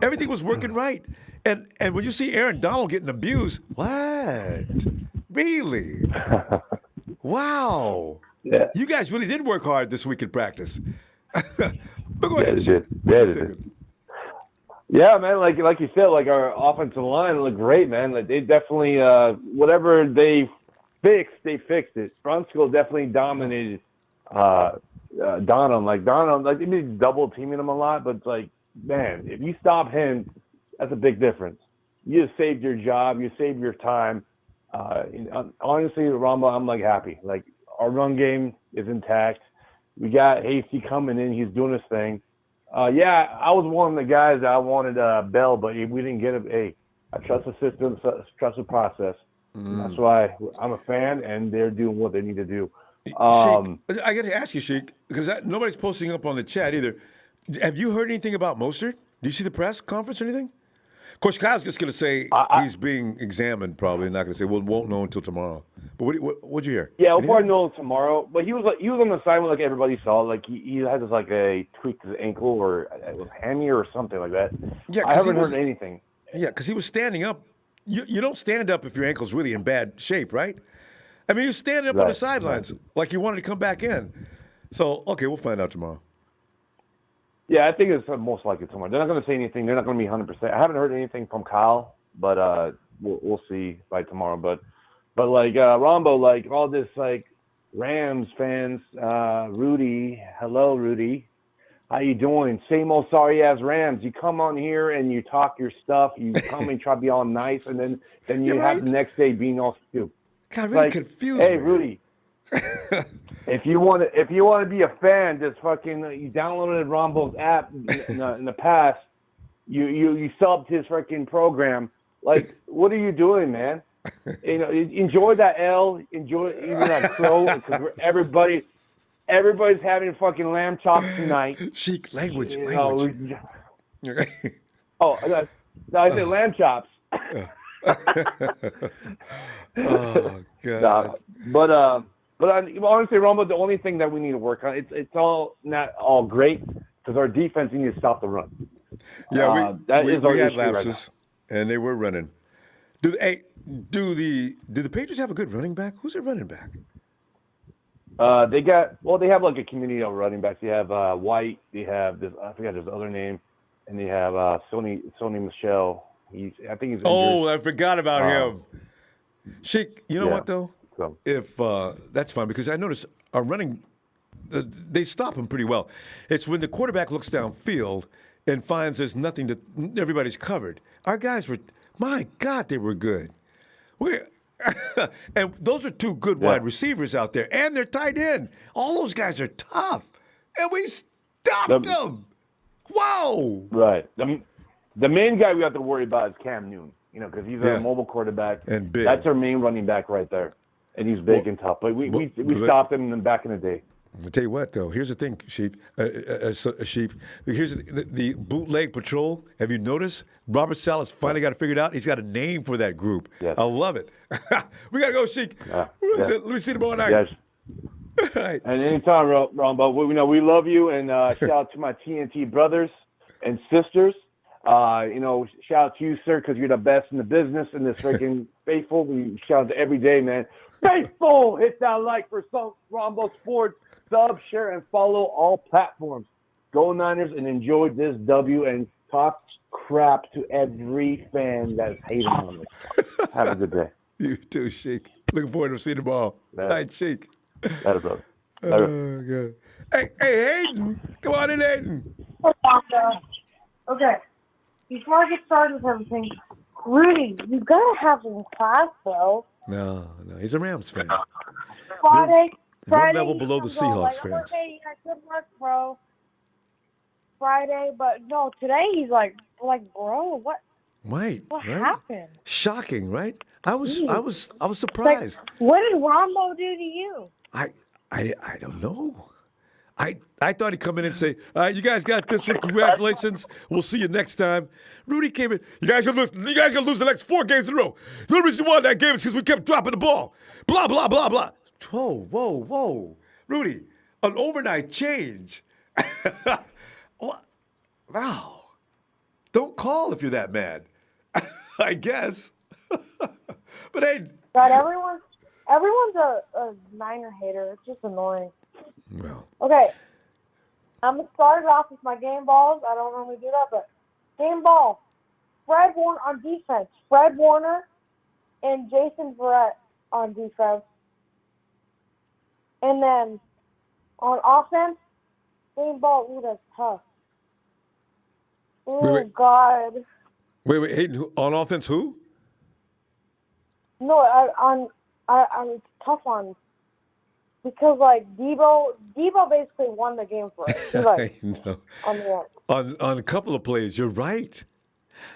Everything was working right. And when you see Aaron Donald getting abused, what? Really? Wow. Yeah. You guys really did work hard this week in practice. But go ahead. Yeah, they did. Yeah, man, like you said, like our offensive line looked great, man. Like they definitely whatever they fixed it. Brunskill definitely dominated Donham. Like they be double teaming him a lot, but like, man, if you stop him, that's a big difference. You just saved your job, you saved your time. Honestly, Ronbo, I'm like happy. Like our run game is intact. We got Hasty coming in, he's doing his thing. Yeah, I was one of the guys that I wanted Bell, but we didn't get him. Hey, I trust the system, trust the process. That's why I'm a fan, and they're doing what they need to do. Sheik, I got to ask you, Sheik, because nobody's posting up on the chat either. Have you heard anything about Mostert? Do you see the press conference or anything? Of course, Kyle's just going to say he's being examined. Probably not going to say won't know until tomorrow. But what'd you hear? Yeah, we'll probably know tomorrow. But he was on the assignment like everybody saw. Like he had this like a tweak to his ankle or hammy or something like that. Yeah, I haven't heard anything. Yeah, because he was standing up. You don't stand up if your ankle's really in bad shape, right? I mean, he was standing up on the sidelines like he wanted to come back in. So, okay, we'll find out tomorrow. Yeah, I think it's most likely tomorrow. They're not going to say anything. They're not going to be 100%. I haven't heard anything from Kyle, but we'll see by tomorrow. But like Ronbo, like all this like Rams fans, Rudy, hello Rudy, how you doing? Same old sorry ass Rams. You come on here and you talk your stuff. You come and try to be all nice, and then you have the next day being all stupid. God, really confused. Hey, Rudy. If you want to be a fan, just fucking you downloaded Rombo's app in the past. You subbed his freaking program. Like, what are you doing, man? Enjoy that L. Enjoy even that crow because everybody's having fucking lamb chops tonight. Chic language. I said lamb chops. Oh God. Nah, but honestly, Ronbo, the only thing that we need to work on, it's all not all great because our defense needs to stop the run. Yeah, that is our we had issue right now. lapses, and they were running. Do the Patriots have a good running back? Who's their running back? They have like a community of running backs. They have White. They have this, I forget his other name, and they have Sony Michelle. I think he's injured. Oh, I forgot about him. Sheik, you know yeah. what though? So. If that's fine because I noticed our running, they stop him pretty well. It's when the quarterback looks downfield and finds there's nothing to, everybody's covered. Our guys were, my God, they were good. And those are two good wide receivers out there, and they're tight end. All those guys are tough, and we stopped them. Whoa! Right. I mean, the main guy we have to worry about is Cam Newton. Because he's a mobile quarterback. And big. That's our main running back right there. And he's big and tough. But we stopped him back in the day. I'll tell you what, though. Here's the thing, Sheep. Sheep. Here's the bootleg patrol. Have you noticed? Robert Salas finally got it figured out. He's got a name for that group. Yes. I love it. We got to go, Sheik. Let me see tomorrow night. Yes. Right. And anytime, Ronbo, we love you. And shout out to my TNT brothers and sisters. Shout out to you, sir, because you're the best in the business and this freaking faithful. We shout out to every day, man. Faithful! Hit that like for Ronbo Sports. Sub, share, and follow all platforms. Go Niners and enjoy this W and talk crap to every fan that's hating on us. Have a good day. You too, Sheik. Looking forward to seeing them all. Night, Sheik. That is brother. Oh, God. Hey, Hayden. Come on in, Hayden. Okay. Before I get started with everything, Rudy, you gotta have some class, though. No, he's a Rams fan. Friday, one level below the Seahawks fans. Okay, good luck, bro. Friday, but no, today he's like, bro, what? Right. What happened? Shocking, right? I was surprised. Like, what did Ronbo do to you? I don't know. I thought he'd come in and say, all right, you guys got this one. Congratulations. We'll see you next time. Rudy came in. You guys gonna lose the next 4 games in a row. The only reason we won that game is because we kept dropping the ball. Blah, blah, blah, blah. Whoa. Rudy, an overnight change. Wow. Don't call if you're that mad. I guess. But hey. God, everyone's a Niner hater. It's just annoying. Well. Okay. I'm going to start it off with my game balls. I don't normally do that, but game ball. Fred Warner on defense. Fred Warner and Jason Verrett on defense. And then on offense, game ball. Ooh, that's tough. Oh, God. Wait. Hayden, on offense, who? No, I'm tough on. Because, like, Debo basically won the game for us. I know. On the end. On a couple of plays, you're right.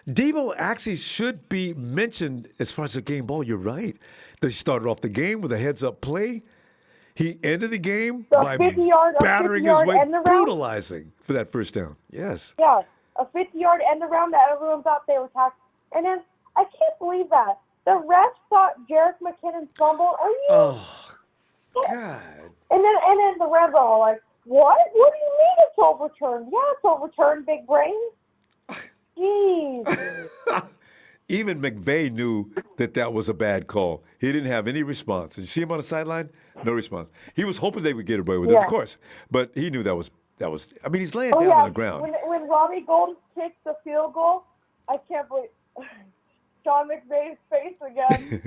Debo actually should be mentioned as far as the game ball. You're right. They started off the game with a heads-up play. He ended the game by battering his way, brutalizing for that first down. Yes. Yeah, a 50-yard end around that everyone thought they were tackling. And then, I can't believe that. The refs thought Jerick McKinnon fumbled. Are you... Oh. God. And then the Rams are all like, what? What do you mean it's overturned? Yeah, it's overturned, big brain. Jeez. Even McVay knew that was a bad call. He didn't have any response. Did you see him on the sideline? No response. He was hoping they would get away with it, of course. But he knew that was. I mean, he's laying down on the ground. When Robbie Gould kicked the field goal, I can't believe Sean McVay's face again.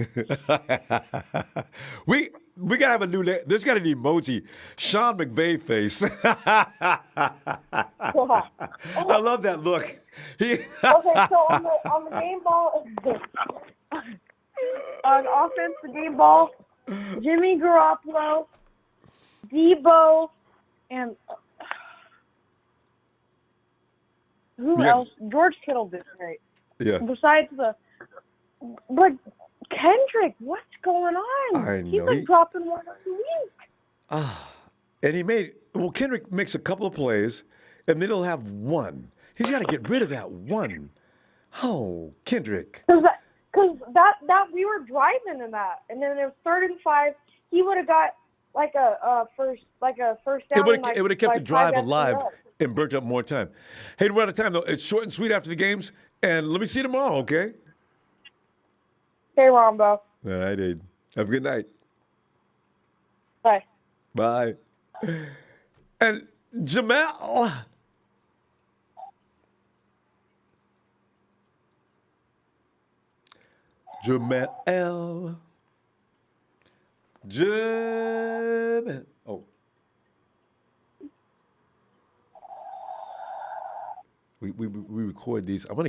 We gotta have a new. There's got an emoji, Sean McVay face. I love that look. Okay, so on the game ball, on offense, the game ball, Jimmy Garoppolo, Debo, and who else? George Kittle did great. Yeah. Besides but Kendrick, what's going on? I know. He's been dropping one every week. And Kendrick makes a couple of plays, and then he'll have one. He's got to get rid of that one. Oh, Kendrick. Because that we were driving in that, and then it was 3rd and 5. He would have got like a first down. It would have kept the drive alive and burnt up more time. Hey, we're out of time though. It's short and sweet after the games, and let me see you tomorrow, okay? Hey, Ronbo. All right, Aiden. Have a good night. Bye. Bye. And Jamal. Jamal. Oh. We record these. I'm gonna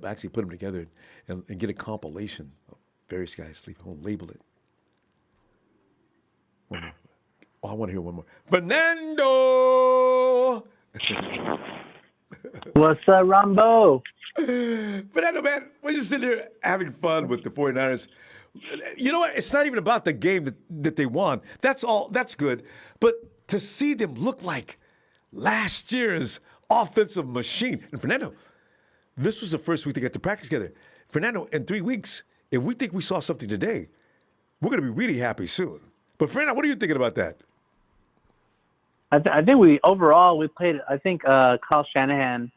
actually put them together and get a compilation of various guys sleep. I'm gonna label it. One more. Oh, I want to hear one more. Fernando. What's up, Ronbo? Fernando, man, we're just sitting here having fun with the 49ers. You know what? It's not even about the game that they won. That's all. That's good. But to see them look like last year's offensive machine. And Fernando, this was the first week they got to practice together. Fernando, in 3 weeks, if we think we saw something today, we're going to be really happy soon. But Fernando, what are you thinking about that? I think we played. I think Kyle Shanahan,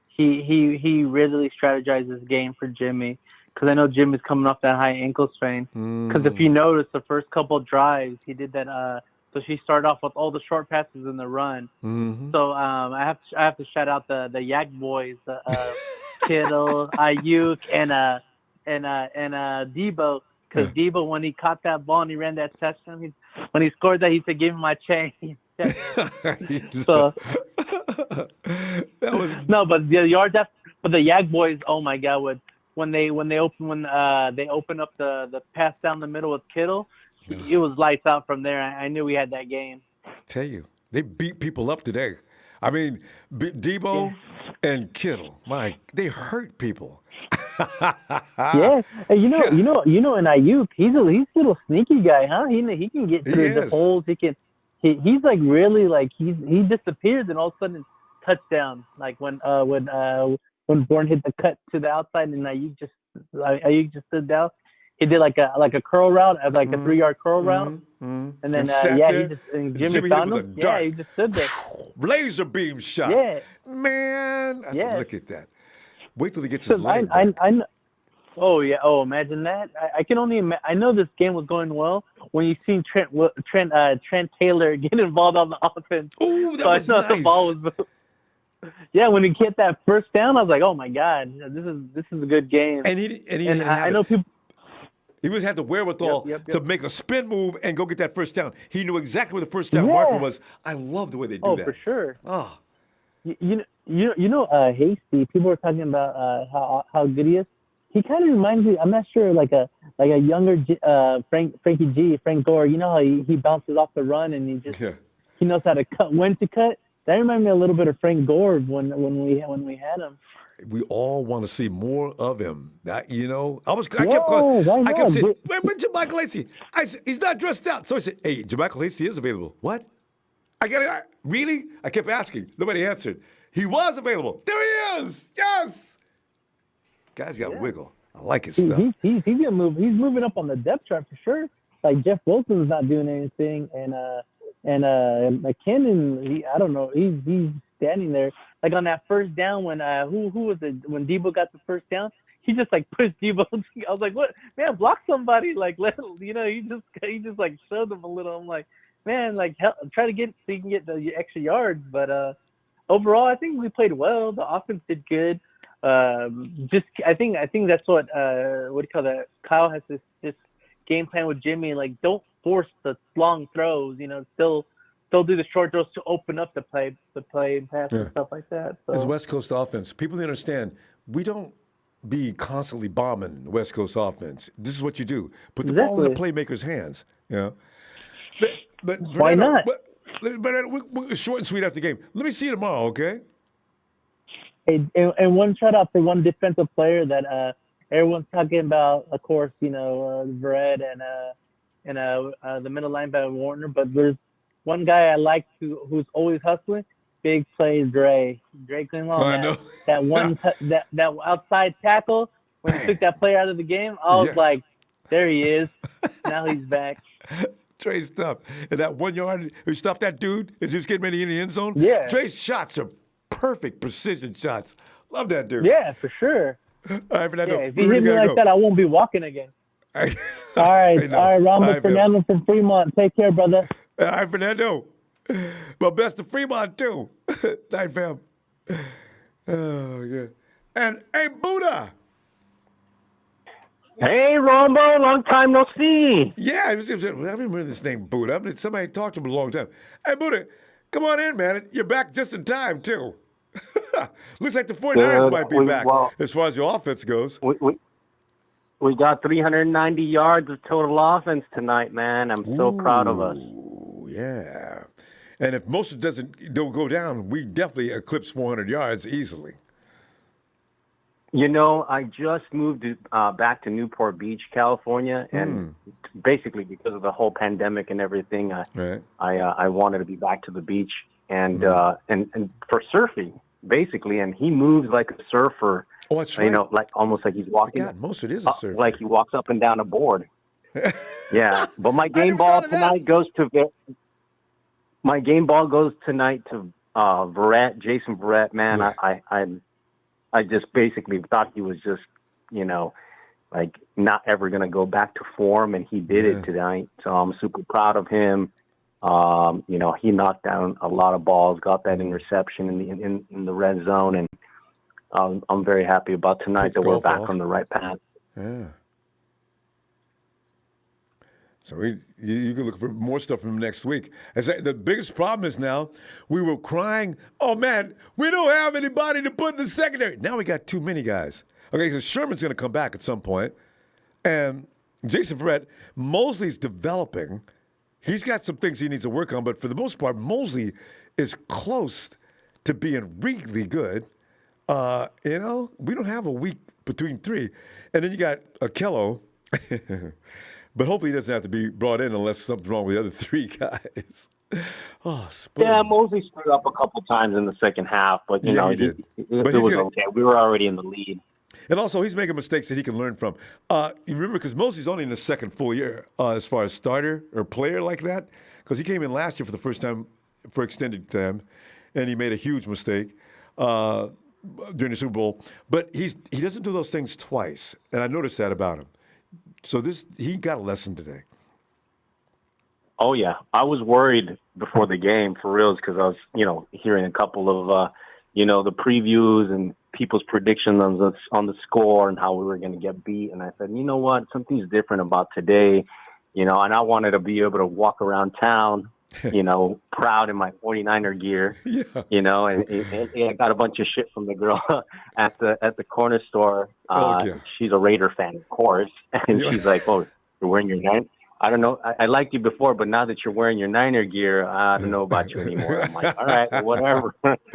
he really strategized this game for Jimmy, because I know Jimmy's coming off that high ankle strain. Because if you notice, the first couple of drives he did that. So she started off with all the short passes in the run. Mm-hmm. So I have to shout out the Yak boys, Kittle, Ayuk, and Debo. Because Debo, when he caught that ball and he ran that touchdown, when he scored that, he said, "Give me my chain." So that was but the yards after, but the Yak boys, oh my God, when they open up the pass down the middle with Kittle, it was lights out from there. I knew we had that game. I tell you, they beat people up today. I mean, Debo and Kittle, they hurt people. Yeah, and you know, in Ayuk, he's a little sneaky guy, huh? He can get through the holes. He's like really like he disappears, and all of a sudden touchdown. Like when Bourne hit the cut to the outside, and Ayuk just stood down. He did like a curl route, like a 3-yard curl route, and then Jimmy found him. Yeah, he just stood there. Laser beam shot. Yeah, man. I said, look at that. Wait till he gets his leg back. I know. Oh yeah. Oh, imagine that. I can only imagine. I know this game was going well when you seen Trent Taylor get involved on the offense. Oh, that was nice. The ball was. Yeah, when he hit that first down, I was like, "Oh my God, this is a good game." And I know people. He was had the wherewithal to make a spin move and go get that first down. He knew exactly where the first down marker was. I love the way they do that. Oh, for sure. Oh. You know, Hasty. People were talking about how good he is. He kind of reminds me. I'm not sure, like a younger Frank Gore. You know how he bounces off the run and he knows how to cut, when to cut. That reminded me a little bit of Frank Gore when we had him. We all want to see more of him. I kept saying, "Where's JaMycal Hasty?" I said, "He's not dressed out." So I said, "Hey, JaMycal Hasty is available." What? Really? I kept asking. Nobody answered. He was available. There he is. Yes. Guy's got wiggle. I like his stuff. He's gonna move. He's moving up on the depth chart for sure. Like Jeff Wilson's not doing anything, and McKinnon, I don't know. He's standing there. Like on that first down when who was it when Debo got the first down, he just like pushed Debo. I was like, what, man, block somebody, like he just like showed him a little. I'm like, man, like try to get so you can get the extra yards. But overall, I think we played well. The offense did good. I think that's what do you call that? Kyle has this game plan with Jimmy. Like, don't force the long throws. Still do the short throws to open up the play and pass and stuff like that. So. This West Coast offense, people need to understand, we don't be constantly bombing the West Coast offense. This is what you do. Put the ball in the playmaker's hands, But why not? But we're short and sweet after the game. Let me see you tomorrow, okay? Hey, and one shout out for one defensive player that everyone's talking about, of course, Verrett and the middle linebacker Warner, but there's one guy I like who's always hustling. Big plays, Dre Greenlaw. I know. That one, that outside tackle. when he took that player out of the game. I was Yes. like, there he is. Now he's back. Trey stuffed. And that 1 yard, he stuffed that dude as he was getting ready in the end zone. Yeah. Trey's shots are perfect precision shots. Love that dude. Yeah, for sure. All right, Fernando. Yeah, if he hit me like that, I won't be walking again. All right, All right, Ronbo, All right, Fernando from Fremont. Take care, brother. All right, Fernando. Well, best of Fremont, too. Night, fam. Oh, yeah. And, hey, Buddha. Hey, Ronbo, long time no see. Yeah, I remember this name, Buddha. I mean, somebody talked to him a long time. Hey, Buddha, come on in, man. You're back just in time, too. Looks like the 49ers might be back as far as your offense goes. We got 390 yards of total offense tonight, man. I'm so proud of us. Yeah. And if most of it don't go down, we definitely eclipse 400 yards easily. You know, I just moved back to Newport Beach, California, and basically because of the whole pandemic and everything, I wanted to be back to the beach and for surfing, basically. And he moves like a surfer. Oh, that's right. You know, like almost like he's walking. God, most of it is a surfer. Like he walks up and down a board. Yeah, but my game ball tonight goes to Verrett, Jason Verrett. Man, yeah. I just basically thought he was just, you know, like not ever going to go back to form, and he did it tonight. So I'm super proud of him. You know, he knocked down a lot of balls, got that interception in the red zone, and I'm very happy about tonight that we're back on the right path. Yeah. So you can look for more stuff from him next week. The biggest problem is now we were crying, oh, man, we don't have anybody to put in the secondary. Now we got too many guys. Okay, so Sherman's going to come back at some point. And Jason Verrett, Mosley's developing. He's got some things he needs to work on, but for the most part, Mosley is close to being really good. You know, we don't have a week between three. And then you got Akello. But hopefully he doesn't have to be brought in unless something's wrong with the other three guys. Oh, spoon. Yeah, Mosley screwed up a couple times in the second half, but you know, he was okay. We were already in the lead. And also, he's making mistakes that he can learn from. You remember, because Mosley's only in his second full year as far as starter or player like that, because he came in last year for the first time for extended time, and he made a huge mistake during the Super Bowl. But he doesn't do those things twice, and I noticed that about him. So he got a lesson today. Oh, yeah. I was worried before the game, for reals, because I was, you know, hearing a couple of, you know, the previews and people's predictions on the score and how we were going to get beat. And I said, you know what? Something's different about today, you know, and I wanted to be able to walk around town, you know, proud in my 49er gear, you know, and I got a bunch of shit from the girl at the corner store. She's a Raider fan, of course. And she's like, oh, you're wearing your Niner? I don't know. I liked you before, but now that you're wearing your Niner gear, I don't know about you anymore. I'm like, all right, well, whatever.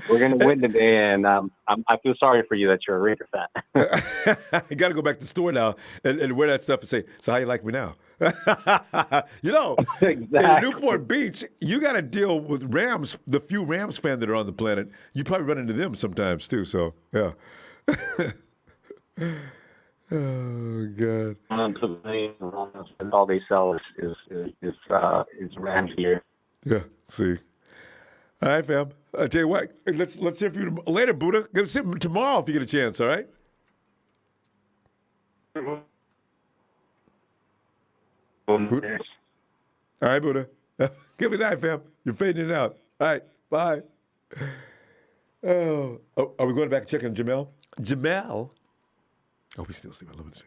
We're going to win today, and I feel sorry for you that you're a Raider fan. You got to go back to the store now and wear that stuff and say, so how you like me now? You know, exactly. In Newport Beach, you got to deal with Rams, the few Rams fans that are on the planet. You probably run into them sometimes, too, so, yeah. Oh, God. All they sell is Rams gear. Yeah, see. All right, fam. I tell you what, let's hear from you later, Buddha. Give us tomorrow if you get a chance, all right? Buddha. All right, Buddha. Give me that, fam. You're fading it out. All right, bye. Oh, are we going back and check on Jamel? Jamel? Oh, we still see. I love it.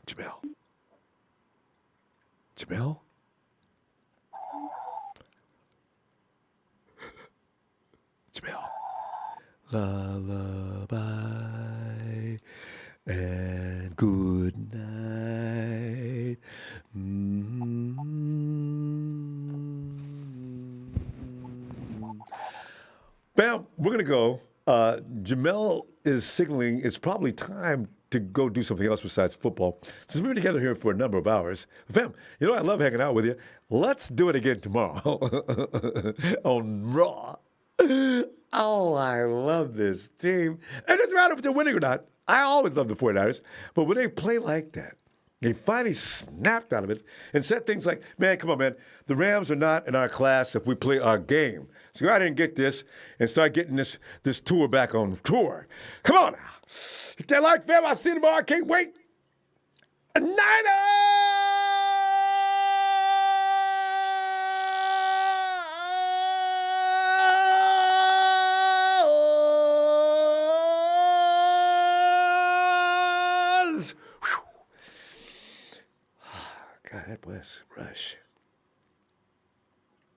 Jamel. Jamel? Jamel. Lullaby and good night. Bam, we're going to go. Jamel is signaling it's probably time to go do something else besides football. Since we've been together here for a number of hours, fam, you know, I love hanging out with you. Let's do it again tomorrow on Raw. Oh, I love this team. It doesn't matter if they're winning or not. I always love the 49ers. But when they play like that, they finally snapped out of it and said things like, man, come on, man. The Rams are not in our class if we play our game. So go out and get this and start getting this tour back on tour. Come on now. If they like them, I'll see them tomorrow. I can't wait. God, that was Rush.